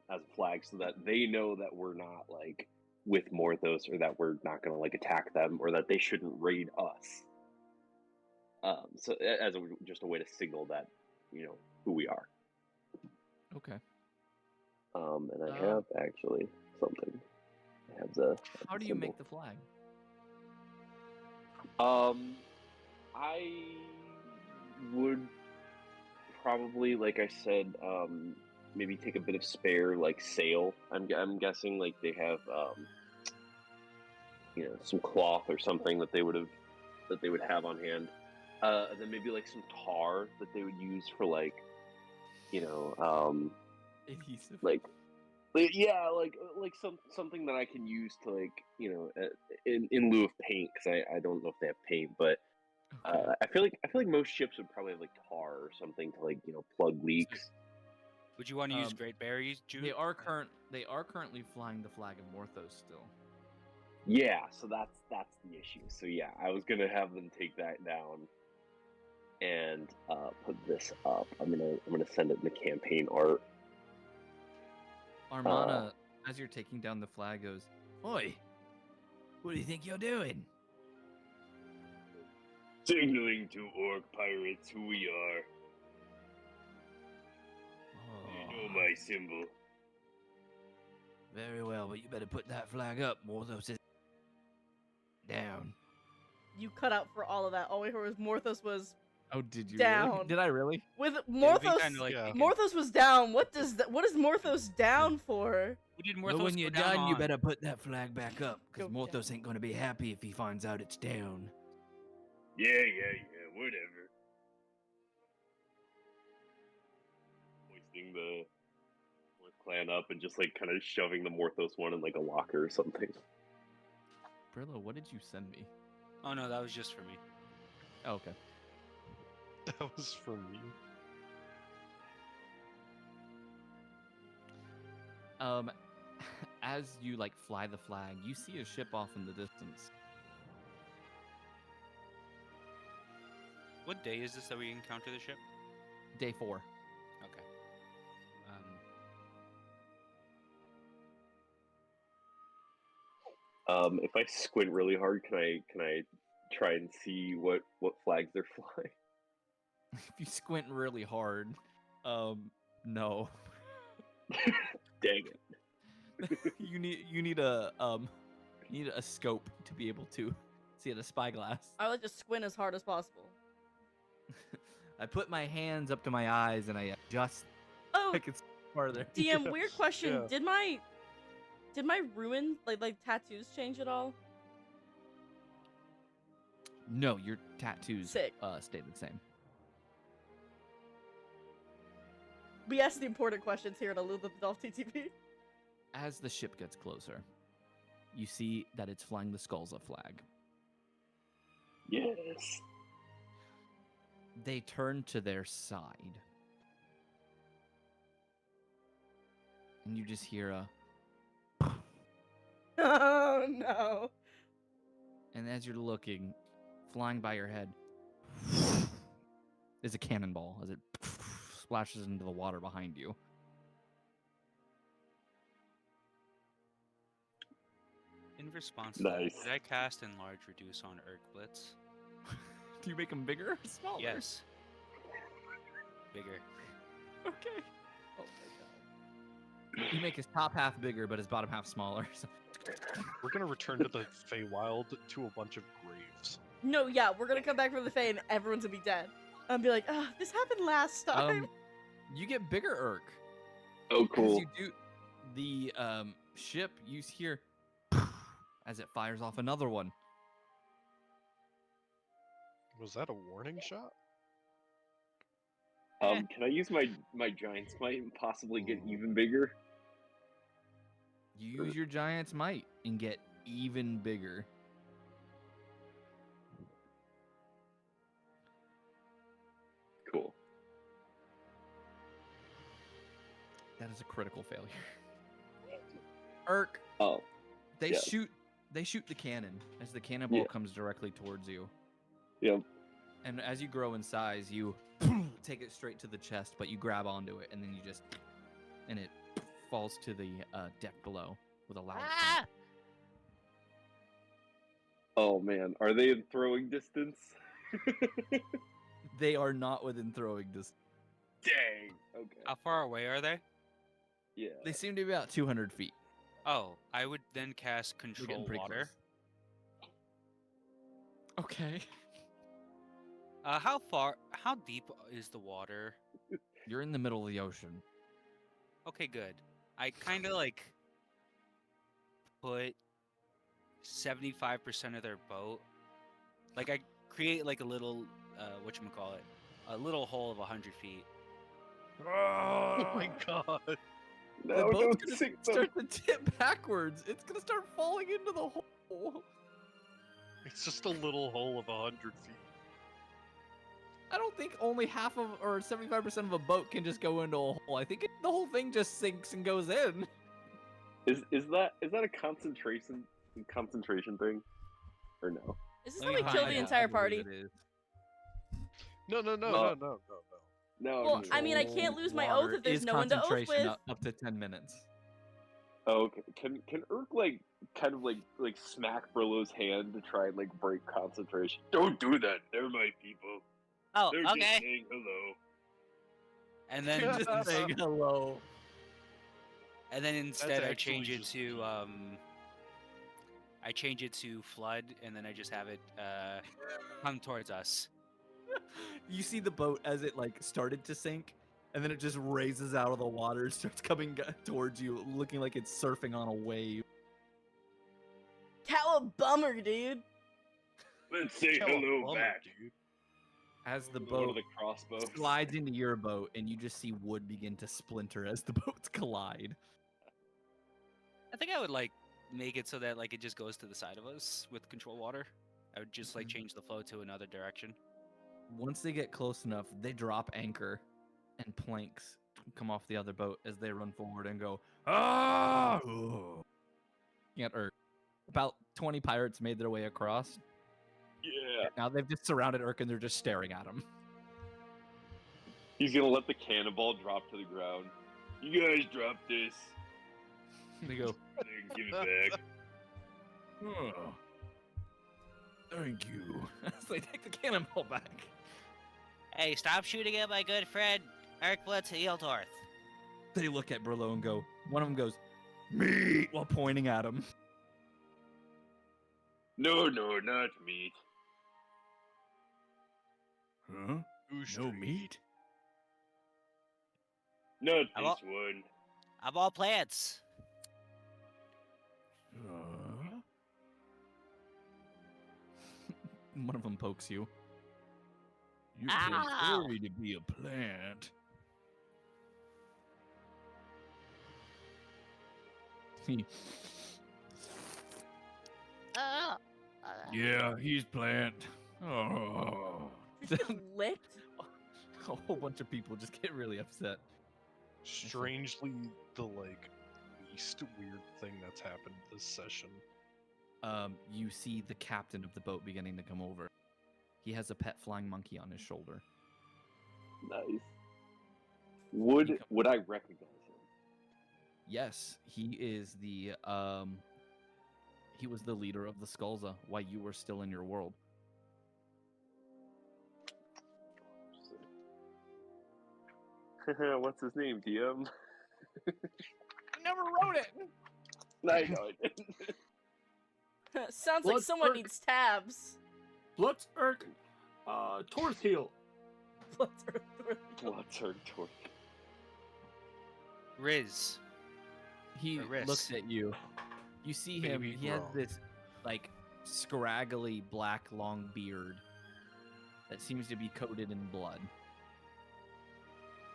as a flag so that they know that we're not, like, with Morthos, or that we're not going to, like, attack them, or that they shouldn't raid us. So as just a way to signal that, who we are. Okay. And I have actually something. I have the. How do you make the flag? I would probably, like I said, maybe take a bit of spare, like, sail. I'm guessing, like, they have, some cloth or something that they would have on hand. And then maybe, like, some tar that they would use for, like, Adhesive. like something that I can use to, like, in lieu of paint, because I don't know if they have paint, but Okay. I feel like most ships would probably have, like, tar or something to, like, plug leaks. Would you want to use Um, great berries, Jude? They are currently flying the flag of Morthos still. Yeah, so that's the issue. So yeah, I was gonna have them take that down and put this up. I'm gonna send it in the campaign art. Armana, as you're taking down the flag, goes, "Oi, what do you think you're doing?" Signaling to orc pirates who we are. They know my symbol. Very well, but you better put that flag up. Morthos is down. You cut out for all of that. All we heard was Morthos was Oh, did you? down. Really? Did I really? with we Morthos. kinda, like, Yeah. Morthos was down. What is Morthos down for? Who did Well, Morthos when go you're down done, you on? better put that flag back up, because Go Morthos down. ain't gonna be happy if he finds out it's down. Yeah, whatever. Hoisting clan up and just like kind of shoving the Morthos one in like a locker or something. Brillow, what did you send me? Oh no, that was just for me. Oh, okay. That was for me. As you like fly the flag, you see a ship off in the distance. What day is this that we encounter the ship? Day 4. Okay. If I squint really hard, can I try and see what flags they're flying? If you squint really hard, no. Dang it! you need a scope to be able to see it, a spyglass. I like to squint as hard as possible. I put my hands up to my eyes and I adjust. Oh, I can see farther. DM, weird question. Yeah. Did my ruin like tattoos change at all? No, your tattoos Sick. Stay the same. We asked the important questions here at AlulaTheDolf TTP. As the ship gets closer, you see that it's flying the Skullza flag. Yes. They turn to their side. And you just hear a... Oh no. And as you're looking, flying by your head, is a cannonball as it splashes into the water behind you. In response to Nice. that, did I cast Enlarge Reduce on Irkbluz? Do you make them bigger or smaller? Yes. Bigger. Okay. Oh my god. You make his top half bigger, but his bottom half smaller. So... We're gonna return to the Feywild to a bunch of graves. No, yeah, we're gonna come back from the Fae and everyone's gonna be dead. I'll be like, ah, this happened last time. You get bigger Irk. Oh, cool. As you do the ship, you hear as it fires off another one. Was that a warning shot? Can I use my giant's might and possibly get even bigger? You use your giant's might and get even bigger. Cool. That is a critical failure. Irk, Oh, they yeah. shoot the cannon as the cannonball Yeah. comes directly towards you. Yep. And as you grow in size, you take it straight to the chest, but you grab onto it, and then and it falls to the deck below with a loud thump. Oh man, are they in throwing distance? They are not within throwing distance. Dang. Okay. How far away are they? Yeah. They seem to be about 200 feet. Oh, I would then cast You're Control getting pretty Water. close. Okay. How deep is the water? You're in the middle of the ocean. Okay, good. I kind of like put 75% of their boat. Like I create like a little, whatchamacallit, a little hole of 100 feet. Oh my god! The No, boat's don't gonna sink them. start to tip backwards. It's gonna start falling into the hole. It's just a little hole of 100 feet. I don't think only half of or 75% of a boat can just go into a hole. I think the whole thing just sinks and goes in. Is that a concentration thing, or no? Is this Let how me we find kill out. the I entire believe party? it is. No. No. Well, no. I mean, I can't lose my Water oath if there's is no one to oath concentration with. up to 10 minutes. Oh, okay. Can Urk like kind of like smack Brillow's hand to try and like break concentration? Don't do that. They're my people. Oh, They're just okay. saying hello. And then Just saying hello. and then instead I actually change it just to flood, and then I just have it come towards us. You see the boat as it like started to sink, and then it just raises out of the water, starts coming towards you, looking like it's surfing on a wave. Cowabummer, dude. Let's say hello Bummer, back. dude. as the One boat of the crossbows. slides into your boat, and you just see wood begin to splinter as the boats collide. I think I would like make it so that like it just goes to the side of us with control water. I would just like change the flow to another direction. Once they get close enough, they drop anchor, and planks come off the other boat as they run forward and go, ah! At Urk. About 20 pirates made their way across. Yeah. Now they've just surrounded Urk, and they're just staring at him. He's gonna let the cannonball drop to the ground. You guys drop this. They go, Then give it back. oh, thank you. So they take the cannonball back. Hey, stop shooting at my good friend Irkbluz Hel'torth. They look at Brillow and go, one of them goes, meat, while pointing at him. No, not meat. Huh? No meat? Not I'm this all- one. I'm all plants. One of them pokes you. You Ow! prefer to be a plant. Yeah, he's plant. Oh. Just licked. A whole bunch of people just get really upset. Strangely, the like least weird thing that's happened this session. You see the captain of the boat beginning to come over. He has a pet flying monkey on his shoulder. Nice. Would I recognize him? Yes, he is the he was the leader of the Skullza while you were still in your world. What's his name, DM? You never wrote it. I know I didn't. Sounds like Let's someone work. needs tabs. Let's Irk Torth heal. What's her torque? Riz. He A wrist. looks at you. You see him. Baby He has wrong. this like scraggly black long beard that seems to be coated in blood.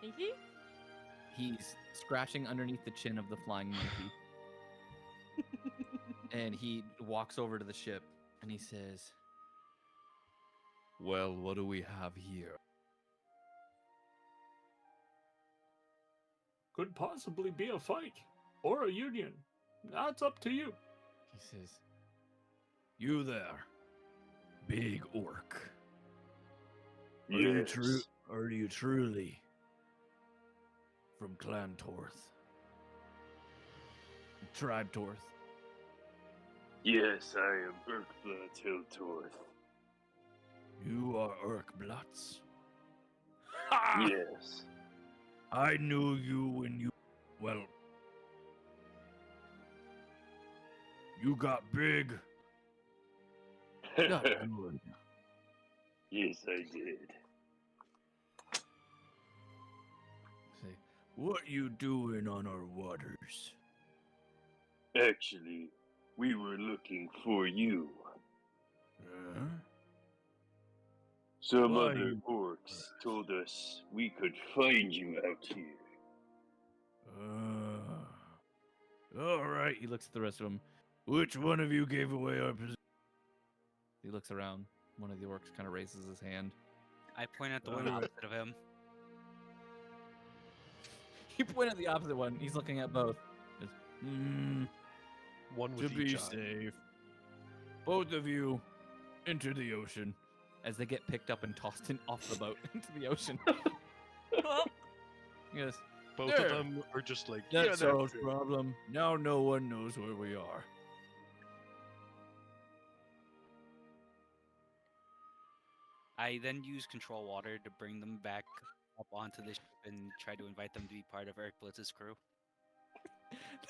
Pinky? He's scratching underneath the chin of the flying monkey. And he walks over to the ship and he says, well, what do we have here? Could possibly be a fight or a union. That's up to you. He says, you there, big orc. Are you truly from Clan Torth? Tribe Torth? Yes, I am Irkbluz Hel'torth. You are Irkbluz. Yes. I knew you when you, well, you got big. Not good. Yes, I did. Say, what you doing on our waters? Actually, we were looking for you. Huh? Some Why other you- orcs told us we could find you out here. All right. He looks at the rest of them. Which one of you gave away our position? He looks around. One of the orcs kind of raises his hand. I point at the one opposite of him. He pointed at the opposite one. He's looking at both. He goes, One to with be each eye. safe, both of you enter the ocean. As they get picked up and tossed off the boat into the ocean. Well, He goes, Both There. of them are just like, that yeah, solves that's it. problem. Now no one knows where we are. I then use control water to bring them back up onto the ship and try to invite them to be part of Irkbluz's crew.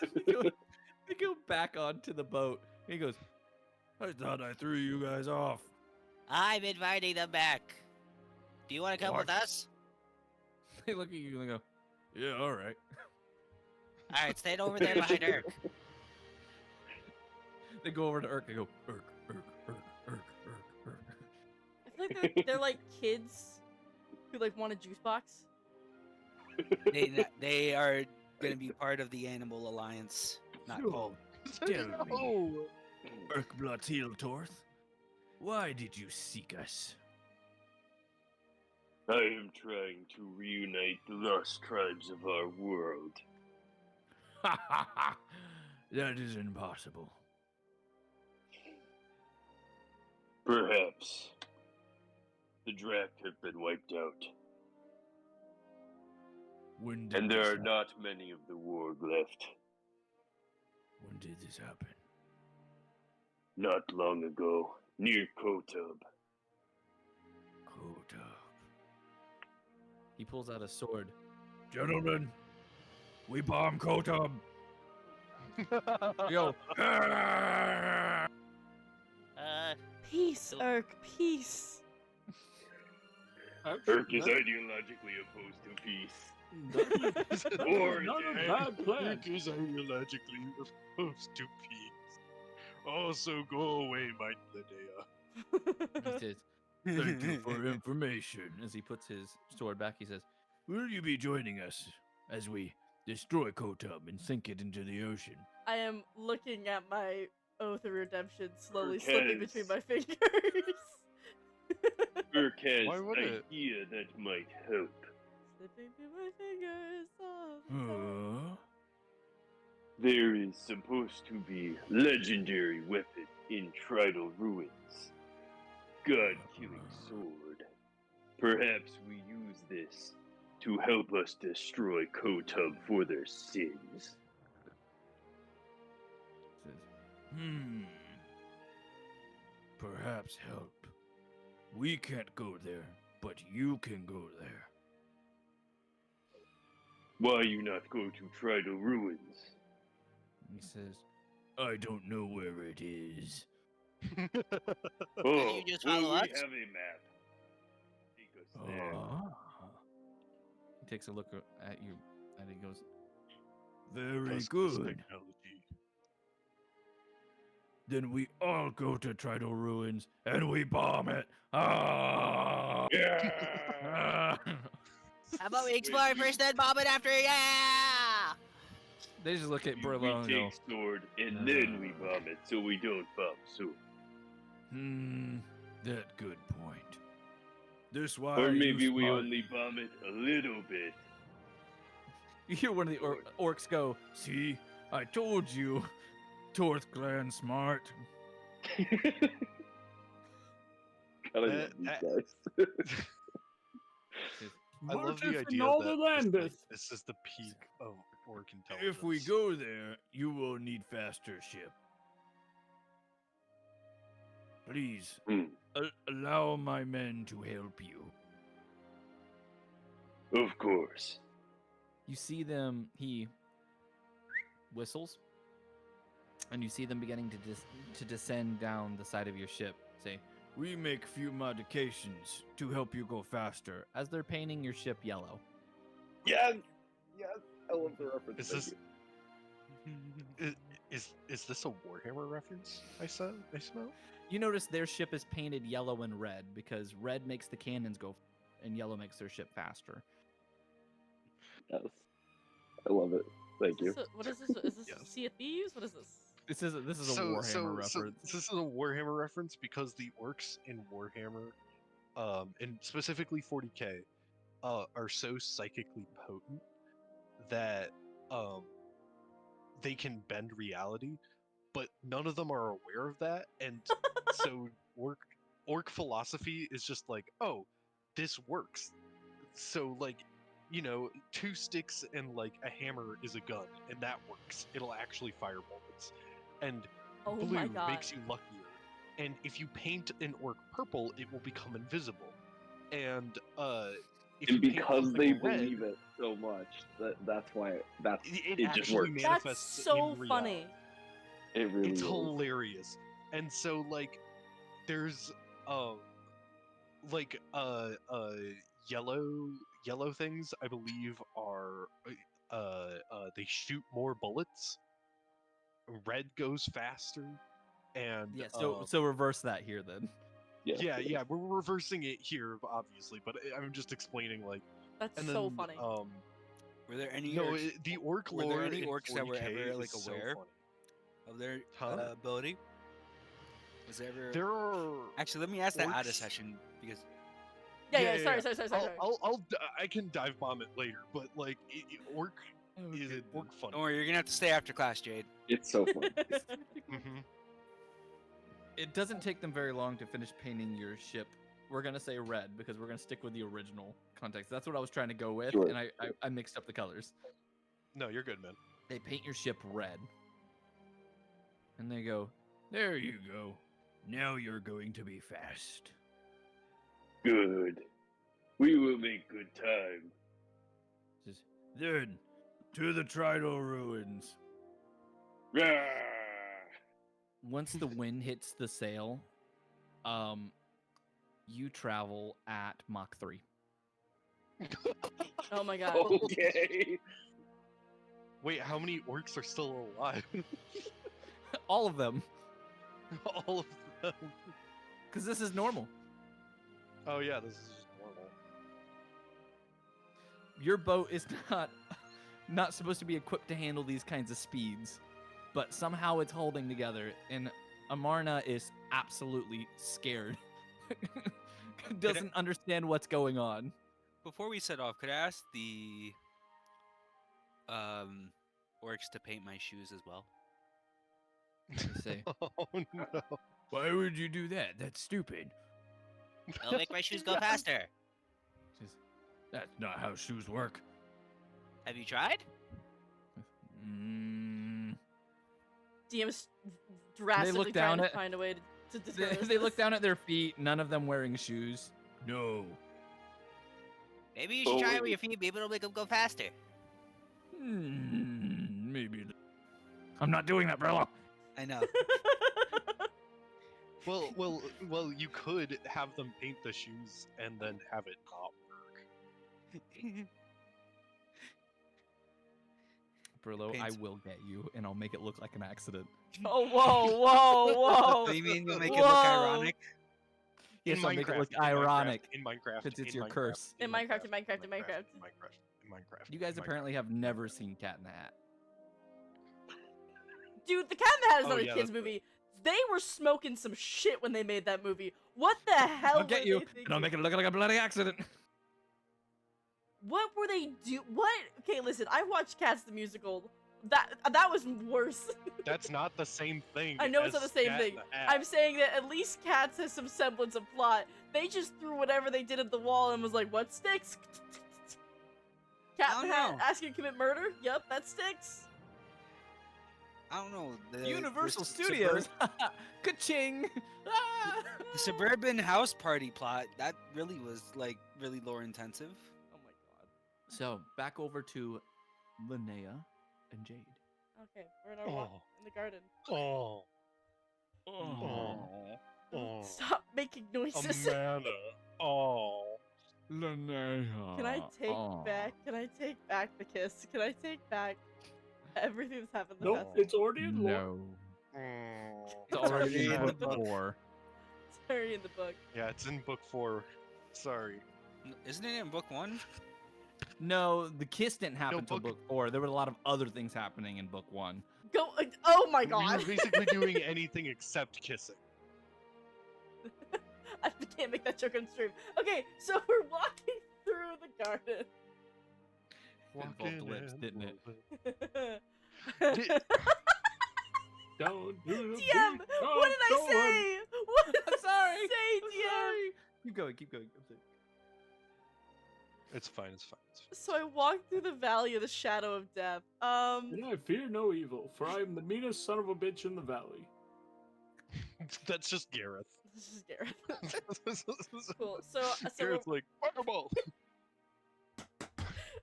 They go back onto the boat. He goes, I thought I threw you guys off. I'm inviting them back. Do you want to come with What? us? They look at you and they go, yeah, all right. All right, stand over there behind Irk. They go over to Urk. They go, Urk, Urk, Urk, Urk, Urk, Urk. I I feel like they're like kids who like want a juice box. They are going to be part of the Animal Alliance, not So, called. tell me, Oh, Irkbluz Hel'torth, why did you seek us? I am trying to reunite the lost tribes of our world. Ha ha ha! That is impossible. Perhaps the draft have been wiped out, When did and there this are happen? not many of the warg left. When did this happen? Not long ago, near Kotub. Kota. He pulls out a sword. Gentlemen, we bomb Kota. Yo, Peace, Irk, peace. Actually, Urk is that- ideologically opposed to peace. that Or is not a did- bad plan. Irk is ideologically opposed to peace. Also, go away, my Linnea. he says, Thank you for information. as he puts his sword back, he says, Will you be joining us as we destroy Kotub and sink it into the ocean? I am looking at my Oath of Redemption slowly Irk slipping has- between my fingers. Urk has Why would it? idea that might help. Slipping through my fingers. all the time. Huh? There is supposed to be legendary weapon in Tridal Ruins. God-killing sword. Perhaps we use this to help us destroy Kotub for their sins. says, Perhaps help. We can't go there, but you can go there. Why you not go to Tridal Ruins? he says, I don't know where it is. Oh, you just well, follow we us? have a map. Take us there. he takes a look at you, and he goes, Very Plus this good. technology. Then we all go to Tridal Ruins and we bomb it. Ah! Yeah! How about we explore first, then bomb it after? Yeah! they just look at we Brillow and go, take sword and then we bomb it, so we don't bomb sword. That good point. This why Or you maybe we smart- only bomb it a little bit. you hear one of the orcs go, See, I told you, Torth clan smart. God, I love That- these that- guys. I love the Smartest in idea all that the this, like, landeth. this is the peak of orc intelligence. If we go there, you will need faster ship. Please, Hmm. allow my men to help you. Of course. you see them, he whistles, and you see them beginning to descend down the side of your ship. Say, We make few modifications to help you go faster. as they're painting your ship yellow. Yes! Yes! I love the reference. Is this is this a Warhammer reference? I smell. You notice their ship is painted yellow and red because red makes the cannons go, and yellow makes their ship faster. Yes. I love it. Thank you. What is this? Is this Yes. Sea of Thieves? What is this? This is a Warhammer reference. this is a Warhammer reference because the orcs in Warhammer, and specifically 40k, are so psychically potent that they can bend reality, but none of them are aware of that, and so orc philosophy is just like, oh, this works. So like, you know, 2 sticks and like a hammer is a gun, and that works. It'll actually fire bullets. And Oh blue my god. makes you luckier. And if you paint an orc purple, it will become invisible. And if And you paint because something they red, believe it so much, that's why it it just actually works. manifests That's so in funny. reality. It really It's is. hilarious. And so like there's yellow things I believe are they shoot more bullets. Red goes faster, and Yeah, so reverse that here then. Yeah, we're reversing it here, obviously, but I'm just explaining, like, That's and so then, funny. Were there any no, orcs, the orc were there lore any in orcs that were 40K ever like is so aware funny. of their Huh? ability? Was there ever? There are Actually, let me ask that out of orcs- session because Yeah, yeah. sorry. I can dive bomb it later, but like orc is orc funny. don't worry, you're gonna have to stay after class, Jade. It's so fun. Mm-hmm. It doesn't take them very long to finish painting your ship. We're gonna say red because we're gonna stick with the original context. That's what I was trying to go with, Sure. and I mixed up the colors. No, you're good, man. They paint your ship red, and they go, There you go. Now you're going to be fast. Good. We will make good time. Says, then, to the Tridal Ruins. Rah! once the wind hits the sail, you travel at Mach 3. Oh my god. Okay. Wait, how many orcs are still alive? All of them, All of them. because this is normal. Oh yeah, this is just normal. Your boat is not supposed to be equipped to handle these kinds of speeds, but somehow it's holding together, and Amarna is absolutely scared. Doesn't understand what's going on. Before we set off, could I ask the orcs to paint my shoes as well? I say, Oh no. Why would you do that? That's stupid. It'll make my shoes go faster. says, That's not how shoes work. Have you tried? Mm, DM's drastically down trying to at- find a way to deter they look down at their feet, none of them wearing shoes. no. Maybe you should try it with your feet. Maybe it'll make them go faster. Maybe. I'm not doing that, Brillow. I know. Well, you could have them paint the shoes and then have it not work. Brillow, I Paints- will get you, and I'll make it look like an accident. Oh, whoa. What do you mean you'll make it look Whoa. ironic? Yes, In I'll make it look Minecraft, ironic. In Minecraft. Because it's in your Minecraft, curse. In Minecraft. In Minecraft. You guys in apparently have never seen Cat in the Hat. Dude, The Cat in the Hat is Oh, not a yeah, kid's that's movie. They were smoking some shit when they made that movie. What the hell I'll get were you, they and thinking? I'll make it look like a bloody accident. What were they do? What? Okay, listen. I watched Cats the musical. That was worse. That's not the same thing. I know it's as not the same Cat in thing. the Hat. I'm saying that at least Cats has some semblance of plot. They just threw whatever they did at the wall and was like, "What sticks?" Cat I in don't the Hat know. asking to commit murder. Yep, that sticks. I don't know. The Universal the Studios. Ka-ching. Ah! The suburban house party plot, that really was like really lore intensive. Oh my god. So back over to Linnea and Jade. Okay, we're in our walk Oh. in the garden. Oh. Oh, Oh. Stop making noises. Amanda. Oh. Linnea. Can I take Oh. back? Can I take back the kiss? Can I take back everything that's happened in the Nope, past? it's already in lore. No. It's already in in the book book. 4. It's already in the book. Yeah, it's in book 4. Sorry. Isn't it in book 1? No, the kiss didn't happen until book- book 4. There were a lot of other things happening in book 1. Go. Oh my We god. were basically doing anything except kissing. I can't make that joke on stream. Okay, so we're walking through the garden. Involved lips, didn't it? Don't do the DM, beat. what did I say? What did I'm sorry. I say, DM? Keep going, keep going. I'm sorry. It's fine. It's fine. So I walked through the valley of the shadow of death. And I fear no evil, for I am the meanest son of a bitch in the valley. That's just Gareth. This is Gareth. Cool. So Gareth's like, fireball!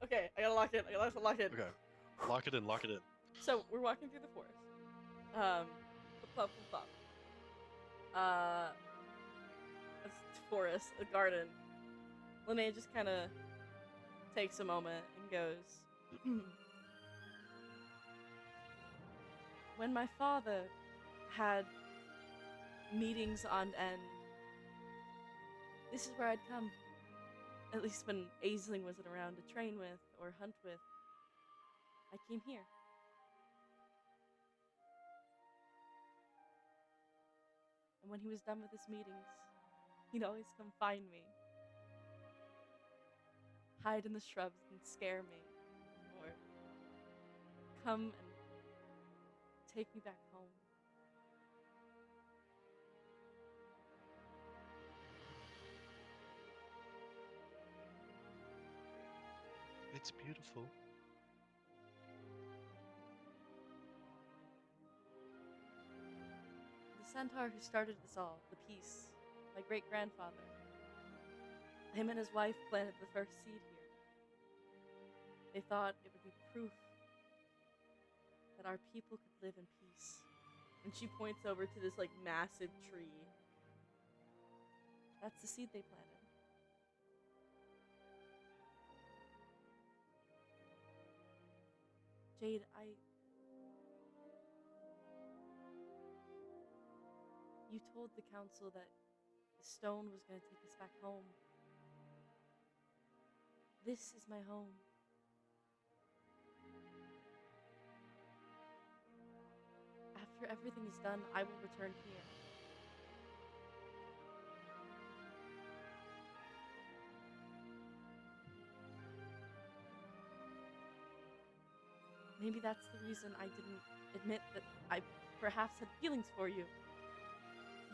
okay, I gotta lock it. I gotta lock it. Okay. Lock it in, lock it in. So we're walking through the forest. Flip, flop. A forest, a garden. Linnea just kind of takes a moment and goes, when my father had meetings on end This is where I'd come. At least when Aisling wasn't around to train with or hunt with. I came here. And when he was done with his meetings, he'd always come find me. Hide in the shrubs and scare me. Or come and take me back home. It's beautiful. The centaur who started this all, the peace, my great-grandfather. Him and his wife planted the first seed here. They thought it would be proof that our people could live in peace. And she points over to this, like, massive tree. That's the seed they planted. Jade, You told the council that the stone was going to take us back home. This is my home. After everything is done, I will return here. Maybe that's the reason I didn't admit that I perhaps had feelings for you.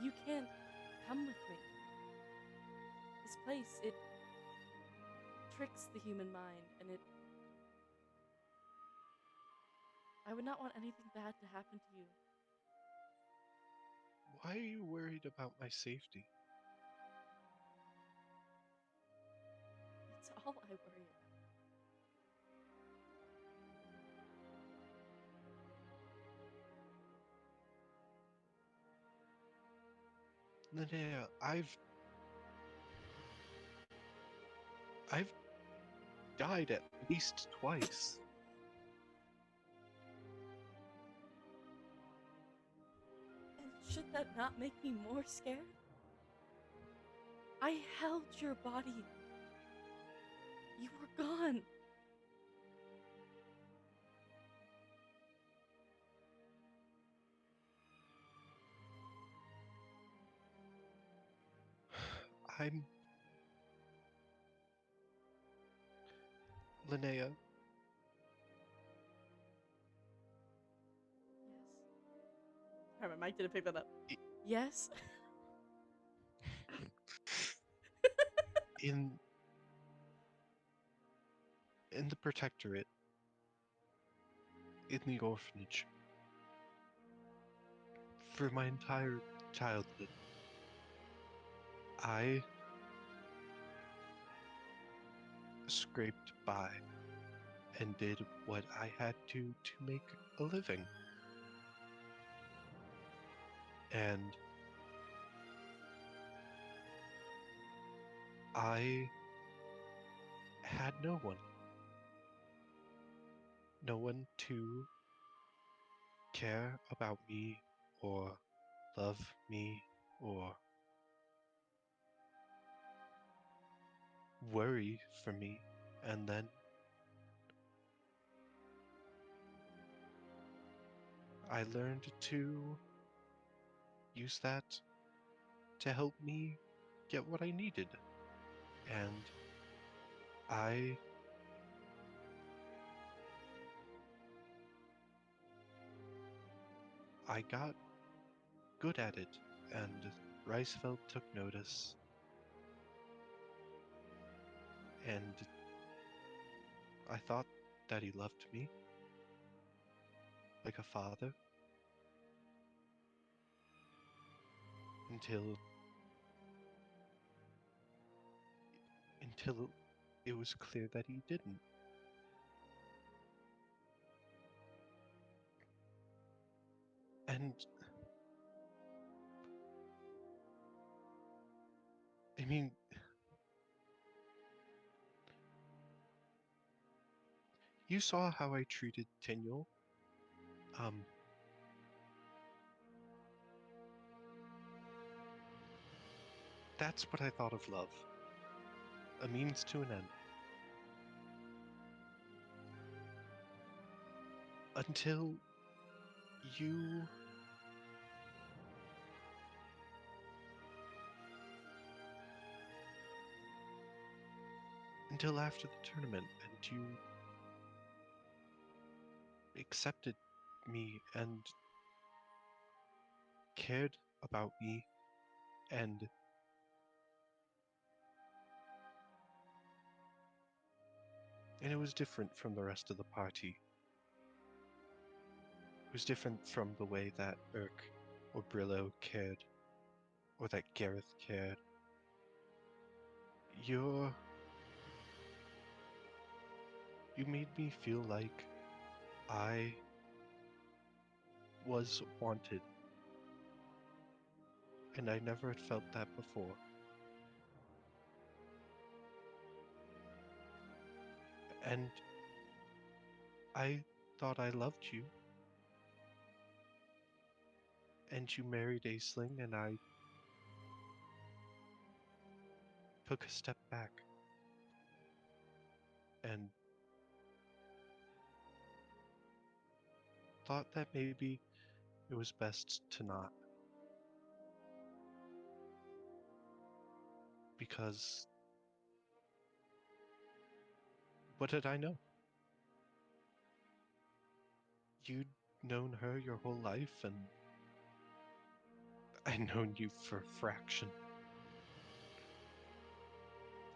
You can't come with me. This place, it tricks the human mind, and I would not want anything bad to happen to you. Why are you worried about my safety? It's all I worry about. Linnea, I've died at least twice. And should that not make me more scared? I held your body. You were gone. Linnea, Yes. Sorry, my mic didn't pick that up. Yes. in the protectorate, in the orphanage, for my entire childhood, I scraped by and did what I had to make a living. And I had no one. No one to care about me or love me or worry for me. And then I learned to use that to help me get what I needed. And I got good at it, and Reisfeld took notice. And I thought that he loved me like a father until it was clear that he didn't. And I mean, you saw how I treated Tignol. That's what I thought of love. A means to an end. Until you until after the tournament, and you accepted me and cared about me, and it was different from the rest of the party. It was different from the way that Irk or Brillow cared, or that Gareth cared. You made me feel like I was wanted, and I never had felt that before. And I thought I loved you, and you married Aisling, and I took a step back and thought that maybe it was best to not. Because what did I know? You'd known her your whole life, and I'd known you for a fraction.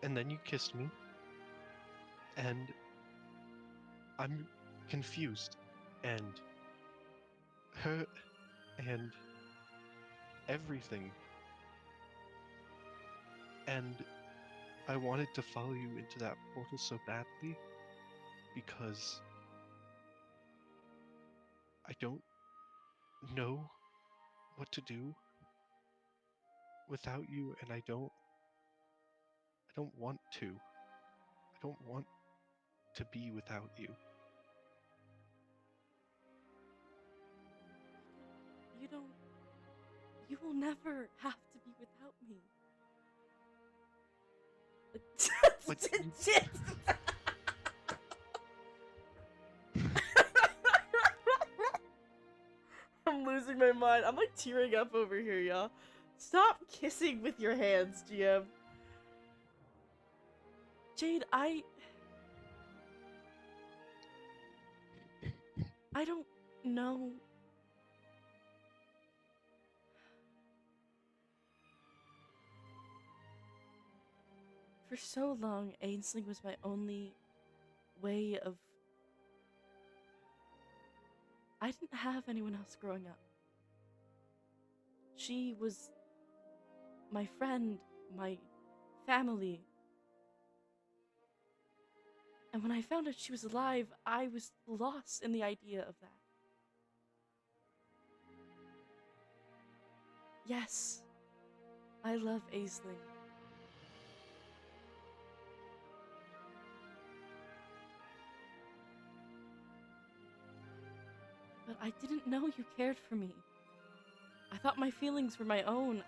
And then you kissed me, and I'm confused and hurt and everything. And I wanted to follow you into that portal so badly because I don't know what to do without you, and I don't want to. I don't want to be without you. You will never have to be without me. But Shit! I'm losing my mind. I'm like tearing up over here, y'all. Stop kissing with your hands, GM. Jade, I don't know. For so long, Aisling was my only way of... I didn't have anyone else growing up. She was my friend, my family. And when I found out she was alive, I was lost in the idea of that. Yes, I love Aisling. But I didn't know you cared for me. I thought my feelings were my own.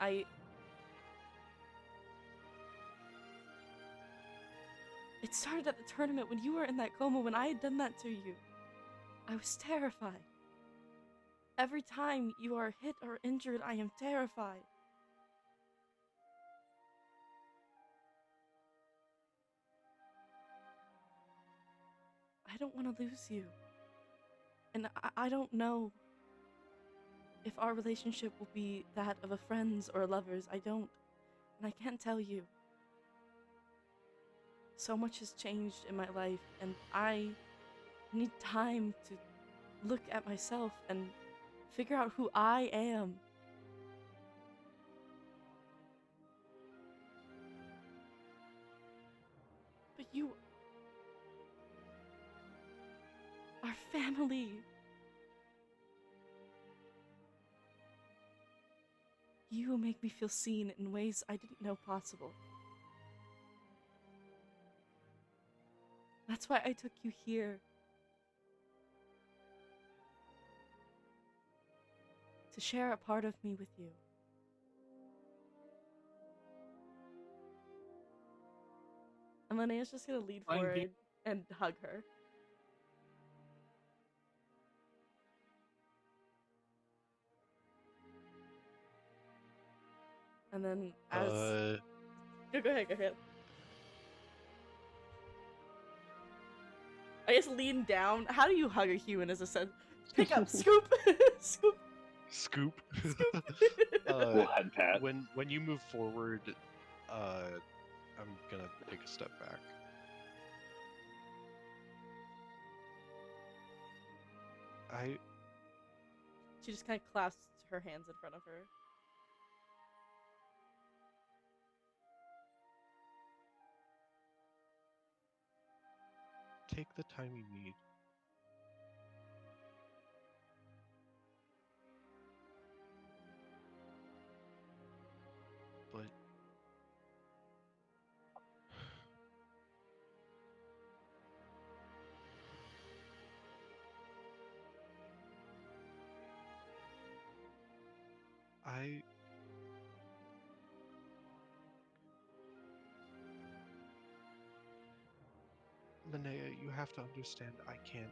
It started at the tournament when you were in that coma, when I had done that to you. I was terrified. Every time you are hit or injured, I am terrified. I don't want to lose you. And I don't know if our relationship will be that of a friends or lovers. I don't. And I can't tell you. So much has changed in my life, and I need time to look at myself and figure out who I am. But you are family. You make me feel seen in ways I didn't know possible. That's why I took you here. To share a part of me with you. Linnea's just gonna lead Fine, forward and hug her. And then as go ahead, go ahead. I guess lean down. How do you hug a human as a sense? Pick up, scoop, scoop. Scoop. We'll head pat. When you move forward, I'm gonna take a step back. She just kind of clasps her hands in front of her. Take the time you need. But Linnea, you have to understand, I can't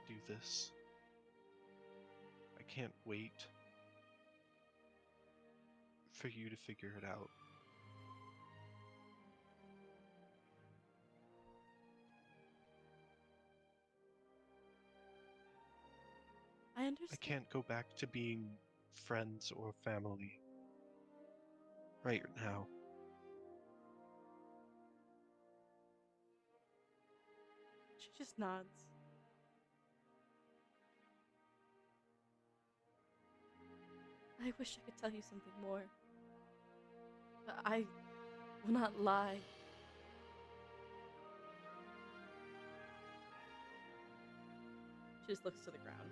do this. I can't wait for you to figure it out. I understand. I can't go back to being friends or family right now. She just nods. I wish I could tell you something more. But I will not lie. She just looks to the ground.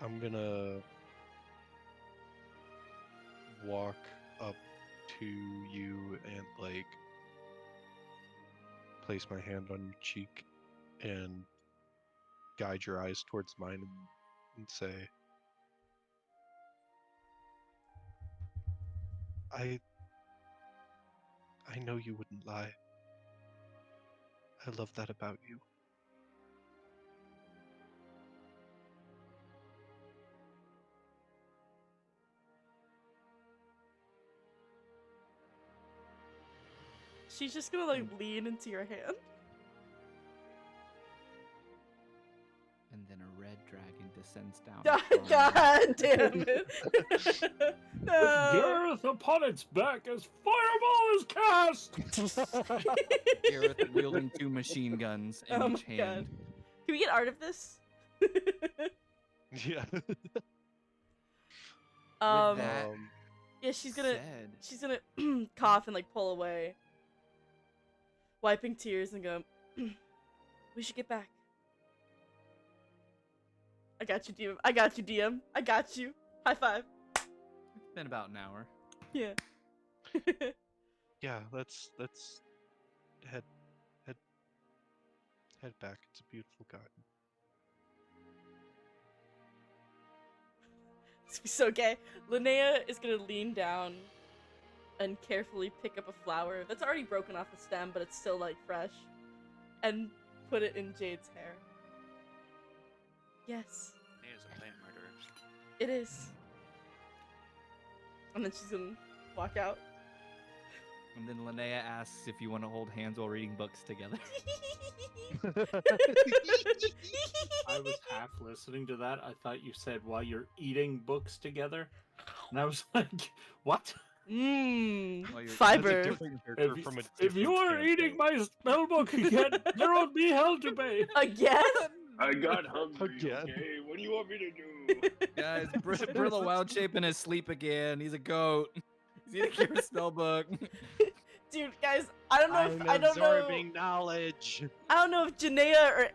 I'm gonna walk up to you and like place my hand on your cheek and guide your eyes towards mine and say, I know you wouldn't lie. I love that about you. She's just gonna like lean into your hand. And then a red dragon descends down. God damn it! With Gareth upon its back as fireball is cast! Gareth wielding 2 machine guns in Oh each my hand. God. Can we get art of this? Yeah. With Um, that yeah, she's gonna said, cough and like pull away, wiping tears and go. We should get back. I got you, DM. I got you, DM. I got you. High five. it's been about an hour. Yeah. Yeah, let's head back. It's a beautiful garden. It's gonna be so gay. Linnea is gonna lean down and carefully pick up a flower that's already broken off the stem, but it's still like fresh, and put it in Jade's hair. Yes, Nea's a plant murderer. it is. And then she's gonna walk out. And then Linnea asks if you want to hold hands while reading books together. I was half listening to that. I thought you said while you're eating books together. And I was like, what? Mmm. While you're- Fiber. That's a different character If, from a if you different are eating campaign. my spellbook again, there will be hell to pay. Again? I got hungry. Again. Okay, what do you want me to do? Guys, Brillow wild shape in his sleep again. He's a goat. He's eating your spellbook. Dude, guys, I don't know I'm if I don't know. absorbing knowledge. I don't know if Janaea or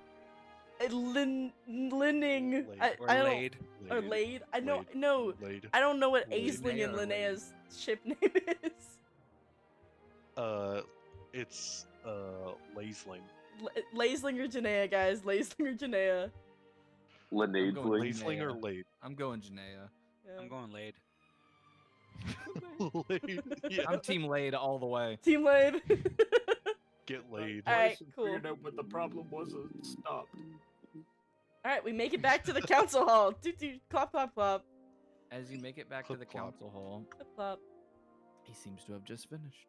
Linning I don't Laid. or Lade. I know Lade. no. Lade. I don't know what Lade. Aisling and Linnea or Lade? Linnea's ship name is. It's Laisling. Laisling or Janaea, guys. Laisling or Janaea. Linnea I'm going Blade. Laisling. Laisling or Janaea. Lade? I'm going Janaea. Yeah. I'm going laid. Laid. Yeah. I'm team laid all the way. Team laid. Get laid. Alright, Bryson cool. figured out what the problem was and stopped. Alright, we make it back to the council hall. Doo-doo, clop, clop, clop. As you make it back to the Clip-clop. council hall, Clop, clop. he seems to have just finished.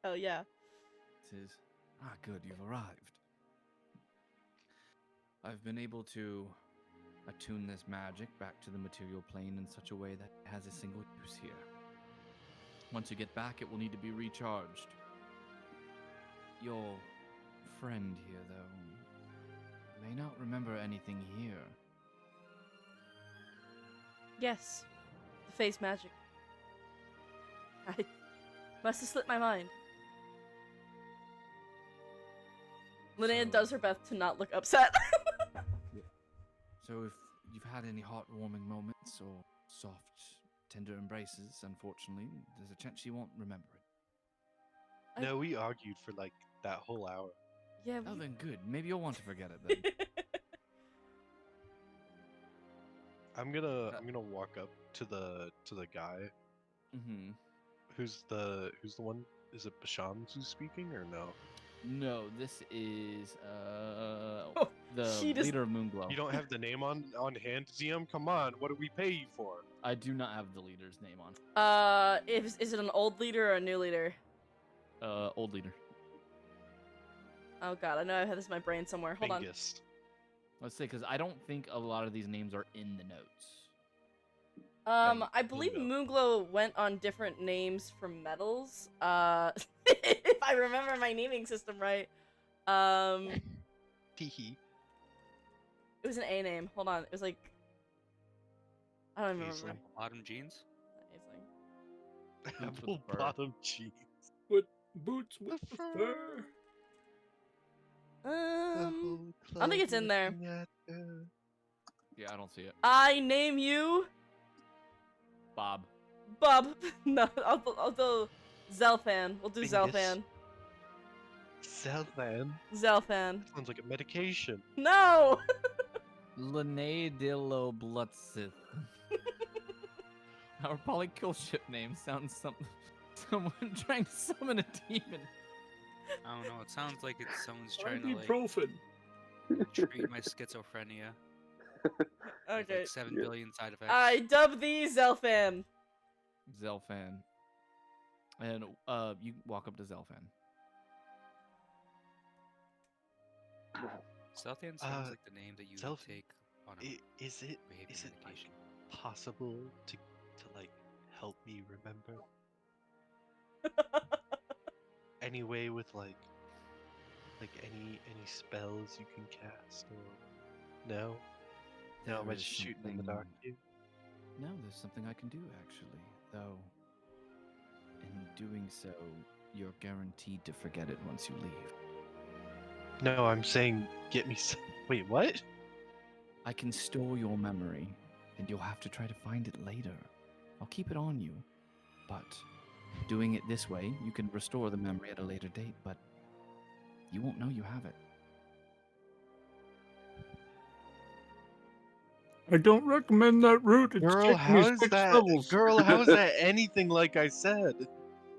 Oh, yeah. Says, good, you've arrived. I've been able to attune this magic back to the material plane in such a way that it has a single use here. Once you get back, it will need to be recharged. Your friend here, though, may not remember anything here. Yes. The face magic. I must have slipped my mind. Linnea So- does her best to not look upset. So if you've had any heartwarming moments or soft, tender embraces, unfortunately, there's a chance she won't remember it. No, we argued for like that whole hour. Yeah. Oh, then good. Maybe you'll want to forget it then. I'm gonna walk up to the guy Mm-hmm. who's the one. Is it Basham's who's speaking or no? No, this is the she does- leader of Moonglow. You don't have the name on hand, ZM. Come on, what do we pay you for? I do not have the leader's name on. Is it an old leader or a new leader? Old leader. Oh god, I know I have this in my brain somewhere. Hold on. Bingus. Let's say, because I don't think a lot of these names are in the notes. I believe Moonglow went on different names for medals. If I remember my naming system right. Teehee. It was an A name. Hold on. It was like I don't even Aisling. remember. Bottom jeans. Aisling. Boots with Apple fur. bottom jeans. With boots with The the fur. fur. I don't think it's in there. Yeah, I don't see it. I name you Bob. Bob. No, I'll do Zelfan. We'll do Bingus. Zelfan. Zelfan. Zelfan. Sounds like a medication. No. Linnea Elmtemper. Our polykill ship name sounds someone trying to summon a demon. I don't know. It sounds like it's someone's trying to like Ibuprofen. treat my schizophrenia. with, Okay. Like 7 billion side effects. I dub thee Zelfan. Zelfan. And you walk up to Zelfan. Zelthan sounds Uh, like the name that you Zelf- take on a Is it behavior like medication. possible to like help me remember? Any way with like any spells you can cast or no? No, am I There just is shooting in the something- dark here? No, there's something I can do actually, though. In doing so, you're guaranteed to forget it once you leave. No, I'm saying get me some. Wait, what? I can store your memory, and you'll have to try to find it later. I'll keep it on you, but doing it this way, you can restore the memory at a later date, but you won't know you have it. I don't recommend that route. It's Girl, taking how me is 6 that? levels. Girl, how is that anything like I said?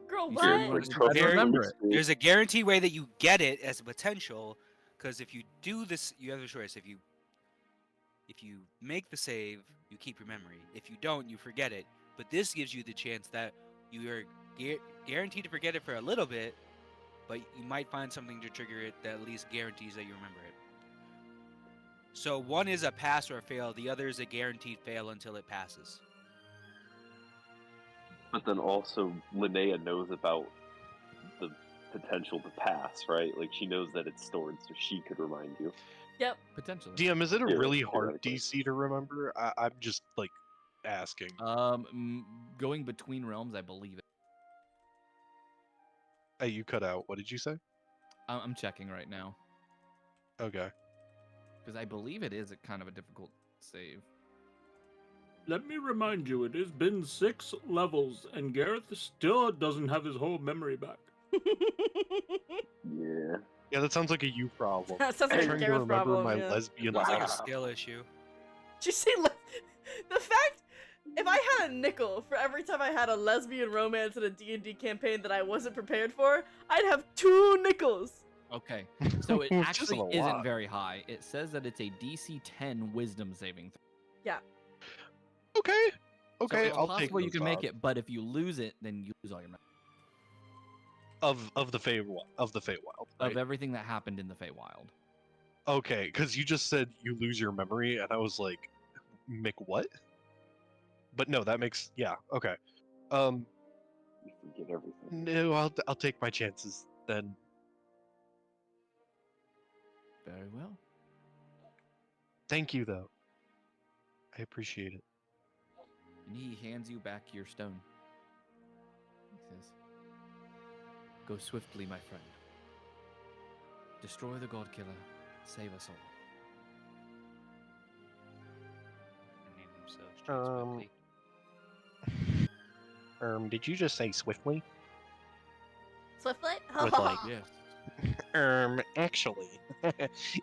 Girl, You what? said you wanted to try to There- remember it. There's a guaranteed way that you get it as a potential, because if you do this, you have a choice. If you make the save, you keep your memory. If you don't, you forget it. But this gives you the chance that you are guaranteed to forget it for a little bit, but you might find something to trigger it that at least guarantees that you remember it. So one is a pass or a fail. The other is a guaranteed fail until it passes. But then also, Linnea knows about the potential to pass, right? Like, she knows that it's stored, so she could remind you. Yep. Potentially. DM, is it a Yeah, really hard theoretically. DC to remember? I'm just like asking. Going between realms, I believe it. Hey, you cut out. What did you say? I'm checking right now Okay. because I believe it is a kind of a difficult save. Let me remind you, it has been 6 levels, and Gareth still doesn't have his whole memory back. Yeah. Yeah, that sounds like a you problem. That sounds I'm like a trying to Gareth remember problem. my Yeah. lesbian Sounds like a life. skill issue. Did you see the fact If I had a nickel for every time I had a lesbian romance in a D&D campaign that I wasn't prepared for, I'd have 2 nickels. Okay, so it Which actually isn't a isn't lot. very high. It says that it's a DC 10 Wisdom saving. Yeah. Okay. So Okay, it's I'll take possible you those can make odds. it, but if you lose it, then you lose all your memory Of the Feywild. Right? of everything that happened in the Feywild. Okay, because you just said you lose your memory, and I was like, Mick, what? But no, that makes okay. You forget everything. No, I'll take my chances then. Very well. Thank you though. I appreciate it. And he hands you back your stone. He says, "Go swiftly, my friend. Destroy the God Killer. Save us all." Name themselves Jade Swiftly. Did you just say swiftly? Swiftly? With like, Yes. Actually,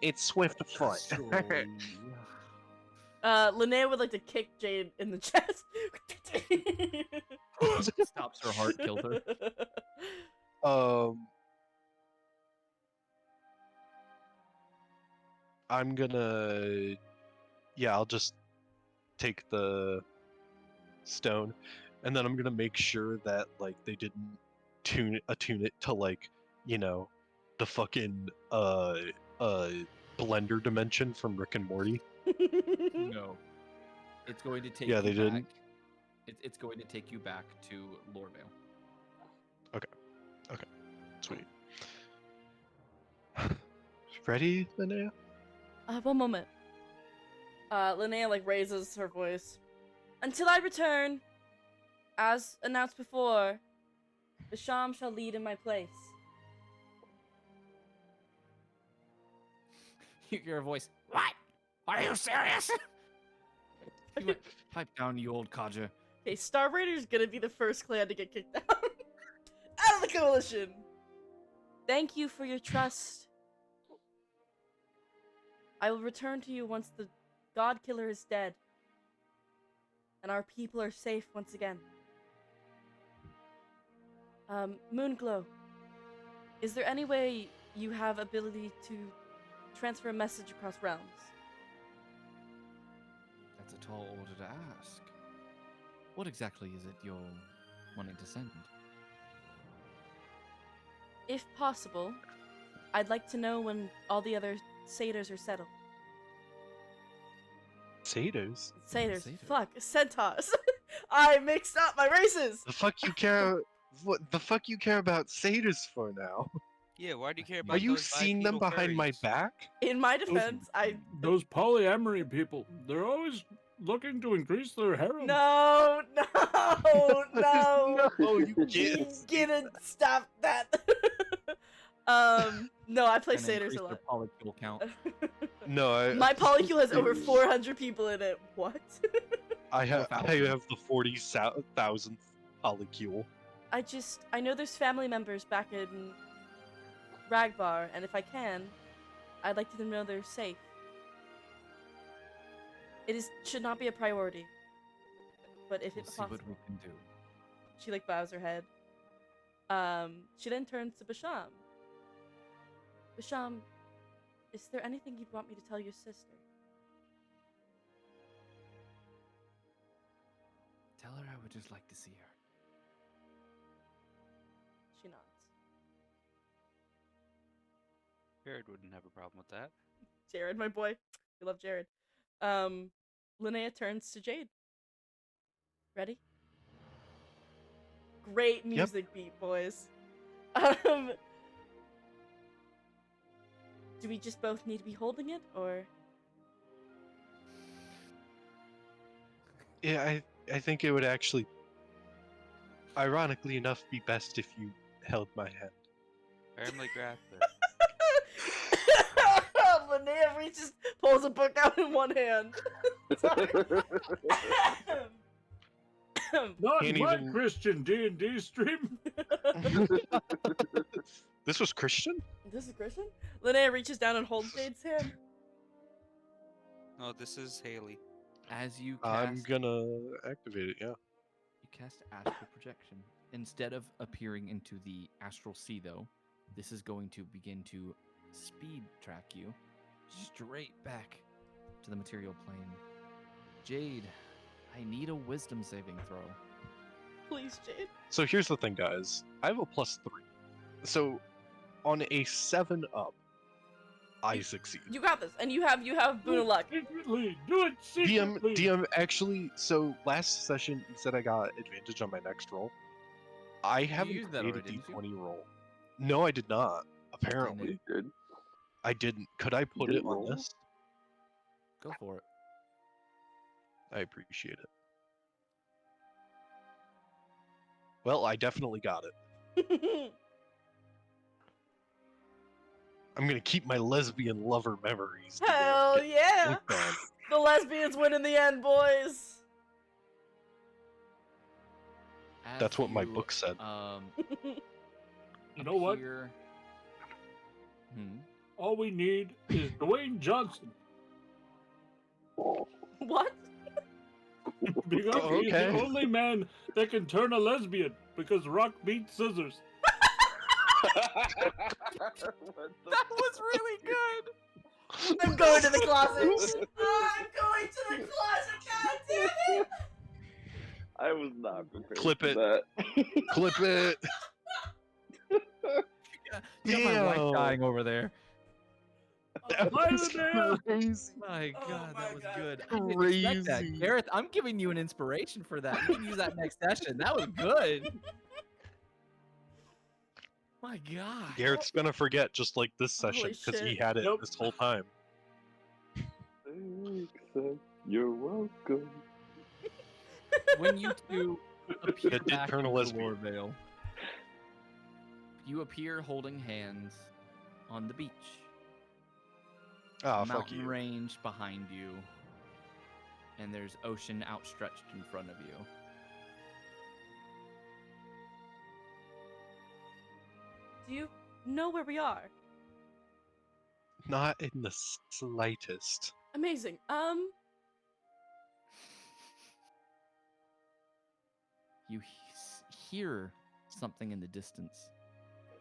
it's Swiftfoot. Sorry. Linnea would like to kick Jade in the chest. Stops her heart, killed her. I'm gonna, I'll just take the stone, and then I'm gonna make sure that like they didn't attune it to like, the fucking blender dimension from Rick and Morty. No. It's going to take Yeah, you they back. didn't. It's going to take you back to Lorvale. Sweet. Ready, Linnea? One moment. Linnea like raises her voice. Until I return, as announced before, Basham shall lead in my place. You hear a voice. What? Are you serious? You went, pipe down, you old codger. Okay, Star Raider's gonna be the first clan to get kicked out. Out of the coalition! Thank you for your trust. I will return to you once the God Killer is dead. And our people are safe once again. Moonglow, is there any way you have ability to transfer a message across realms? That's a tall order to ask. What exactly is it you're wanting to send? If possible, I'd like to know when all the other satyrs are settled. Satyrs? Satyrs. Satyrs. Fuck. Centaurs. I mixed up my races! The fuck you care? What the fuck you care about satyrs for now? Yeah, why do you care about Are you those seeing them bipedal behind my furries? back? In my defense, Those polyamory people, they're always looking to increase their harem. No! No, you You can't. didn't stop that! No, I play And satyrs increase a their lot. polycule count. No, My polycule has over 400 people in it. What? I have thousand. the 40,000th polycule. I know there's family members back in Ragbar, and if I can, I'd like to know they're safe. Should not be a priority. But if We'll it's see what possible. we can do. She like bows her head. She then turns to Basham. Basham, is there anything you'd want me to tell your sister? Tell her I would just like to see her. She nods. Jared wouldn't have a problem with that. Jared, my boy. We love Jared. Linnea turns to Jade. Ready? Great music beat, boys. Do we just both need to be holding it, or? Yeah, I think it would actually, ironically enough, be best if you held my hand. Family graph. Linnea pulls a book out in one hand. Sorry. Not Can't my even- Christian D&D stream. This was Christian? This is Christian? Linnea reaches down and holds Jade's hand. No, this is Haley. As you I'm cast, gonna activate it. Yeah. you cast astral projection. Instead of appearing into the astral sea, though, this is going to begin to speed track you straight back to the material plane. Jade, I need a wisdom saving throw. Please, Jade. So here's the thing, guys. I have a +3. So on a 7 up, I succeed. You got this, and you have boon of luck. Secretly, do it DM, secretly. DM, actually, so last session you said I got advantage on my next roll. I haven't used that created already, didn't you? D20 roll. No, I did not. Apparently, Didn't. Good. I didn't. Could I put it didn't on roll? this? Go for it. I appreciate it. Well, I definitely got it. I'm gonna keep my lesbian lover memories. to Hell get yeah! worked on. The lesbians win in the end, boys. As That's what my you, book said. You know what? appear- Hmm. All we need is Dwayne Johnson. What? Because Oh, he's okay. the only man that can turn a lesbian because rock beats scissors. That was really good. I'm going to the closet. I'm going to the closet. God damn it! I was not prepared Clip for it. that. Clip it. You got my wife Damn. dying over there. That was Spider-Man! crazy. My Oh God, my that was God. good. I didn't expect that. Crazy. Gareth, I'm giving you an inspiration for that. You can use that next session. That was good. My God. Garrett's gonna forget just like this Holy session because he shit. had it Nope. this whole time. Thanks, you're welcome. When you two appear That did back turn a into the lesbian. Lore Vale, you appear holding hands on the beach. Ah, fuck Mountain you. range behind you, and there's ocean outstretched in front of you. Do you know where we are? Not in the slightest. Amazing. You hear something in the distance,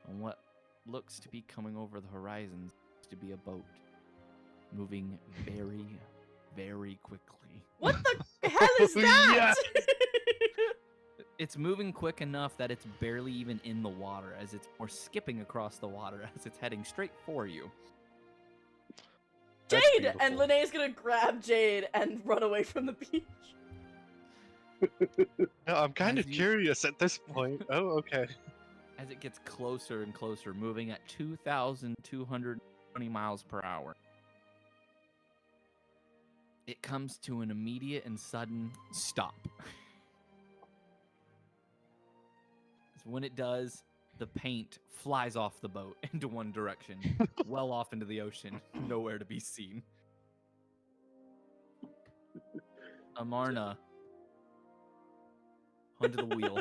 and what looks to be coming over the horizon to be a boat moving very, very quickly. What the hell is that? It's moving quick enough that it's barely even in the water, as it's more skipping across the water as it's heading straight for you. That's Jade! And beautiful. Linnea's gonna grab Jade and run away from the beach. No, I'm kind As of you- curious at this point. Oh, okay. As it gets closer and closer, moving at 2,220 miles per hour. It comes to an immediate and sudden stop. So when it does, the paint flies off the boat into one direction, well off into the ocean, nowhere to be seen. Amarna, onto the wheel.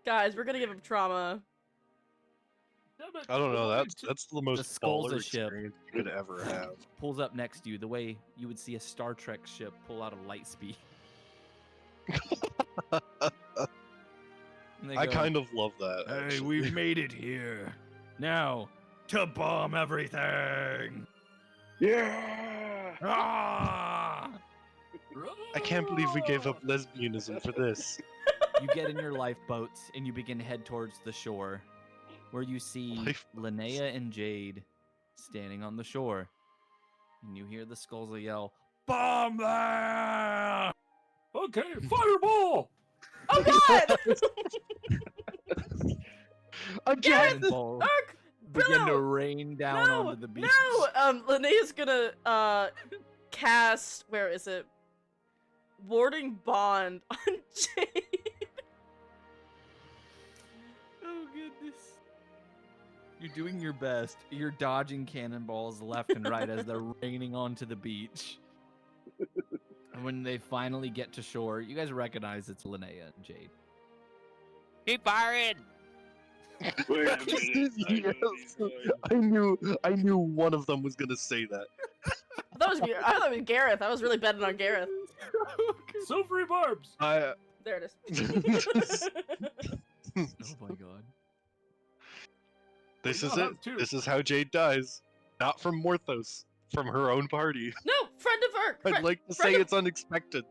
Guys, we're gonna give him trauma. Damn it, I don't know. wanted That's the most skull's baller a ship. experience you could ever have. Pulls up next to you, the way you would see a Star Trek ship pull out of light speed. And they I go, kind of love that. Hey, actually. we've made it here. Now, to bomb everything. Yeah! Ah! I can't believe we gave up lesbianism for this. You get in your lifeboats and you begin to head towards the shore, where you see Lifeboats. Linnea and Jade standing on the shore. And you hear the skulls yell, "Bomb there!" Okay, fireball! Oh god! Again! Cannonballs Ark! begin to Brillow! rain down No! onto the beach. No! Linnea's gonna cast, where is it? Warding Bond on Jade. Oh goodness. You're doing your best. You're dodging cannonballs left and right as they're raining onto the beach. And when they finally get to shore, you guys recognize it's Linnea and Jade. Keep firing! Wait a minute. Yes. I knew one of them was gonna say that. That was I thought it was Gareth. I was really betting on Gareth. Silvery barbs. I There it is. Oh my god. This Well, is you'll it. have two. This is how Jade dies. Not from Morthos, from her own party. No, friend of Irk. I'd like to say friend of- it's unexpected,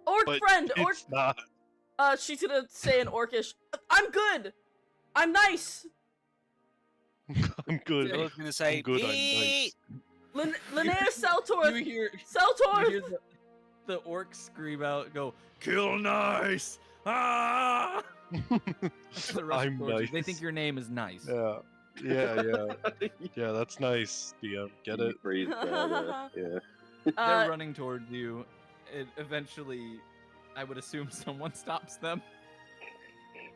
Orc but friend. Orc. it's not. She's gonna say in Orcish, I'm good. I'm nice. I'm good. I was gonna say, I'm good. I'm nice. Yeet! Linnea Elmtemper. You hear Elmtemper. the orcs scream out, go, kill nice! Ah! The rest I'm of the orcs, They nice. think your name is nice. Yeah. Yeah, that's nice, DM. Get it? Phrase that, yeah. They're running towards you. And eventually, I would assume someone stops them.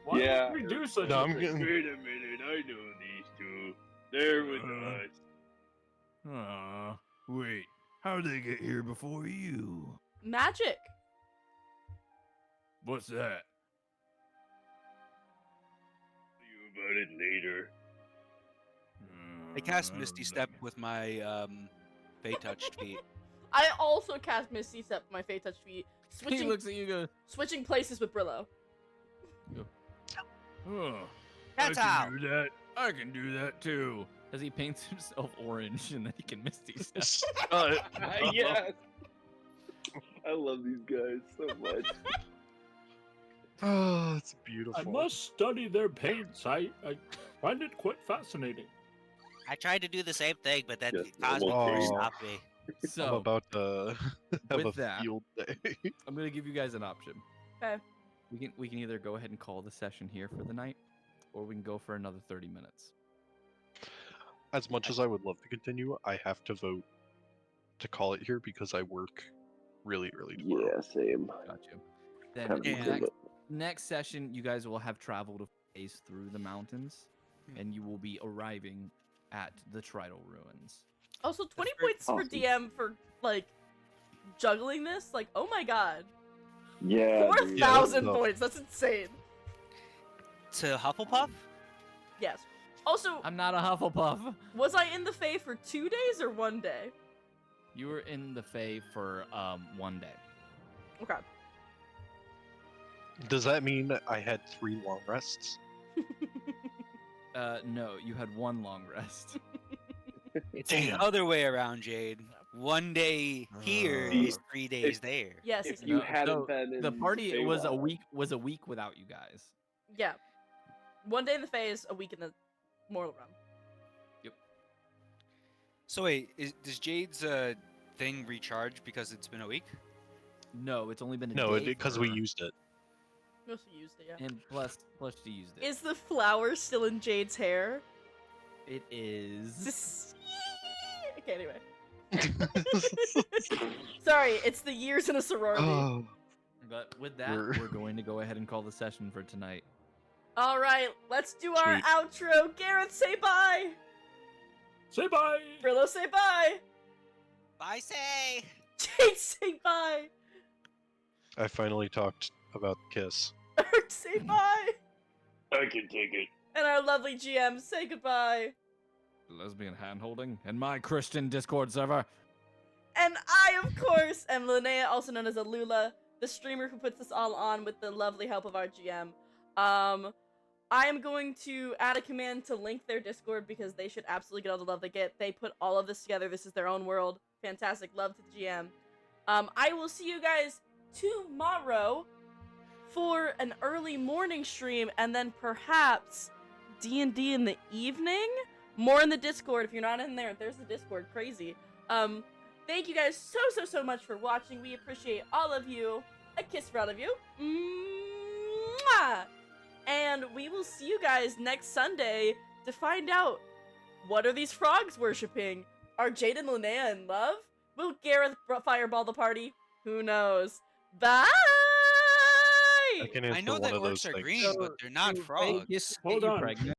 Why Yeah. would we do such No, a I'm thing? getting. Wait a minute, I know these two. They're with us. Ah, wait. How'd they get here before you? Magic. What's that? Tell you about it later. I cast don't Misty Step remember. with my Fey touched feet. I also cast Misty Step with my Fey Touch feet, He looks at you and goes, switching places with Brillow. Oh, That's I how. can do that. I can do that too. as he paints himself orange and then he can misty step. Shut Yes. I love these guys so much. Oh, it's I beautiful. must study their paints. I find it quite fascinating. I tried to do the same thing, but then Just Cosmic normal Force green. stopped me. I'm So about to have with a that- field day. I'm gonna give you guys an option. Okay. We can either go ahead and call the session here for the night, or we can go for another 30 minutes. As much as I would love to continue, I have to vote to call it here because I work really early tomorrow. Yeah, same. Got you. Then Kind of Yeah. same, but next session, you guys will have traveled a phase through the mountains, and you will be arriving at the Tridal Ruins. Also, 20 very points for awesome. DM for, like, juggling this? Like, oh my god. yeah, dude. 4,000 Yeah, that's points. That's insane. To Hufflepuff? Yes. Also, I'm not a Hufflepuff. was I in the Fae for 2 days or 1 day? You were in the Fae for 1 day. Okay. Does that mean I had 3 long rests? No, you had 1 long rest. It's Damn. the other way around, Jade. 1 day here Uh, is 3 days there. Yes. If exactly. you No, hadn't so been in the party was a Feywild- week without you guys. Yeah. 1 day in the Fae is a week in the Mortal Realm. So wait, does Jade's thing recharge because it's been a week? No, it's only been a No, day because we for- used it. You also used it, yeah. and plus she used it. Is the flower still in Jade's hair? It is. Okay, anyway. Sorry, it's the years in a sorority. Oh, But with that, We're- we're going to go ahead and call the session for tonight. All right, let's do our Sweet. outro. Gareth, say bye. Say bye. Brillow, say bye. Bye, say. Jade, say bye. I finally talked about the kiss. Irk, say bye. I can take it. And our lovely GM, say goodbye. Lesbian hand-holding in my Christian Discord server. And I, of course, am Linnea, also known as Alula, the streamer who puts this all on with the lovely help of our GM. I am going to add a command to link their Discord because they should absolutely get all the love they get. They put all of this together. This is their own world. Fantastic. Love to the GM. I will see you guys tomorrow for an early morning stream and then perhaps D&D in the evening? More in the Discord. If you're not in there, there's the Discord. Crazy. Thank you guys so much for watching. We appreciate all of you. A kiss for all of you. Mwah! And we will see you guys next Sunday to find out, what are these frogs worshipping? Are Jade and Linnea in love? Will Gareth fireball the party? Who knows? Bye! I can I answer know one that of those orcs are things. green, but they're not frogs. Vegas Hold get you on. pregnant.